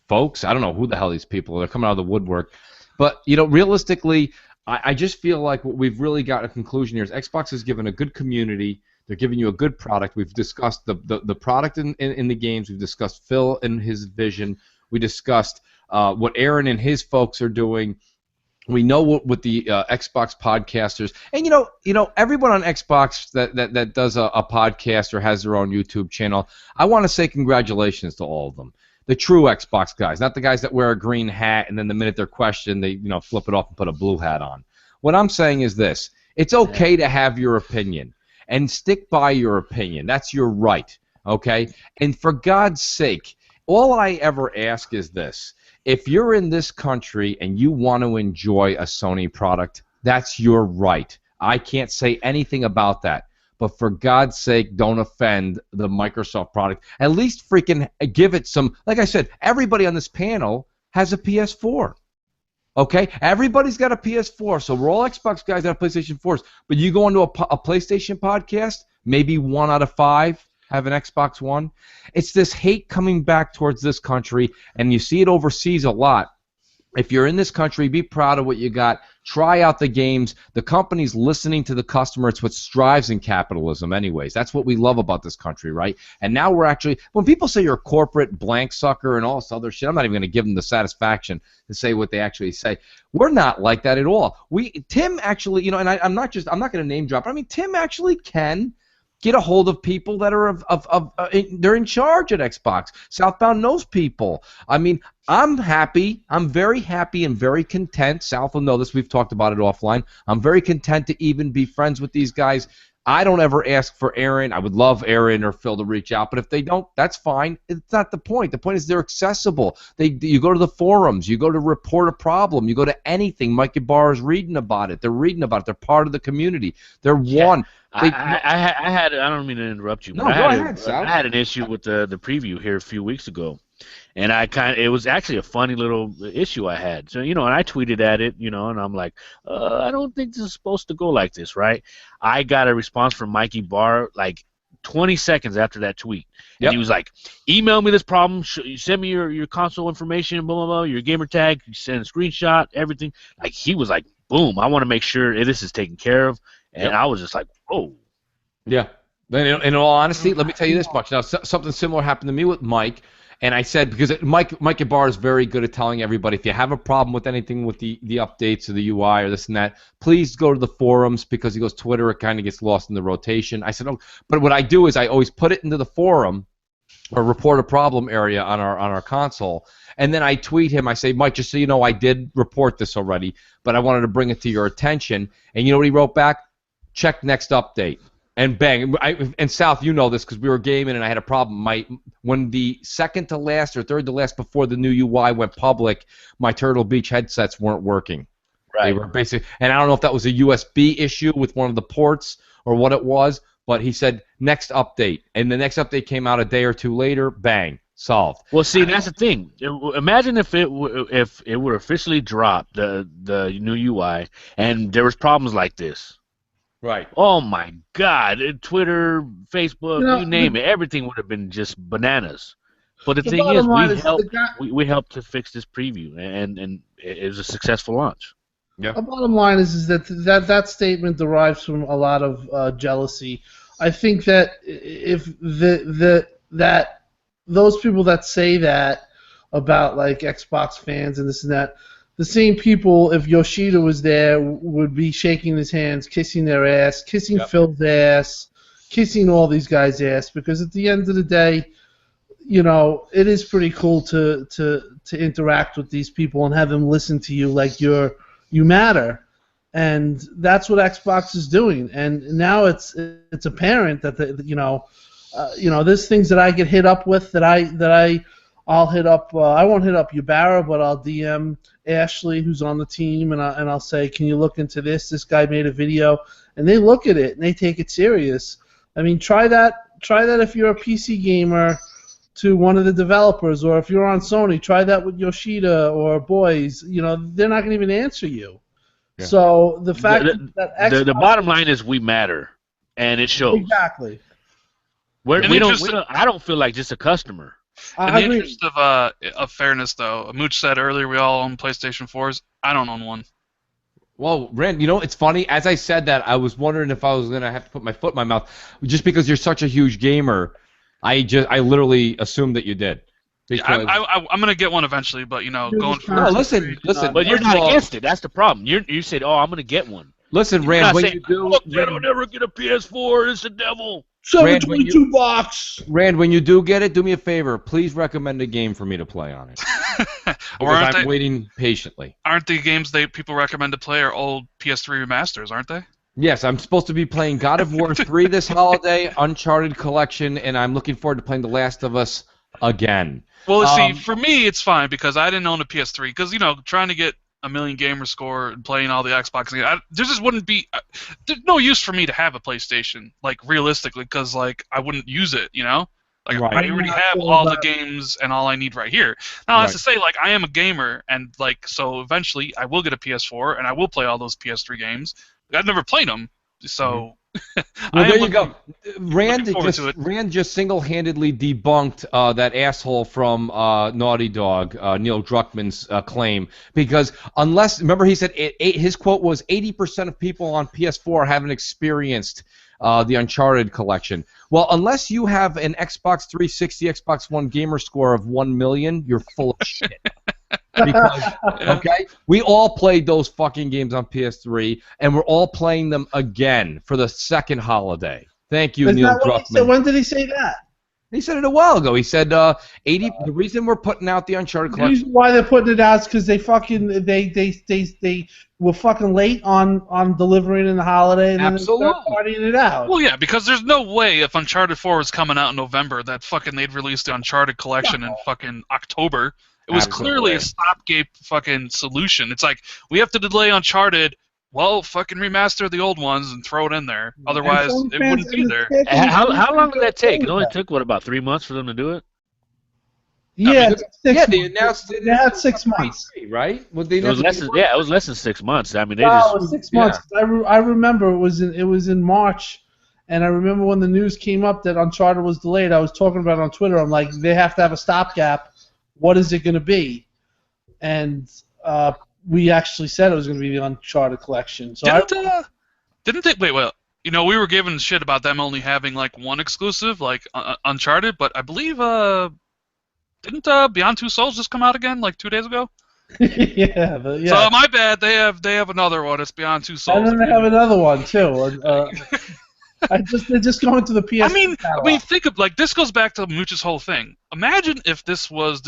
folks. I don't know who the hell these people are. They're coming out of the woodwork. But, realistically, I just feel like what we've really got a conclusion here is Xbox has given a good community. They're giving you a good product. We've discussed the product in the games. We've discussed Phil and his vision. We discussed what Aaron and his folks are doing. We know what the Xbox podcasters and everyone on Xbox that does a podcast or has their own YouTube channel. I want to say congratulations to all of them. The true Xbox guys, not the guys that wear a green hat and then the minute they're questioned they flip it off and put a blue hat on. What I'm saying is this: it's okay to have your opinion and stick by your opinion. That's your right, okay? And for God's sake, all I ever ask is this. If you're in this country and you want to enjoy a Sony product, that's your right. I can't say anything about that. But for God's sake, don't offend the Microsoft product. At least freaking give it some, like I said, everybody on this panel has a PS4. Okay? Everybody's got a PS4, so we're all Xbox guys that have PlayStation 4s. But you go into a PlayStation podcast, maybe 1 out of 5 have an Xbox One. It's this hate coming back towards this country, and you see it overseas a lot. If you're in this country, be proud of what you got. Try out the games. The company's listening to the customer. It's what strives in capitalism anyways. That's what we love about this country, right? And now we're actually, when people say you're a corporate blank sucker and all this other shit, I'm not even going to give them the satisfaction to say what they actually say. We're not like that at all. Tim actually, and I'm not going to name drop, but I mean, Tim actually can get a hold of people that are they're in charge at Xbox. Southbound knows people. I mean, I'm happy. I'm very happy and very content. South will know this. We've talked about it offline. I'm very content to even be friends with these guys. I don't ever ask for Aaron. I would love Aaron or Phil to reach out, but if they don't, that's fine. It's not the point. The point is they're accessible. You go to the forums. You go to report a problem. You go to anything. Mike Ibarra is reading about it. They're reading about it. They're part of the community. They're one. I don't mean to interrupt you, but no, go ahead, Sal. I had an issue with the preview here a few weeks ago. And it was actually a funny little issue I had. So, and I tweeted at it, and I'm like, I don't think this is supposed to go like this, right? I got a response from Mikey Barr like 20 seconds after that tweet. Yep. And he was like, email me this problem, you send me your console information, blah, blah, blah, your gamer tag, you send a screenshot, everything. Like, he was like, boom, I want to make sure this is taken care of. And I was just like, whoa. Yeah. In all honesty, let me tell you this much. Now, something similar happened to me with Mike. And I said, because Mike Ibarra is very good at telling everybody, if you have a problem with anything with the updates or the UI or this and that, please go to the forums, because he goes, Twitter, it kind of gets lost in the rotation. I said, oh, but what I do is I always put it into the forum or report a problem area on our console, and then I tweet him. I say, Mike, just so you know, I did report this already, but I wanted to bring it to your attention. And you know what he wrote back? Check next update. And bang, and South, you know this because we were gaming and I had a problem. When the second to last or third to last before the new UI went public, my Turtle Beach headsets weren't working. Right. They were basically, and I don't know if that was a USB issue with one of the ports or what it was, but he said next update, and the next update came out a day or two later. Bang, solved. Well, see, that's the thing. Imagine if it were officially dropped, the new UI, and there was problems like this. Right. Oh my God! Twitter, Facebook, you name it, everything would have been just bananas. But the thing is, we helped to fix this preview, and it was a successful launch. Yeah. The bottom line is that statement derives from a lot of jealousy. I think that if that those people that say that about like Xbox fans and this and that, the same people, if Yoshida was there, would be shaking his hands, kissing their ass, kissing Phil's ass, kissing all these guys' ass, because at the end of the day, it is pretty cool to interact with these people and have them listen to you like you matter, and that's what Xbox is doing. And now it's apparent that there's things that I get hit up with that I'll hit up. I won't hit up Ybarra, but I'll DM Ashley, who's on the team, and I'll say, can you look into this? This guy made a video, and they look at it and they take it serious. I mean, try that if you're a PC gamer to one of the developers, or if you're on Sony, try that with Yoshida or Boys. They're not going to even answer you. Yeah. So the fact that Xbox, the bottom line is we matter, and it shows. Exactly. I don't feel like just a customer. In the interest of fairness, though, Mooch said earlier we all own PlayStation 4s. I don't own one. Well, Rand, it's funny. As I said that, I was wondering if I was going to have to put my foot in my mouth. Just because you're such a huge gamer, I literally assumed that you did. I'm going to get one eventually, but, going for... No, listen. But you're not against it. That's the problem. You said, I'm going to get one. Listen, Rand, when you do... Look, I don't ever get a PS4. It's the devil. $722. Rand, when you do get it, do me a favor. Please recommend a game for me to play on it. Because I'm waiting patiently. Aren't the games people recommend to play are old PS3 remasters, aren't they? Yes, I'm supposed to be playing God of War 3 this holiday, Uncharted Collection, and I'm looking forward to playing The Last of Us again. Well, see, for me, it's fine because I didn't own a PS3. Because, trying to get a million gamer score and playing all the Xbox games, there just wouldn't be... there's no use for me to have a PlayStation, realistically, because, I wouldn't use it, Like, Right. I already have all the games and all I need right here. Now, that's to say, I am a gamer, and, so eventually I will get a PS4, and I will play all those PS3 games. I've never played them, so... Well, there you go. Rand just single-handedly debunked that asshole from Naughty Dog, Neil Druckmann's claim, because remember he said his quote was 80% of people on PS4 haven't experienced the Uncharted collection. Well, unless you have an Xbox 360, Xbox One gamer score of 1 million, you're full of shit. Because, okay, we all played those fucking games on PS3, and we're all playing them again for the second holiday. Thank you, Neil Druckmann. When did he say that? He said it a while ago. He said 80. The reason we're putting out the Uncharted collection. The reason why they're putting it out is because they were fucking late on delivering in the holiday, and then they start partying it out. Well, yeah, because there's no way if Uncharted 4 was coming out in November that they'd release the Uncharted collection in fucking October. It was clearly a stopgap fucking solution. It's like, we have to delay Uncharted. Well, fucking remaster the old ones and throw it in there. Otherwise, it wouldn't be there. How long did that take? It only took, about 3 months for them to do it? Yeah, they announced it. They had 6 months, right? It was less than 6 months. I mean, it was 6 months. I remember it was in March, and I remember when the news came up that Uncharted was delayed. I was talking about it on Twitter. I'm like, they have to have a stopgap. What is it going to be? And we actually said it was going to be the Uncharted collection. So didn't they? Wait, well, we were given shit about them only having one exclusive, Uncharted, but I believe didn't Beyond Two Souls just come out again 2 days ago? yeah. So my bad. They have another one. It's Beyond Two Souls. And then they have another one too. They're just going to the PS. I mean, think of this goes back to Mooch's whole thing. Imagine if the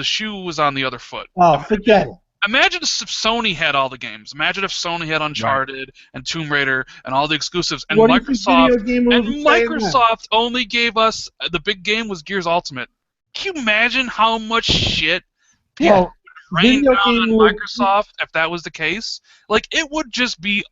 shoe was on the other foot. Oh, forget it. Imagine if Sony had all the games. Imagine if Sony had Uncharted and Tomb Raider and all the exclusives, and Microsoft only gave us the big game was Gears Ultimate. Can you imagine how much shit people rain down on Microsoft if that was the case? It would just be...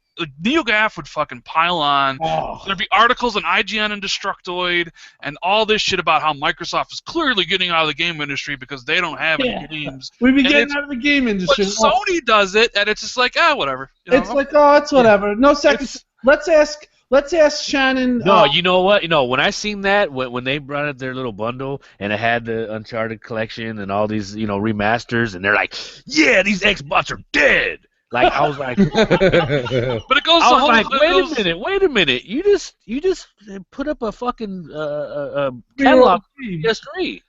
NeoGAF would fucking pile on. There'd be articles on IGN and Destructoid and all this shit about how Microsoft is clearly getting out of the game industry because they don't have any games. We've been getting out of the game industry. But Sony does it, and it's just whatever. It's it's whatever. Yeah. No seconds. Let's ask Shannon. No, you know what? When I seen that, when they brought out their little bundle and it had the Uncharted collection and all these, remasters, and they're like, yeah, these Xbox are dead. I was like, but it goes. Wait a minute! You just put up a fucking catalog PS3.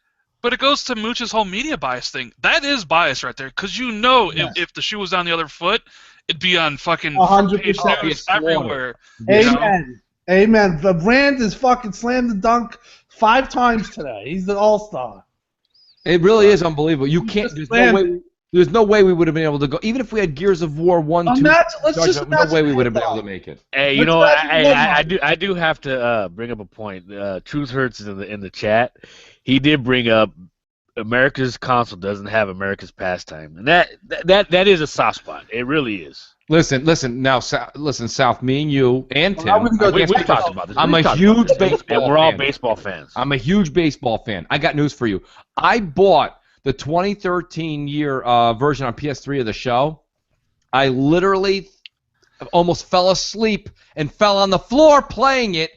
But it goes to Mooch's whole media bias thing. That is bias right there, because if the shoe was on the other foot, it'd be on fucking 100% everywhere. Amen. Amen. The brand is fucking slammed the dunk 5 times today. He's the all-star. It really is unbelievable. You can't. There's no way we would have been able to go. Even if we had Gears of War 1, 2, no way we would have been able to make it. Hey, I do have to bring up a point. Truth Hurts is in the chat. He did bring up America's console doesn't have America's pastime, and that is a soft spot. It really is. Listen. Now, South. Me and you and Tim. We talked about this. I'm a huge baseball fan. We're all baseball fans. I'm a huge baseball fan. I got news for you. I bought the 2013 year version on PS3 of the show. I literally almost fell asleep and fell on the floor playing it.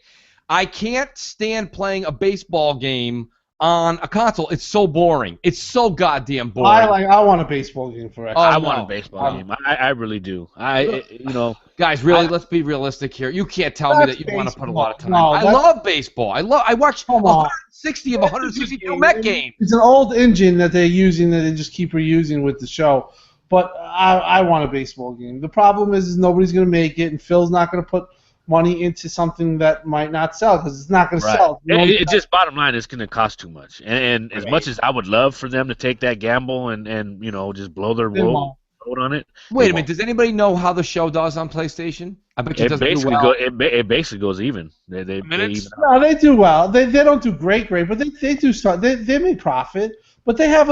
I can't stand playing a baseball game on a console. It's so boring. It's so goddamn boring. I want a baseball game for Xbox. I want a baseball game. I really do. Guys, really, let's be realistic here. You can't tell me that you want to put a lot of time. I love baseball. I watch 160 of 162 Met games. It's an old engine that they're using that they just keep reusing with the show. But I want a baseball game. The problem is nobody's going to make it, and Phil's not going to put money into something that might not sell because it's not going to sell. It's just bottom line, it's going to cost too much. And as much as I would love for them to take that gamble and just blow their load, vote on it. Wait a minute. Does anybody know how the show does on PlayStation? I bet you it doesn't do well. It basically goes even. They even out. No, they do well. They don't do great, but they do start. They make profit. But they have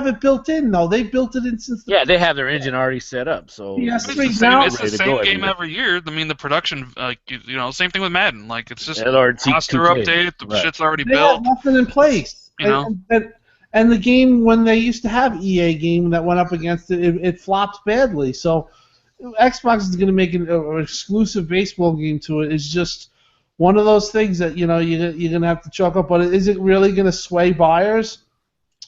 it built in though. They built it in since. They have their engine already set up. So it's the same game every year. I mean, the production, same thing with Madden. Like it's just roster update. The shit's already built. They have nothing in place. And the game when they used to have EA game that went up against it flopped badly. So Xbox is going to make an exclusive baseball game to it. It's just one of those things that you're going to have to chalk up. But is it really going to sway buyers?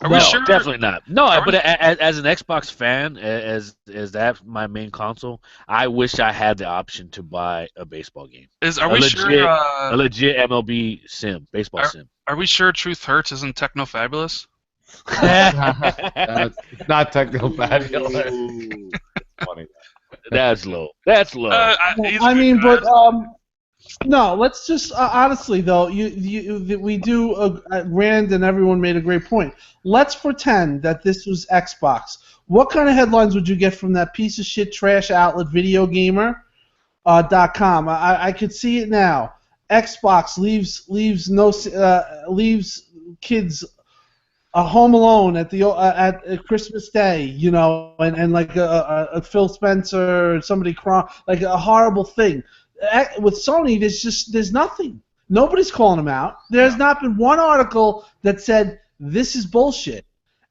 Are we sure? Definitely not. No, but as an Xbox fan, as that my main console, I wish I had the option to buy a baseball game. A legit MLB sim, baseball sim. Are we sure Truth Hurts isn't Techno Fabulous? It's not Techno Fabulous. Funny. That's low. That's low. No, let's just honestly though. We do. Rand and everyone made a great point. Let's pretend that this was Xbox. What kind of headlines would you get from that piece of shit trash outlet VideoGamer.com? I could see it now. Xbox leaves kids home alone at Christmas Day, and like a Phil Spencer or somebody crying, like a horrible thing. With Sony, there's nothing. Nobody's calling them out. There's not been one article that said this is bullshit.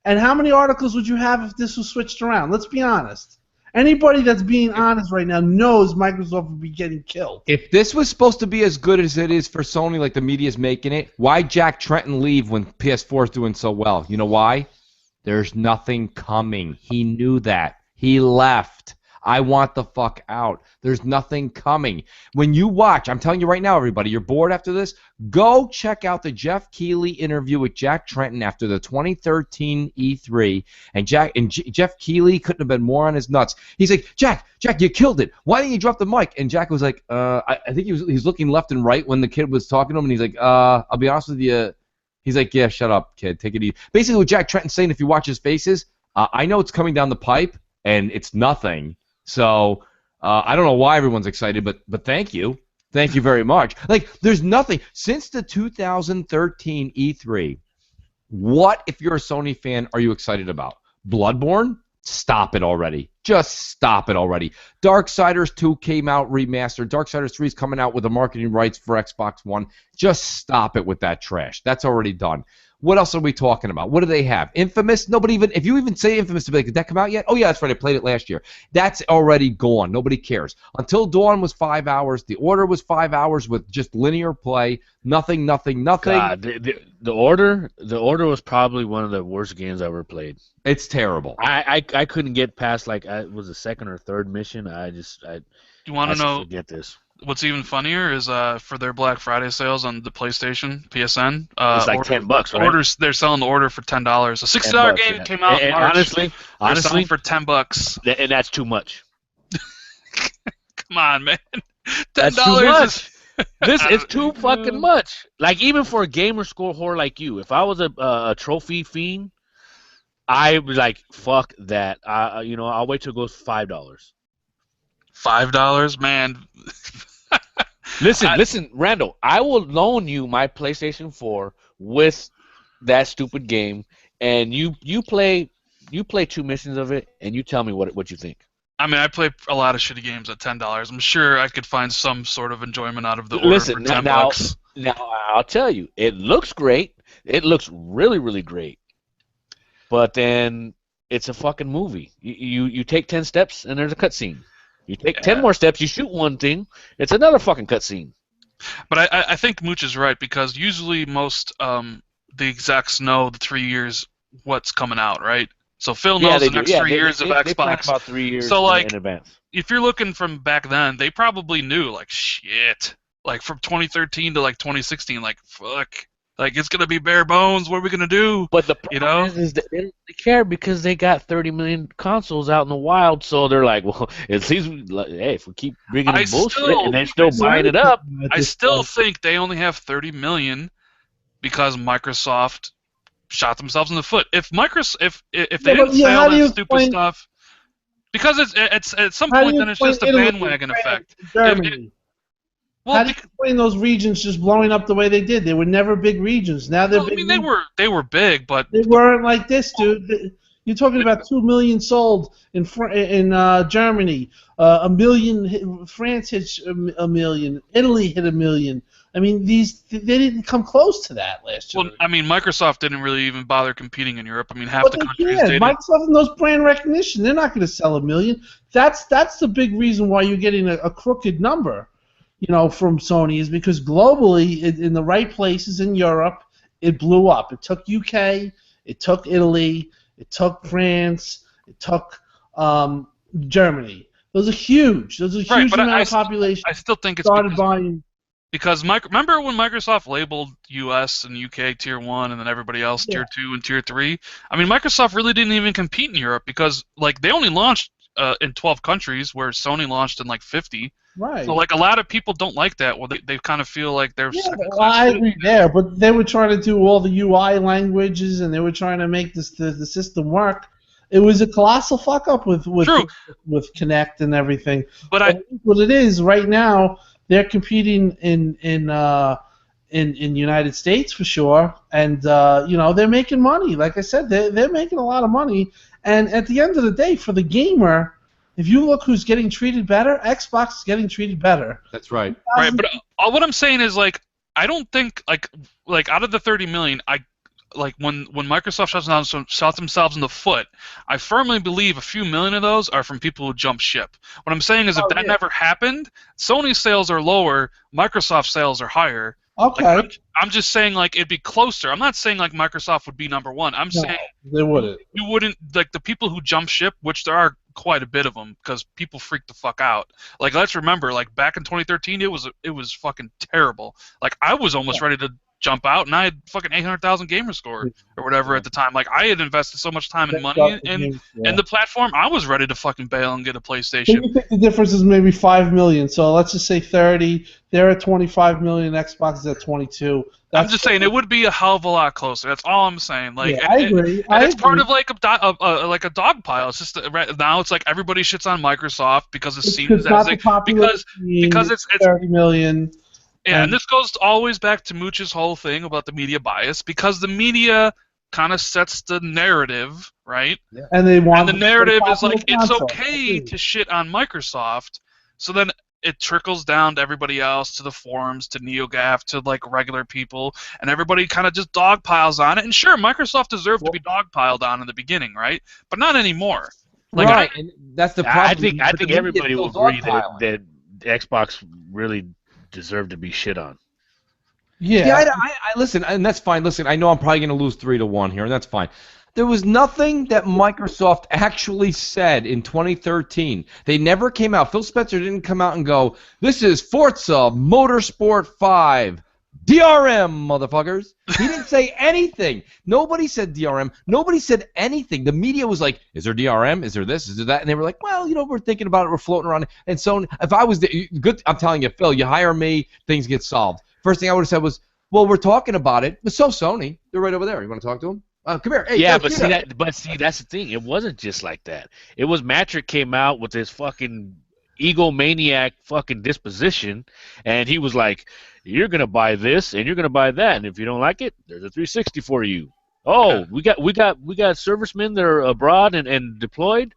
And how many articles would you have if this was switched around? Let's be honest. Anybody that's being honest right now knows Microsoft would be getting killed. If this was supposed to be as good as it is for Sony, like the media's making it, why Jack Tretton leave when PS4 is doing so well? You know why? There's nothing coming. He knew that. He left. I want the fuck out. There's nothing coming. When you watch, I'm telling you right now, everybody, you're bored after this, go check out the Jeff Keighley interview with Jack Tretton after the 2013 E3. And Jeff Keighley couldn't have been more on his nuts. He's like, Jack, you killed it. Why didn't you drop the mic? And Jack was like, I think he was looking left and right when the kid was talking to him, and he's like, I'll be honest with you. He's like, yeah, shut up, kid. Take it easy. Basically, what Jack Tretton's saying, if you watch his faces, I know it's coming down the pipe, and it's nothing. So I don't know why everyone's excited, but thank you. Thank you very much. Like, there's nothing. Since the 2013 E3, what, if you're a Sony fan, are you excited about? Bloodborne? Stop it already. Just stop it already. Darksiders 2 came out remastered. Darksiders 3 is coming out with the marketing rights for Xbox One. Just stop it with that trash. That's already done. What else are we talking about? What do they have? Infamous? Nobody even, if you even say Infamous, to be like, did that come out yet? Oh yeah, that's right, I played it last year. That's already gone. Nobody cares. Until Dawn was 5 hours. The Order was 5 hours with just linear play. Nothing. God, the Order was probably one of the worst games I ever played. It's terrible. I couldn't get past, like, it was the second or third mission. You want to know? Forget this. What's even funnier is for their Black Friday sales on the PlayStation, PSN. It's like $10, right? They're selling the Order for $10. A $60 game came out in March. Honestly, for $10. And that's too much. Come on, man. That's too much. This is too fucking much. Like, even for a gamer score whore like you, if I was a trophy fiend, I was like, fuck that. I'll wait till it goes $5. $5, man. Listen, Randall. I will loan you my PlayStation 4 with that stupid game, and you play 2 missions of it, and you tell me what you think. I mean, I play a lot of shitty games at $10. I'm sure I could find some sort of enjoyment out of the Order for $10. Now I'll tell you, it looks great. It looks really, really great. But then it's a fucking movie. You take 10 steps, and there's a cutscene. You take 10 more steps, you shoot one thing, it's another fucking cutscene. But I think Mooch is right, because usually most the execs know the 3 years what's coming out, right? So Phil knows the next 3 years of Xbox. They plan about 3 years in advance. If you're looking from back then, they probably knew, like, shit. Like, from 2013 to, like, 2016, like, fuck. Like, it's going to be bare bones. What are we going to do? But the problem is that they don't really care, because they got 30 million consoles out in the wild, so they're like, well, at least, hey, if we keep bringing in bullshit and they're still buying it up. I still think they only have 30 million because Microsoft shot themselves in the foot. If they didn't say all that stupid stuff, Because it's at some How do point you then it's just a explain Italy, bandwagon France, effect. Germany. Well, How do you explain those regions just blowing up the way they did? They were never big regions. Now they're big. I mean, they were big, but They weren't like this, dude. You're talking about 2 million sold in Germany, a million. France hit a million. Italy hit a million. I mean, they didn't come close to that last year. Well, I mean, Microsoft didn't really even bother competing in Europe. I mean, half the countries did. Microsoft knows brand recognition. They're not going to sell a million. That's the big reason why you're getting a crooked number, from Sony, is because globally, in the right places in Europe, it blew up. It took UK, it took Italy, it took France, it took Germany. Those are huge. Those are huge amount of population. I still think it's started buying. Because remember when Microsoft labeled US and UK Tier 1 and then everybody else Tier 2 and Tier 3? I mean, Microsoft really didn't even compete in Europe because they only launched in 12 countries where Sony launched in 50. Right. So a lot of people don't like that. Well, they kind of feel like they're I agree there, but they were trying to do all the UI languages and they were trying to make the system work. It was a colossal fuck up with Kinect and everything. But what it is right now, they're competing in United States for sure, and they're making money. Like I said, they're making a lot of money. And at the end of the day, for the gamer, if you look who's getting treated better, Xbox is getting treated better. That's right. Right, but what I'm saying is I don't think out of the 30 million, when Microsoft shot themselves in the foot, I firmly believe a few million of those are from people who jumped ship. What I'm saying is if that never happened, Sony's sales are lower, Microsoft's sales are higher. Okay. I'm just saying it'd be closer. I'm not saying Microsoft would be number one. I'm saying they wouldn't. You wouldn't the people who jump ship, which there are quite a bit of them because people freak the fuck out. Let's remember, back in 2013, it was fucking terrible. I was almost ready to jump out, and I had fucking 800,000 gamer score or whatever at the time. I had invested so much time and money in the platform, I was ready to fucking bail and get a PlayStation. So you think the difference is maybe 5 million? So let's just say 30. They're at 25 million. Xbox is at 22. I'm just saying it would be a hell of a lot closer. That's all I'm saying. I agree. And it's part of a dog pile. It's just now it's everybody shits on Microsoft because it seems because it's 30 million. Yeah, and this goes always back to Mooch's whole thing about the media bias, because the media kind of sets the narrative, right? Yeah. And the narrative is it's okay to shit on Microsoft, so then it trickles down to everybody else, to the forums, to NeoGAF, to regular people, and everybody kind of just dogpiles on it. And sure, Microsoft deserved to be dogpiled on in the beginning, right? But not anymore. Right, and that's the problem. I think everybody will agree that Xbox really deserve to be shit on. Yeah, I listen, and that's fine. Listen, I know I'm probably going to lose 3-1 here, and that's fine. There was nothing that Microsoft actually said in 2013. They never came out. Phil Spencer didn't come out and go, "This is Forza Motorsport 5. DRM, motherfuckers." He didn't say anything. Nobody said DRM. Nobody said anything. The media was like, "Is there DRM? Is there this? Is there that?" And they were like, "Well, we're thinking about it. We're floating around." And so if I was good, I'm telling you, Phil, you hire me, things get solved. First thing I would have said was, "Well, we're talking about it." But so Sony, they're right over there. You want to talk to them? Come here. Hey, yeah, but see, that's the thing. It wasn't just like that. It was Matrick came out with this fucking egomaniac fucking disposition, and he was like, "You're gonna buy this and you're gonna buy that, and if you don't like it, there's a 360 for you." Oh, we got servicemen that are abroad and deployed.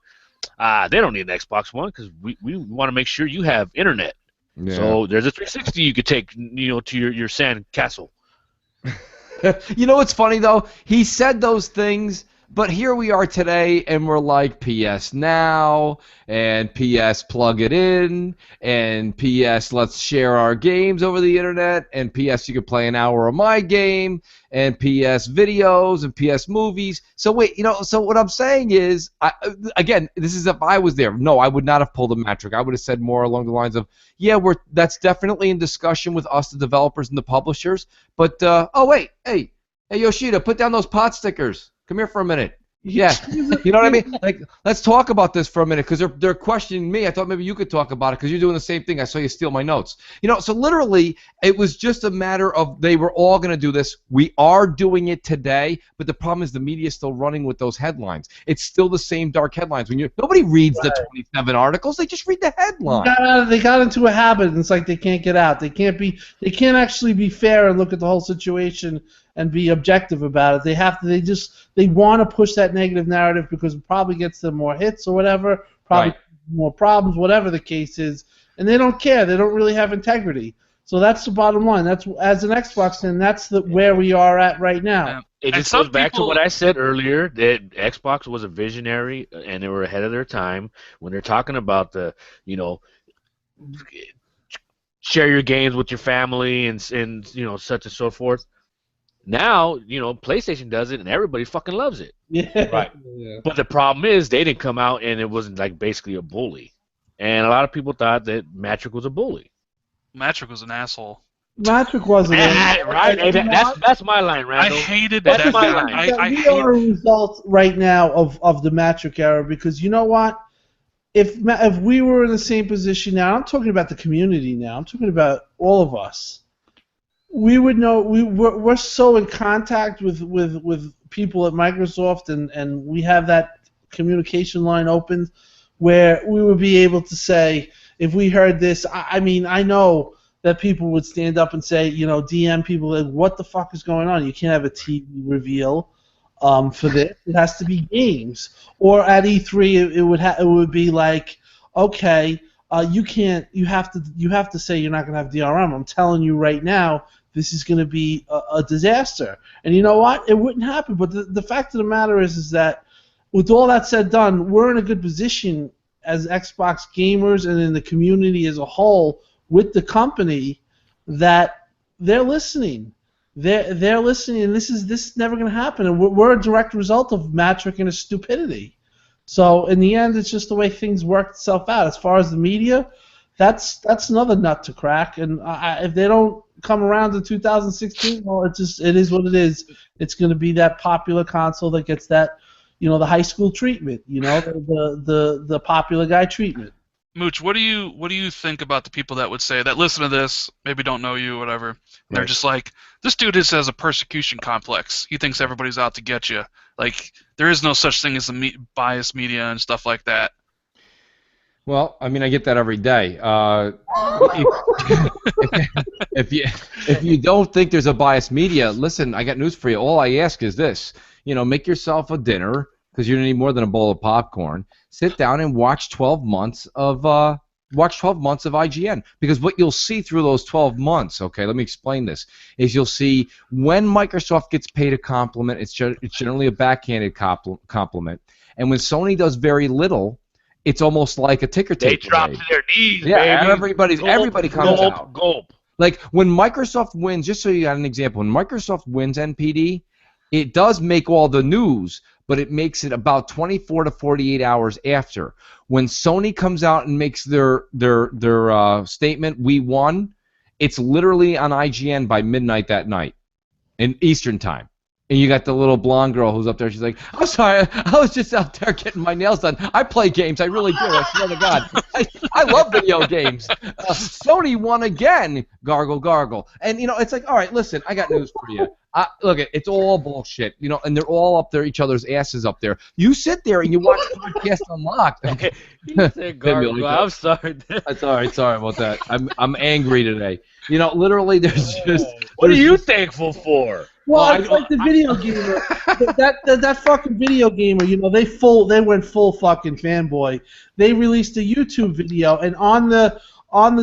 They don't need an Xbox One because we want to make sure you have internet. Yeah. So there's a 360 you could take, to your sand castle. What's funny though? He said those things, but here we are today, and we're like PS Now, and PS Plug It In, and PS Let's Share Our Games over the internet, and PS You Can Play an Hour of My Game, and PS Videos, and PS Movies. So wait, so what I'm saying is, again, this is if I was there. No, I would not have pulled a Matrick. I would have said more along the lines of, yeah, that's definitely in discussion with us, the developers and the publishers, but, oh wait, hey Yoshida, put down those pot stickers. Come here for a minute. Yeah, you know what I mean? Like, let's talk about this for a minute, because they're questioning me. I thought maybe you could talk about it, because you're doing the same thing. I saw you steal my notes. So literally, it was just a matter of they were all going to do this. We are doing it today, but the problem is the media is still running with those headlines. It's still the same dark headlines. Nobody reads the 27 articles; they just read the headline. They got into a habit, and it's like they can't get out. They can't actually be fair and look at the whole situation and be objective about it. They have to. They want to push that negative narrative because it probably gets them more hits or whatever, probably more problems, whatever the case is, and they don't care. They don't really have integrity. So that's the bottom line. That's, as an Xbox fan, that's where we are at right now. It just goes back to what I said earlier, that Xbox was a visionary and they were ahead of their time when they're talking about the, share your games with your family and such and so forth. Now, PlayStation does it and everybody fucking loves it. Yeah. Right. Yeah. But the problem is they didn't come out and it wasn't like basically a bully. And a lot of people thought that Matrick was a bully. Matrick was an asshole. Matrick wasn't. Right. Hey, that's my line, Randall. I hated that. That's my line. We are a result right now of the Matrick era, because you know what? If we were in the same position now, I'm talking about the community now. I'm talking about all of us. We would know. We're so in contact with people at Microsoft, and we have that communication line open, where we would be able to say, if we heard this, I mean, I know that people would stand up and say, DM people, like, what the fuck is going on? You can't have a TV reveal for this. It has to be games. Or at E3, it would be like, okay, you have to say you're not going to have DRM. I'm telling you right now, this is going to be a disaster. And you know what? It wouldn't happen. But the fact of the matter is that with all that said done, we're in a good position as Xbox gamers and in the community as a whole with the company, that they're listening. They're listening, and this is never going to happen. And we're a direct result of Matrick and his stupidity. So in the end, it's just the way things work itself out. As far as the media, that's another nut to crack. And if they don't come around in 2016, well, it is what it is. It's going to be that popular console that gets that, the high school treatment, the popular guy treatment. Mooch, what do you think about the people that would say that listen to this, maybe don't know you, whatever? Right. They're just like, this dude has a persecution complex. He thinks everybody's out to get you. Like, there is no such thing as biased media and stuff like that. Well, I mean, I get that every day. If you don't think there's a biased media, listen, I got news for you. All I ask is this: make yourself a dinner, because you're gonna need more than a bowl of popcorn. Sit down and watch 12 months of IGN, because what you'll see through those 12 months, okay, let me explain this, is you'll see when Microsoft gets paid a compliment, it's generally a backhanded compliment, and when Sony does very little, it's almost like a ticker tape. They drop to their knees, yeah, baby. Everybody comes out. Gulp. Like when Microsoft wins, just so you got an example, when Microsoft wins NPD, it does make all the news, but it makes it about 24 to 48 hours after. When Sony comes out and makes their statement, we won, it's literally on IGN by midnight that night in Eastern time. And you got the little blonde girl who's up there. She's like, I'm sorry, I was just out there getting my nails done. I play games. I really do. I swear to God. I love video games. Sony won again. Gargle, gargle. And, it's like, all right, listen, I got news for you. Look, it's all bullshit, and they're all up there, each other's asses up there. You sit there and you watch the podcast Unlocked. Okay. You said gargle. I'm sorry. Sorry about that. I'm angry today. Literally, there's just. What are you thankful for? Well, it's like the video gamer. that fucking video gamer, they went full fucking fanboy. They released a YouTube video, and on the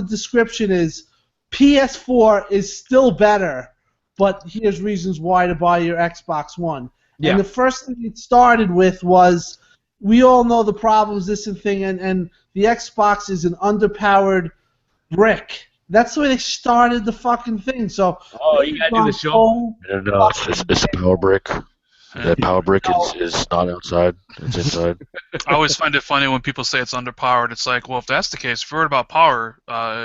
description is PS4 is still better, but here's reasons why to buy your Xbox One. Yeah. And the first thing it started with was, we all know the problems, this and thing, and the Xbox is an underpowered brick. That's the way they started the fucking thing. So. Oh, you gotta do the show. No, it's a power brick. That power brick is not outside. It's inside. I always find it funny when people say it's underpowered. It's like, well, if that's the case, if you're worried about power,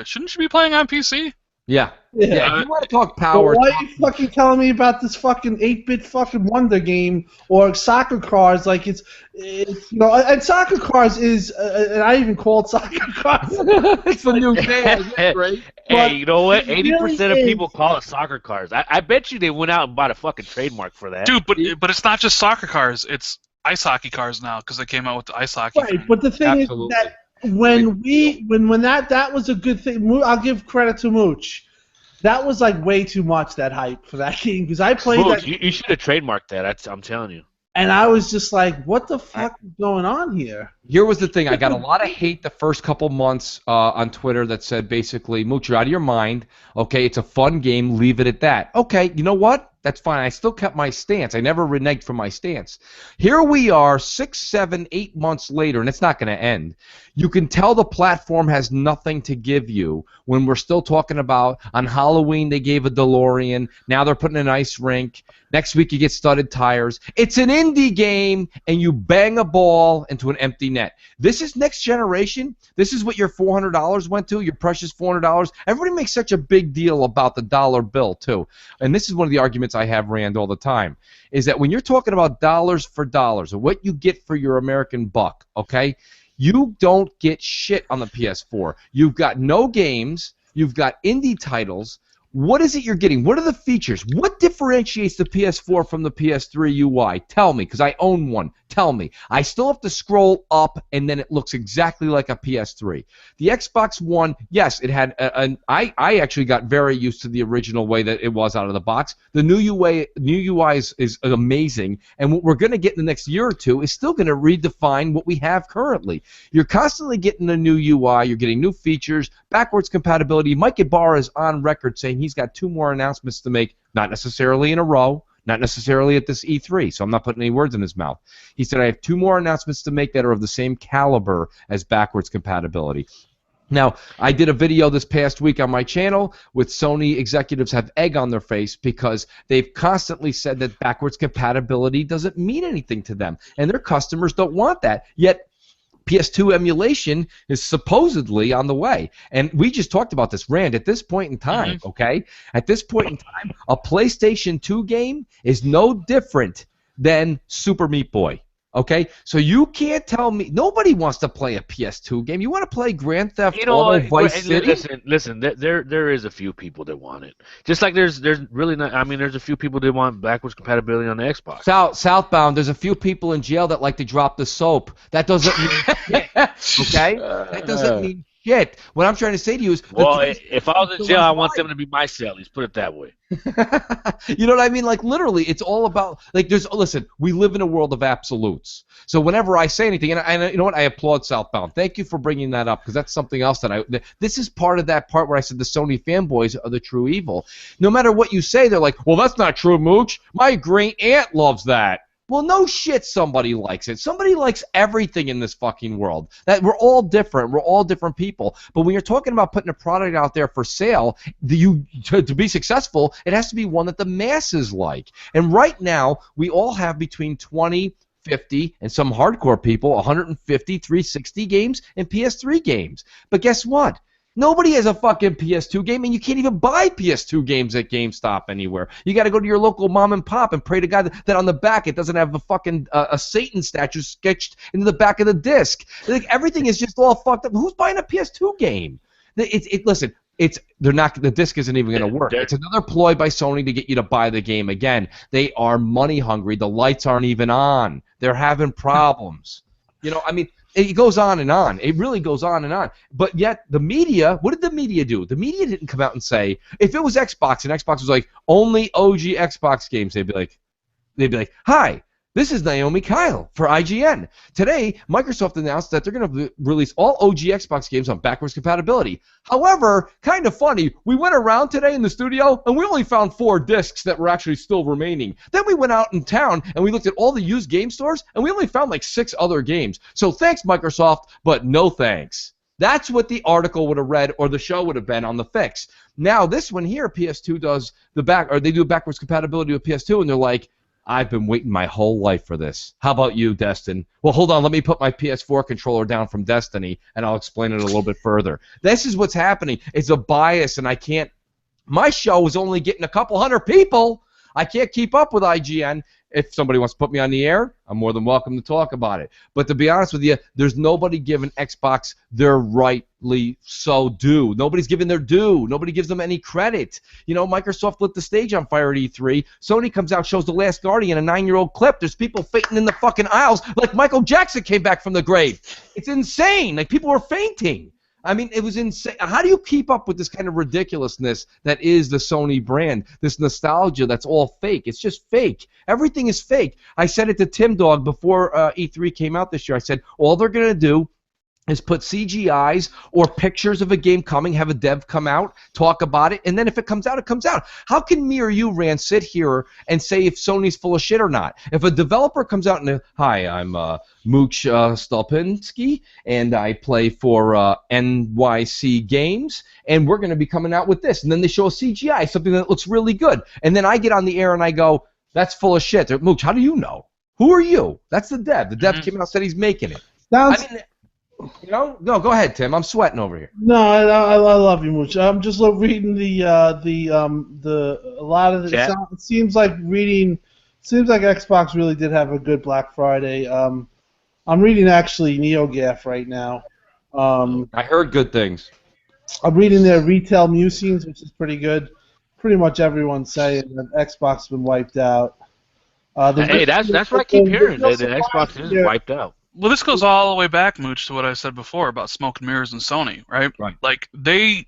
shouldn't you be playing on PC? Yeah. If you want to talk But power, why are you fucking telling me about this fucking 8-bit fucking Wonder game or soccer cars? Like it's and soccer cars is, and I even call it soccer cars. it's the new thing. Right? Hey, you know what? 80% really of people call it soccer cars. I bet you they went out and bought a fucking trademark for that. Dude, but it's not just soccer cars. It's ice hockey cars now because they came out with the ice hockey. Right, thing. but the thing Absolutely. is that when that was a good thing. I'll give credit to Mooch. That was like way too much, that hype for that game, because I played Mooch, that you should have trademarked that. I'm telling you. and I was just like, what the fuck is going on here? Here was the thing. I got a lot of hate the first couple months on Twitter that said basically, Mooch, you're out of your mind. Okay, it's a fun game. Leave it at that. Okay, you know what? That's fine. I still kept my stance. I never reneged from my stance. Here we are 6, 7, 8 months later, and it's not going to end. You can tell the platform has nothing to give you when we're still talking about on Halloween they gave a DeLorean. Now they're putting an ice rink. Next week you get studded tires. It's an indie game, and you bang a ball into an empty net. This is next generation. This is what your $400 went to, your precious $400. Everybody makes such a big deal about the dollar bill, too. And this is one of the arguments I have, Rand, all the time, is that when you're talking about dollars for dollars, or what you get for your American buck, okay, you don't get shit on the PS4. You've got no games. You've got indie titles. What is it you're getting? What are the features? What differentiates the PS4 from the PS3 UI? Tell me, because I own one. Tell me. I still have to scroll up, and then it looks exactly like a PS3. The Xbox One, yes, it had I actually got very used to the original way that it was out of the box. The new UI is amazing, and what we're going to get in the next year or two is still going to redefine what we have currently. You're constantly getting a new UI. You're getting new features, backwards compatibility. Mike Ibarra is on record saying he's got 2 more announcements to make, not necessarily in a row, not necessarily at this E3, so I'm not putting any words in his mouth. He said, I have 2 more announcements to make that are of the same caliber as backwards compatibility. Now, I did a video this past week on my channel with Sony executives have egg on their face because they've constantly said that backwards compatibility doesn't mean anything to them, and their customers don't want that. Yet, PS2 emulation is supposedly on the way. And we just talked about this, Rand, at this point in time, okay? At this point in time, a PlayStation 2 game is no different than Super Meat Boy, okay? So you can't tell me, nobody wants to play a PS2 game. You want to play Grand Theft Auto Vice City? Listen, there is a few people that want it. Just like there's really not, I mean, there's a few people that want backwards compatibility on the Xbox. Southbound, there's a few people in jail that like to drop the soap. That doesn't mean shit, okay? That doesn't mean shit. What I'm trying to say to you is... Well, if I was in jail, I want them to be my cellies. Put it that way. You know what I mean? Like, literally, it's all about... Like, listen, we live in a world of absolutes. So whenever I say anything, and you know what? I applaud Southbound. Thank you for bringing that up, because that's something else that this is part of that part where I said the Sony fanboys are the true evil. No matter what you say, they're like, well, that's not true, Mooch. My great aunt loves that. Well, no shit, somebody likes it. Somebody likes everything in this fucking world. That we're all different. We're all different people. But when you're talking about putting a product out there for sale, to be successful, it has to be one that the masses like. And right now, we all have between 20, 50, and some hardcore people, 150, 360 games and PS3 games. But guess what? Nobody has a fucking PS2 game, and you can't even buy PS2 games at GameStop anywhere. You got to go to your local mom and pop and pray to God that on the back it doesn't have a fucking a Satan statue sketched into the back of the disc. Like, everything is just all fucked up. Who's buying a PS2 game? Listen. The disc isn't even going to work. It's another ploy by Sony to get you to buy the game again. They are money hungry. The lights aren't even on. They're having problems. You know, I mean, it goes on and on. It really goes on and on. But yet, the media, what did the media do? The media didn't come out and say, if it was Xbox and Xbox was like, only OG Xbox games, they'd be like, hi, this is Naomi Kyle for IGN. Today, Microsoft announced that they're going to release all OG Xbox games on backwards compatibility. However, kind of funny, we went around today in the studio and we only found 4 discs that were actually still remaining. Then we went out in town and we looked at all the used game stores and we only found like 6 other games. So thanks, Microsoft, but no thanks. That's what the article would have read, or the show would have been on the fix. Now this one here, PS2 does they do backwards compatibility with PS2, and they're like, I've been waiting my whole life for this. How about you, Destin? Well, hold on. Let me put my PS4 controller down from Destiny, and I'll explain it a little bit further. This is what's happening. It's a bias, and I can't My show is only getting a couple hundred people. I can't keep up with IGN. If somebody wants to put me on the air, I'm more than welcome to talk about it. But to be honest with you, there's nobody giving Xbox their rightly so due. Nobody's giving their due. Nobody gives them any credit. Microsoft lit the stage on fire at E3. Sony comes out, shows The Last Guardian, a 9-year-old clip. There's people fainting in the fucking aisles like Michael Jackson came back from the grave. It's insane. Like, people were fainting. I mean, it was insane. How do you keep up with this kind of ridiculousness that is the Sony brand, this nostalgia that's all fake? It's just fake. Everything is fake. I said it to Tim Dog before E3 came out this year. I said, all they're going to do is put CGIs or pictures of a game coming, have a dev come out, talk about it, and then if it comes out, it comes out. How can me or you, Rand, sit here and say if Sony's full of shit or not? If a developer comes out and, hi, I'm Mooch Stolpinski, and I play for NYC Games, and we're going to be coming out with this, and then they show a CGI, something that looks really good, and then I get on the air and I go, that's full of shit. Mooch, how do you know? Who are you? That's the dev. The dev came out and said he's making it. No, go ahead, Tim. I'm sweating over here. No, I love you, Mooch. I'm just reading a lot of the. Yeah. It seems like Xbox really did have a good Black Friday. I'm reading actually NeoGAF right now. I heard good things. I'm reading their retail musings, which is pretty good. Pretty much everyone's saying that Xbox has been wiped out. Hey, that's what I keep hearing. That Xbox is wiped out. Well, this goes all the way back, Mooch, to what I said before about smoke and mirrors and Sony, right? Right. Like, they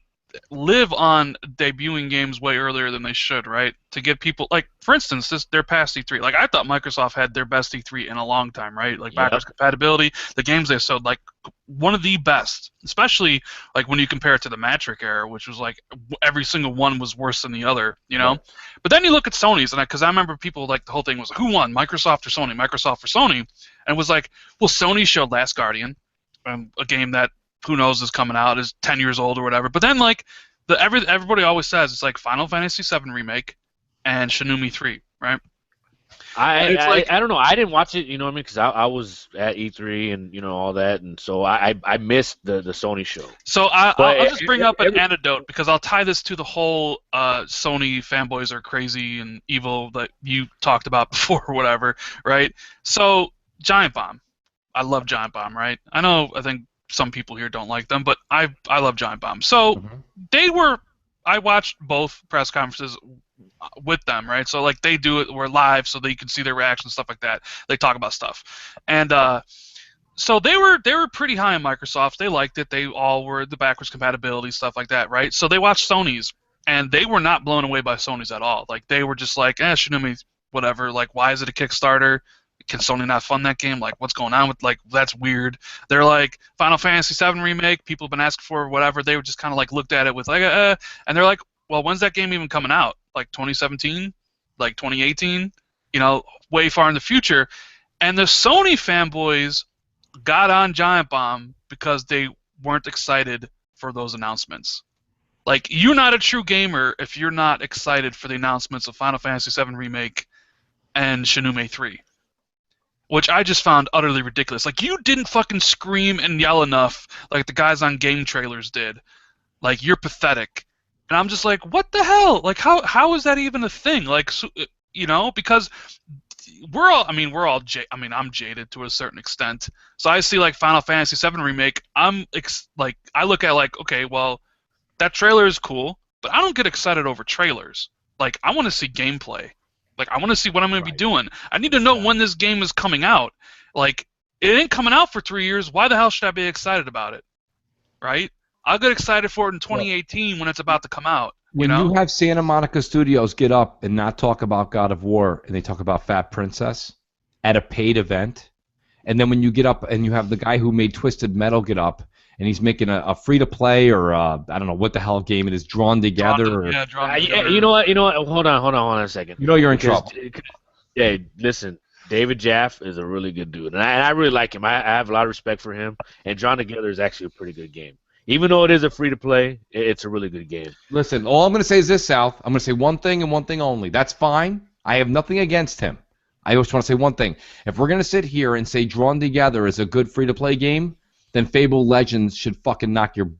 live on debuting games way earlier than they should, right? To get people, like, for instance, their past E3. Like, I thought Microsoft had their best E3 in a long time, right? Like, backwards compatibility, the games they sold, like, one of the best, especially, like, when you compare it to the Matric era, which was, like, every single one was worse than the other, you know? Right. But then you look at Sony's, and because I remember people, like, the whole thing was, who won, Microsoft or Sony? Microsoft or Sony? And it was like, well, Sony showed Last Guardian, a game that who knows is coming out, is 10 years old or whatever. But then, like, everybody always says it's like Final Fantasy VII Remake and Shenmue 3, right? I don't know. I didn't watch it, you know what I mean? Because I was at E3 and, all that, and so I missed the Sony show. So I'll just bring up an anecdote because I'll tie this to the whole Sony fanboys are crazy and evil that you talked about before or whatever, right? So Giant Bomb. I love Giant Bomb, right? I think some people here don't like them, but I love Giant Bomb. So I watched both press conferences with them, right? So like we're live so that you can see their reactions, stuff like that. They talk about stuff. And so they were pretty high on Microsoft. They liked it. They all were the backwards compatibility, stuff like that, right? So they watched Sony's and they were not blown away by Sony's at all. Like they were just like, Shenmue, whatever, like why is it a Kickstarter? Can Sony not fund that game? Like, what's going on with, like, that's weird. They're like, Final Fantasy VII Remake, people have been asking for whatever. They were just kind of, like, looked at it with, like, and they're like, well, when's that game even coming out? Like, 2017? Like, 2018? Way far in the future. And the Sony fanboys got on Giant Bomb because they weren't excited for those announcements. Like, you're not a true gamer if you're not excited for the announcements of Final Fantasy VII Remake and Shenmue 3. Which I just found utterly ridiculous. Like, you didn't fucking scream and yell enough like the guys on game trailers did. Like, you're pathetic. And I'm just like, what the hell? Like, how is that even a thing? Like, so, because I'm jaded to a certain extent. So I see, like, Final Fantasy VII Remake, I look at, like, okay, well, that trailer is cool, but I don't get excited over trailers. Like, I want to see gameplay. Like, I want to see what I'm going to be doing. I need to know when this game is coming out. Like, it ain't coming out for 3 years. Why the hell should I be excited about it? Right? I'll get excited for it in 2018 when it's about to come out. When you have Santa Monica Studios get up and not talk about God of War and they talk about Fat Princess at a paid event, and then when you get up and you have the guy who made Twisted Metal get up and he's making a free-to-play or I don't know what the hell game it is, Drawn Together. Drawn Together. You know what? Hold on a second. You're in trouble. Yeah, listen, David Jaffe is a really good dude, and I really like him. I have a lot of respect for him, and Drawn Together is actually a pretty good game. Even though it is a free-to-play, it's a really good game. Listen, all I'm going to say is this, South. I'm going to say one thing and one thing only. That's fine. I have nothing against him. I always want to say one thing. If we're going to sit here and say Drawn Together is a good free-to-play game, then Fable Legends should fucking knock your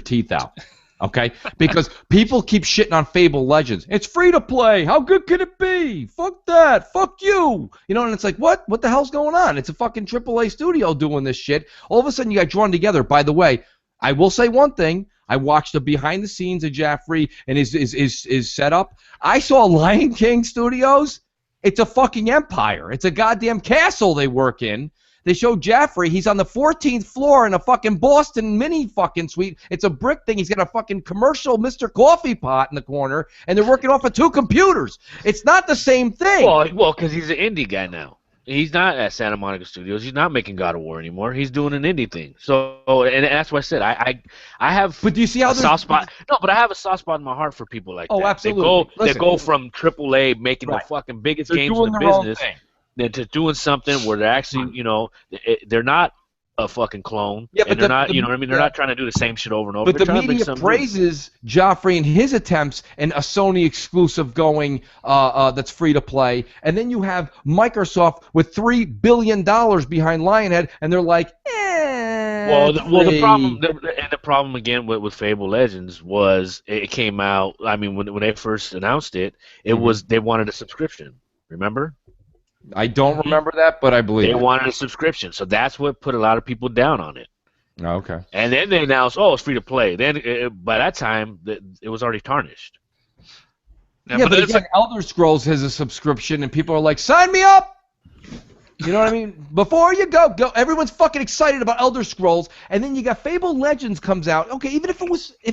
teeth out. Okay, because people keep shitting on Fable Legends. It's free to play. How good could it be? Fuck that. Fuck you. You know, and it's like, what? What the hell's going on? It's a fucking AAA studio doing this shit. All of a sudden, you got drawn together. By the way, I will say one thing. I watched the behind the scenes of Jaffrey and his setup. I saw Lion King Studios. It's a fucking empire. It's a goddamn castle they work in. They showed Jaffrey. He's on the 14th floor in a fucking Boston mini fucking suite. It's a brick thing. He's got a fucking commercial Mr. Coffee pot in the corner, and they're working off of 2 computers. It's not the same thing. Well, because he's an indie guy now. He's not at Santa Monica Studios. He's not making God of War anymore. He's doing an indie thing. So, and that's what I said. I have. But do you see how a soft spot? No, but I have a soft spot in my heart for people like that. Oh, absolutely. They go from AAA making the fucking biggest games in the business. Into doing something where they're actually, you know, they're not a fucking clone. Yeah, but they're not, you know what I mean? They're not trying to do the same shit over and over. But the media praises Joffrey and his attempts and a Sony exclusive going that's free to play. And then you have Microsoft with $3 billion behind Lionhead, and they're like, the problem again with Fable Legends was it came out. I mean, when they first announced it, it was they wanted a subscription. Remember? I don't remember that, but I believe they wanted a subscription, so that's what put a lot of people down on it. Oh, okay. And then they announced, it's free to play. Then by that time, it was already tarnished. Yeah, but again, Elder Scrolls has a subscription, and people are like, "Sign me up." You know what I mean? Before you go. Everyone's fucking excited about Elder Scrolls, and then you got Fable Legends comes out. Okay, even if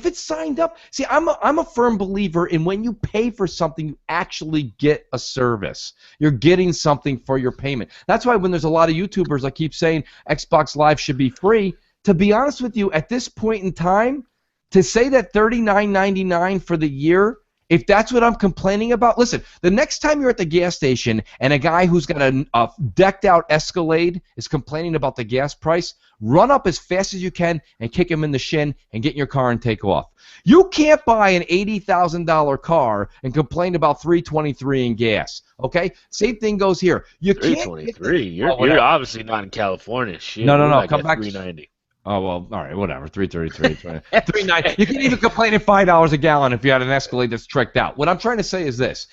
it's signed up. See, I'm a firm believer in when you pay for something, you actually get a service. You're getting something for your payment. That's why when there's a lot of YouTubers that keep saying Xbox Live should be free, to be honest with you, at this point in time, to say that $39.99 for the year. If that's what I'm complaining about, listen, the next time you're at the gas station and a guy who's got a decked-out Escalade is complaining about the gas price, run up as fast as you can and kick him in the shin and get in your car and take off. You can't buy an $80,000 car and complain about $3.23 in gas, okay? Same thing goes here. You can't $3.23? You're obviously not in California. Shit, no, like come back. $3.90. Oh, well, all right, whatever. $3.33, $3.90. You can even complain at $5 a gallon if you had an Escalade that's tricked out. What I'm trying to say is this: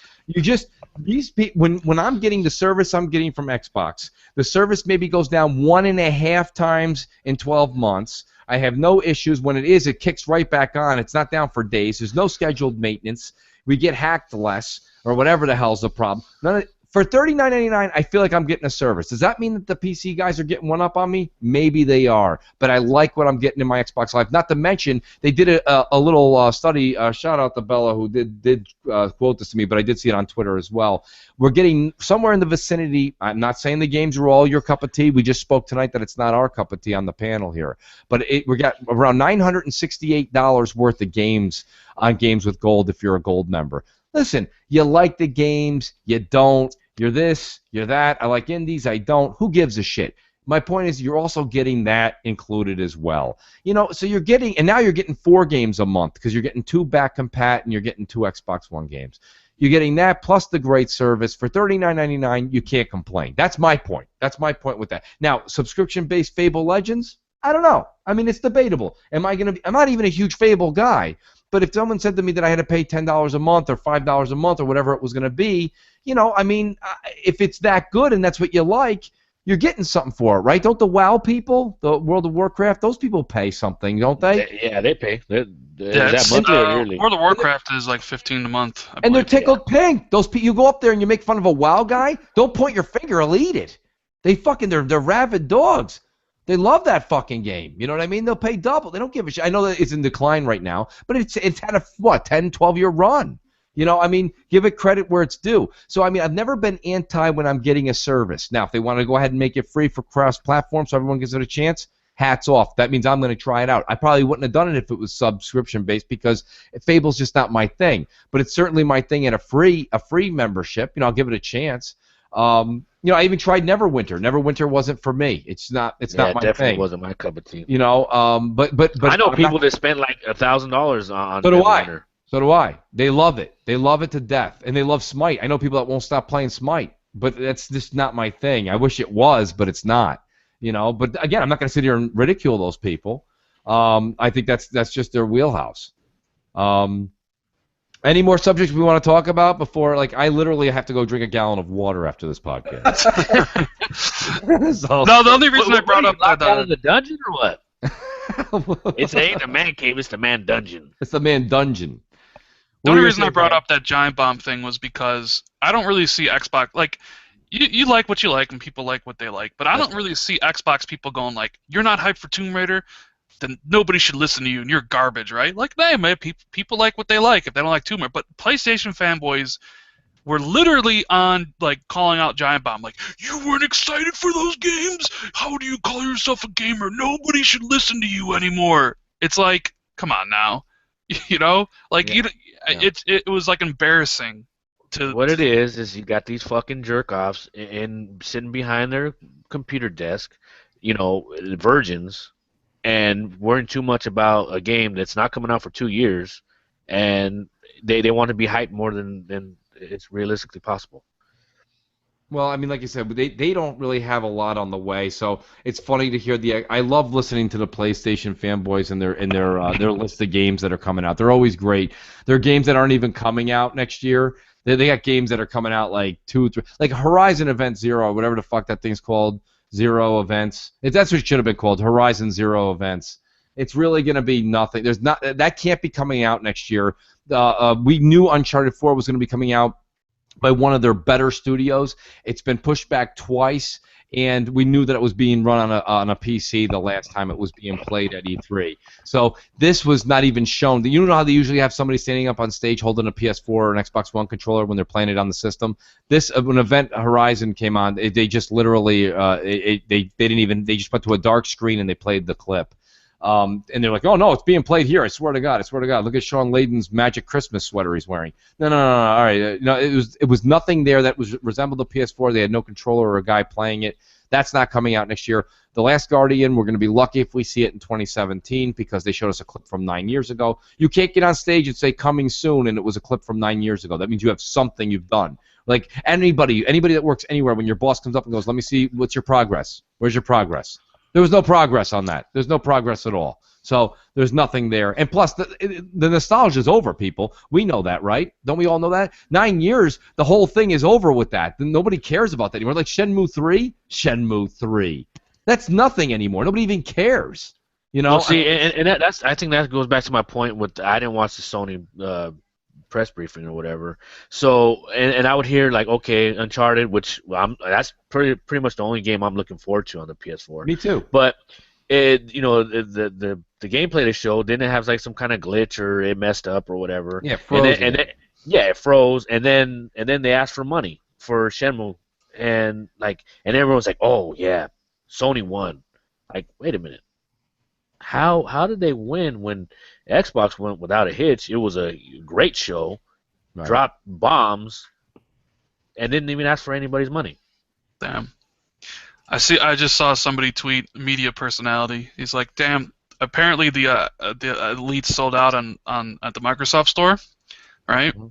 these people, when I'm getting the service I'm getting from Xbox, the service maybe goes down 1.5 times in 12 months. I have no issues. When it kicks right back on. It's not down for days. There's no scheduled maintenance. We get hacked less, or whatever the hell's the problem. For $39.99, I feel like I'm getting a service. Does that mean that the PC guys are getting one up on me? Maybe they are, but I like what I'm getting in my Xbox Live. Not to mention, they did a little study. Shout out to Bella who did quote this to me, but I did see it on Twitter as well. We're getting somewhere in the vicinity. I'm not saying the games are all your cup of tea. We just spoke tonight that it's not our cup of tea on the panel here, but we got around $968 worth of games on Games with Gold if you're a Gold member. Listen, you like the games, you don't, you're this, you're that, I like indies, I don't, who gives a shit? My point is you're also getting that included as well. You know, so you're getting, and now you're getting 4 games a month because you're getting 2 back compat and you're getting 2 Xbox One games. You're getting that plus the great service. For $39.99, you can't complain. That's my point. That's my point with that. Now, subscription-based Fable Legends, I don't know. I mean, it's debatable. I'm not even a huge Fable guy. But if someone said to me that I had to pay $10 a month or $5 a month or whatever it was going to be, you know, I mean, if it's that good and that's what you like, you're getting something for it, right? Don't the WoW people, the World of Warcraft, those people pay something, don't they? Yeah, they pay. That monthly or yearly? World of Warcraft is like $15 a month. And they're tickled pink. Those you go up there and you make fun of a WoW guy, don't point your finger, he'll eat it. They're rabid dogs. They love that fucking game. You know what I mean? They'll pay double. They don't give a shit. I know that it's in decline right now, but it's had a, 10, 12-year run. You know, I mean, give it credit where it's due. So, I mean, I've never been anti when I'm getting a service. Now, if they want to go ahead and make it free for cross-platform so everyone gives it a chance, hats off. That means I'm going to try it out. I probably wouldn't have done it if it was subscription-based because Fable's just not my thing. But it's certainly my thing at a free membership. You know, I'll give it a chance. You know, I even tried Neverwinter. Neverwinter wasn't for me. It's not my thing. It definitely wasn't my cup of tea. You know, but I know people that spend like $1,000 on so Neverwinter. So do I. They love it. They love it to death, and they love Smite. I know people that won't stop playing Smite, but that's just not my thing. I wish it was, but it's not. You know, but again, I'm not going to sit here and ridicule those people. I think that's just their wheelhouse. Any more subjects we want to talk about before? Like, I literally have to go drink a gallon of water after this podcast. So, no, the only reason I brought up that the dungeon or what? It ain't a man cave, it's the man dungeon. It's the man dungeon. The only reason I brought up that Giant Bomb thing was because I don't really see Xbox, like, you like what you like and people like what they like, but I don't really see Xbox people going like, you're not hyped for Tomb Raider, then nobody should listen to you and you're garbage, right? Like, hey, man, people like what they like if they don't like Tomb Raider. But PlayStation fanboys were literally on, like, calling out Giant Bomb, like, you weren't excited for those games? How do you call yourself a gamer? Nobody should listen to you anymore. It's like, come on now. You know? Like, it was, like, embarrassing. What it is you got these fucking jerk-offs and sitting behind their computer desk, you know, virgins, and worrying too much about a game that's not coming out for 2 years, and they want to be hyped more than it's realistically possible. Well, I mean, like you said, they don't really have a lot on the way, so it's funny to hear I love listening to the PlayStation fanboys and their list of games that are coming out. They're always great. There are games that aren't even coming out next year. They got games that are coming out like 2, 3, like Horizon Event Zero, whatever the fuck that thing's called. Zero Events. That's what it should have been called, Horizon Zero Events. It's really going to be nothing. That can't be coming out next year. We knew Uncharted 4 was going to be coming out by one of their better studios. It's been pushed back twice, and we knew that it was being run on a PC the last time it was being played at E3. So this was not even shown. You know how they usually have somebody standing up on stage holding a PS4 or an Xbox One controller when they're playing it on the system? When Event Horizon came on, they just literally they just went to a dark screen and they played the clip. And they're like, oh no, it's being played here. I swear to God. Look at Sean Layden's Magic Christmas sweater he's wearing. No. All right, it was nothing there that resembled the PS4. They had no controller or a guy playing it. That's not coming out next year. The Last Guardian, we're going to be lucky if we see it in 2017 because they showed us a clip from 9 years ago. You can't get on stage and say coming soon and it was a clip from 9 years ago. That means you have something you've done. Like anybody that works anywhere, when your boss comes up and goes, let me see, what's your progress? Where's your progress? There was no progress on that. There's no progress at all. So there's nothing there. And plus, the nostalgia is over, people. We know that, right? Don't we all know that? 9 years, the whole thing is over with that. Nobody cares about that anymore. Like Shenmue 3? Shenmue 3. That's nothing anymore. Nobody even cares. You know? Well, see, I think that goes back to my point with I didn't watch the Sony press briefing or whatever. So, and I would hear like, okay, Uncharted, which that's pretty much the only game I'm looking forward to on the PS4. Me too. But the gameplay they showed didn't have like some kind of glitch or it messed up or whatever. Yeah, froze. It froze, and then they asked for money for Shenmue, and everyone's like, oh yeah, Sony won. Like, wait a minute. How did they win when Xbox went without a hitch? It was a great show, right. Dropped bombs, and didn't even ask for anybody's money. Damn. I just saw somebody tweet, media personality. He's like, damn. Apparently the Elite sold out at the Microsoft store, right? Mm-hmm.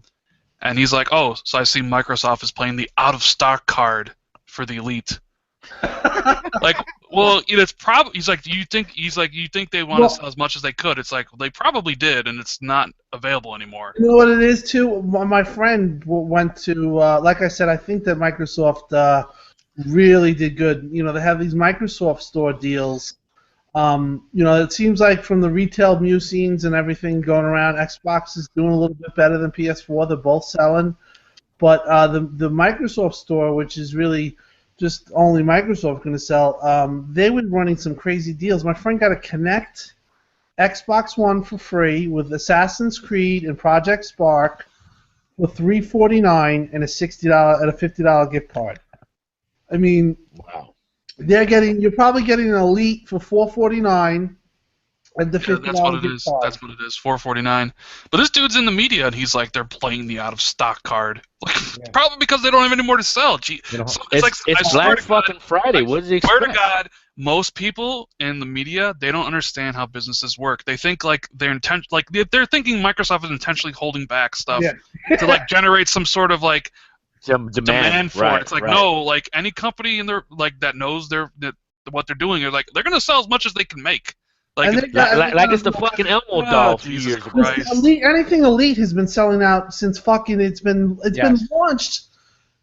And he's like, oh, so I see Microsoft is playing the out of stock card for the Elite. Like, well, it's probably. He's like, you think they want to sell as much as they could? It's like, well, they probably did, and it's not available anymore. You know what it is too. My friend went to, like I said, I think that Microsoft really did good. You know, they have these Microsoft Store deals. You know, it seems like from the retail musings and everything going around, Xbox is doing a little bit better than PS4. They're both selling, but the Microsoft Store, which is really just only Microsoft going to sell, they were running some crazy deals. My friend got a Kinect Xbox One for free with Assassin's Creed and Project Spark for $349 and a $60 and a $50 gift card. I mean, wow. You're probably getting an Elite for $449 and the $50 that's what it gift is. card. That's what it is, $449. But this dude's in the media, and he's like, they're playing the out of stock card. Like, yeah. Probably because they don't have any more to sell. Gee, it's Black fucking Friday. What does he expect? Swear to God, most people in the media, they don't understand how businesses work. They think like they're thinking Microsoft is intentionally holding back stuff to like generate some sort of like demand for it. It's like no, like any company in their that knows what they're doing, they're gonna sell as much as they can make. Like, like it's the fucking Elmo doll a few Jesus years ago. Christ. Anything Elite has been selling out since fucking it's been launched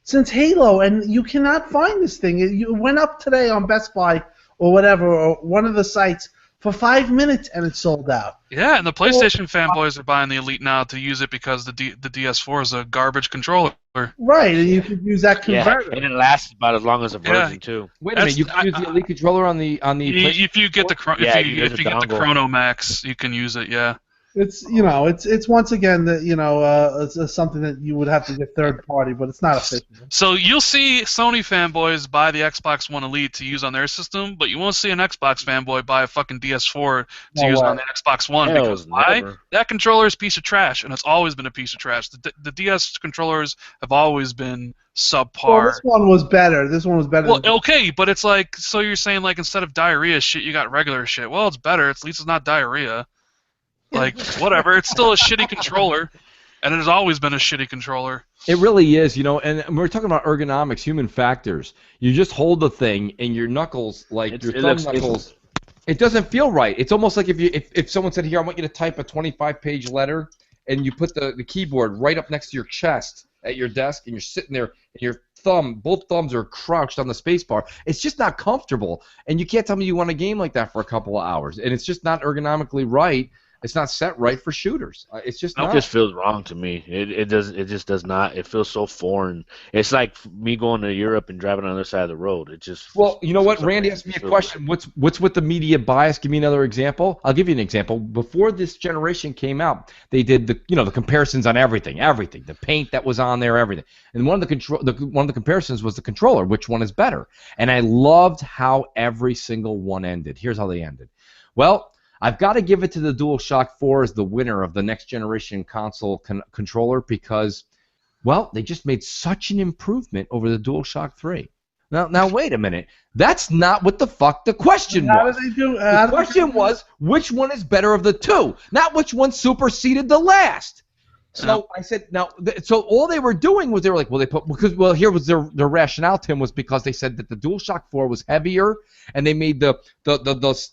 since Halo, and you cannot find this thing. You went up today on Best Buy or whatever, or one of the sites, for 5 minutes, and it sold out. Yeah, and the PlayStation fanboys are buying the Elite now to use it because the DS4 is a garbage controller. Right, and you could use that converter. Yeah, and it lasts about as long as a version too. Wait a minute, you can use the Elite controller on the If you get the if you get the Chrono Max, you can use it. Yeah. It's it's once again that it's something that you would have to get third party, but it's not official. So you'll see Sony fanboys buy the Xbox One Elite to use on their system, but you won't see an Xbox fanboy buy a fucking DS4 to use on the Xbox One because why? That controller is a piece of trash, and it's always been a piece of trash. The DS controllers have always been subpar. Well, this one was better. Well, okay, but it's like, so you're saying like instead of diarrhea shit, you got regular shit. Well, it's better. At least it's not diarrhea. Like, whatever. It's still a shitty controller, and it has always been a shitty controller. It really is, and we're talking about ergonomics, human factors. You just hold the thing, and your knuckles, like your thumb knuckles, it doesn't feel right. It's almost like if someone said, here, I want you to type a 25-page letter, and you put the keyboard right up next to your chest at your desk, and you're sitting there, and your both thumbs are crouched on the space bar. It's just not comfortable, and you can't tell me you want a game like that for a couple of hours, and it's just not ergonomically right. It's not set right for shooters. It's just not. It just feels wrong to me. It just does not. It feels so foreign. It's like me going to Europe and driving on the other side of the road. It just. Well, you know what? Randy asked me a question. What's with the media bias? Give me another example. I'll give you an example. Before this generation came out, they did the comparisons on everything, the paint that was on there, everything. And one of the comparisons was the controller. Which one is better? And I loved how every single one ended. Here's how they ended. Well, I've got to give it to the DualShock 4 as the winner of the next generation console controller because, well, they just made such an improvement over the DualShock 3. Now wait a minute. That's not what the fuck the question was. The question was, which one is better of the two, not which one superseded the last. So I said, so all they were doing was they were like, here was their rationale, Tim, was because they said that the DualShock 4 was heavier, and they made the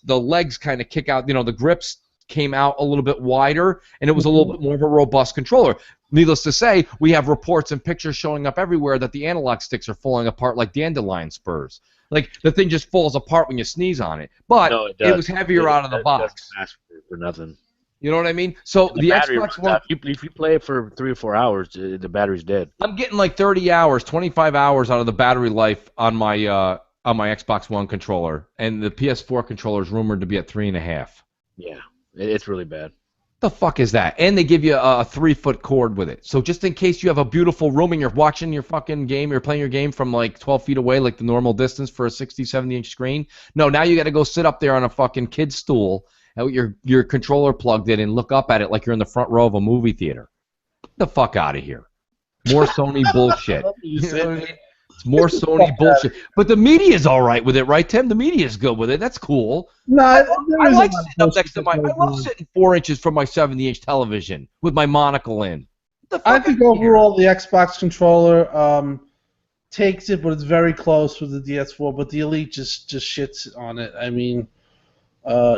legs kind of kick out, the grips came out a little bit wider, and it was a little bit more of a robust controller. Needless to say, we have reports and pictures showing up everywhere that the analog sticks are falling apart like dandelion spurs. Like, the thing just falls apart when you sneeze on it. But it was heavier out of the box. For nothing. You know what I mean? So the Xbox One. If you play it for 3 or 4 hours, the battery's dead. I'm getting like 30 hours, 25 hours out of the battery life on my Xbox One controller, and the PS4 controller is rumored to be at 3.5. Yeah, it's really bad. The fuck is that? And they give you a 3-foot cord with it. So just in case you have a beautiful room and you're watching your fucking game, you're playing your game from like 12 feet away, like the normal distance for a 60, 70-inch screen. No, now you got to go sit up there on a fucking kid's stool. Your controller plugged in and look up at it like you're in the front row of a movie theater. Get the fuck out of here. More Sony bullshit. You know what I mean? It's more Sony bullshit. But the media's all right with it, right, Tim? The media's good with it. That's cool. No, I like sitting up next to I love sitting 4 inches from my 70-inch television with my monocle in. I think overall the Xbox controller takes it, but it's very close with the DS4. But the Elite just shits on it. I mean, I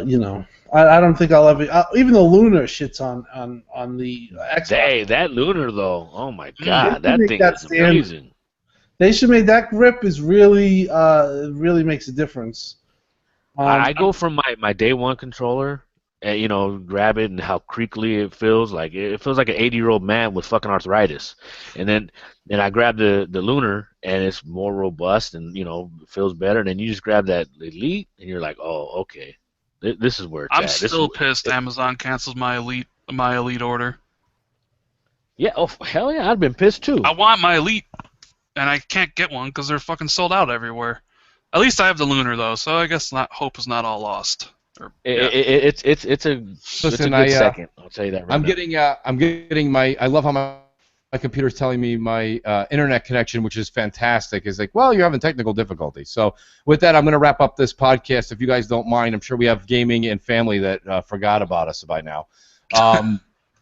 don't think I'll ever. Even the Lunar shits on the Xbox. Hey, that Lunar though, oh my god, that thing is amazing. They should make that grip is really makes a difference. I go from my day one controller, and grab it and how creakly it feels. Like it feels like an 80-year-old man with fucking arthritis. And then I grab the Lunar and it's more robust and feels better. And then you just grab that Elite and you're like, oh, okay. This is where it's I'm at. still pissed Amazon canceled my Elite order. Yeah, oh hell yeah, I'd been pissed too. I want my Elite, and I can't get one because they're fucking sold out everywhere. At least I have the Lunar though, so I guess hope is not all lost. It's a good second. I'll tell you that. I'm getting my. I love how my computer's telling me my internet connection, which is fantastic, is like, well, you're having technical difficulties. So with that, I'm going to wrap up this podcast. If you guys don't mind, I'm sure we have gaming and family that forgot about us by now.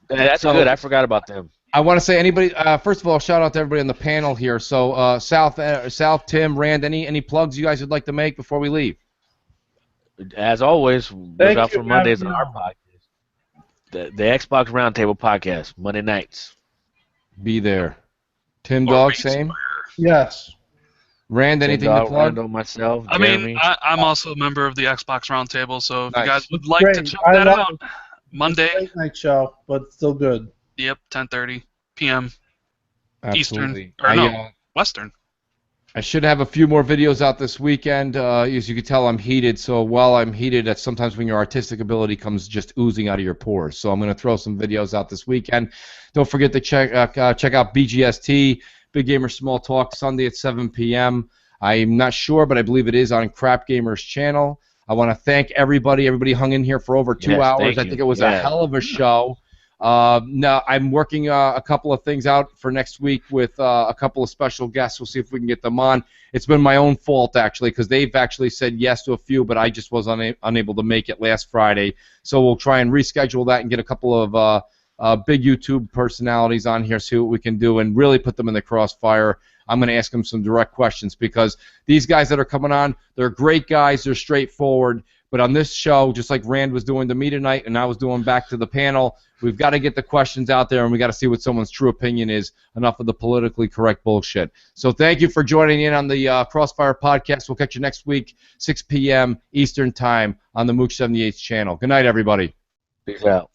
That's good. I forgot about them. I want to say anybody. First of all, shout out to everybody on the panel here. So South, Tim, Rand, any plugs you guys would like to make before we leave? as always, look Thank out you, for Mondays on Matthew. our podcast. The Xbox Roundtable podcast, Monday nights. Be there. Tim Or Dog, Reese same. Ware. Yes. Rand, anything Tim to Dog, plug? Randall, myself, I Jeremy. mean, I'm also a member of the Xbox Roundtable, so if you Nice. guys would like to Great. check I that love out, it. Monday, It's a late night show, but still good. yep, 10:30 p.m. Absolutely. Eastern, or no, Western. I should have a few more videos out this weekend. As you can tell, I'm heated. So while I'm heated, that's sometimes when your artistic ability comes just oozing out of your pores. So I'm going to throw some videos out this weekend. Don't forget to check out BGST, Big Gamer Small Talk, Sunday at 7 p.m. I'm not sure, but I believe it is on Crap Gamer's channel. I want to thank everybody. Everybody hung in here for over 2 hours. I think it was a hell of a show. Now I'm working a couple of things out for next week with a couple of special guests. We'll see if we can get them on. It's been my own fault, actually, because they've actually said yes to a few, but I just was unable to make it last Friday. So we'll try and reschedule that and get a couple of big YouTube personalities on here, see what we can do, and really put them in the crossfire. I'm going to ask them some direct questions because these guys that are coming on, they're great guys. They're straightforward. But on this show, just like Rand was doing to me tonight and I was doing back to the panel, we've got to get the questions out there and we got to see what someone's true opinion is. Enough of the politically correct bullshit. So thank you for joining in on the Crossfire podcast. We'll catch you next week, 6 p.m. Eastern Time on the Mooch 78's channel. Good night, everybody. Peace out.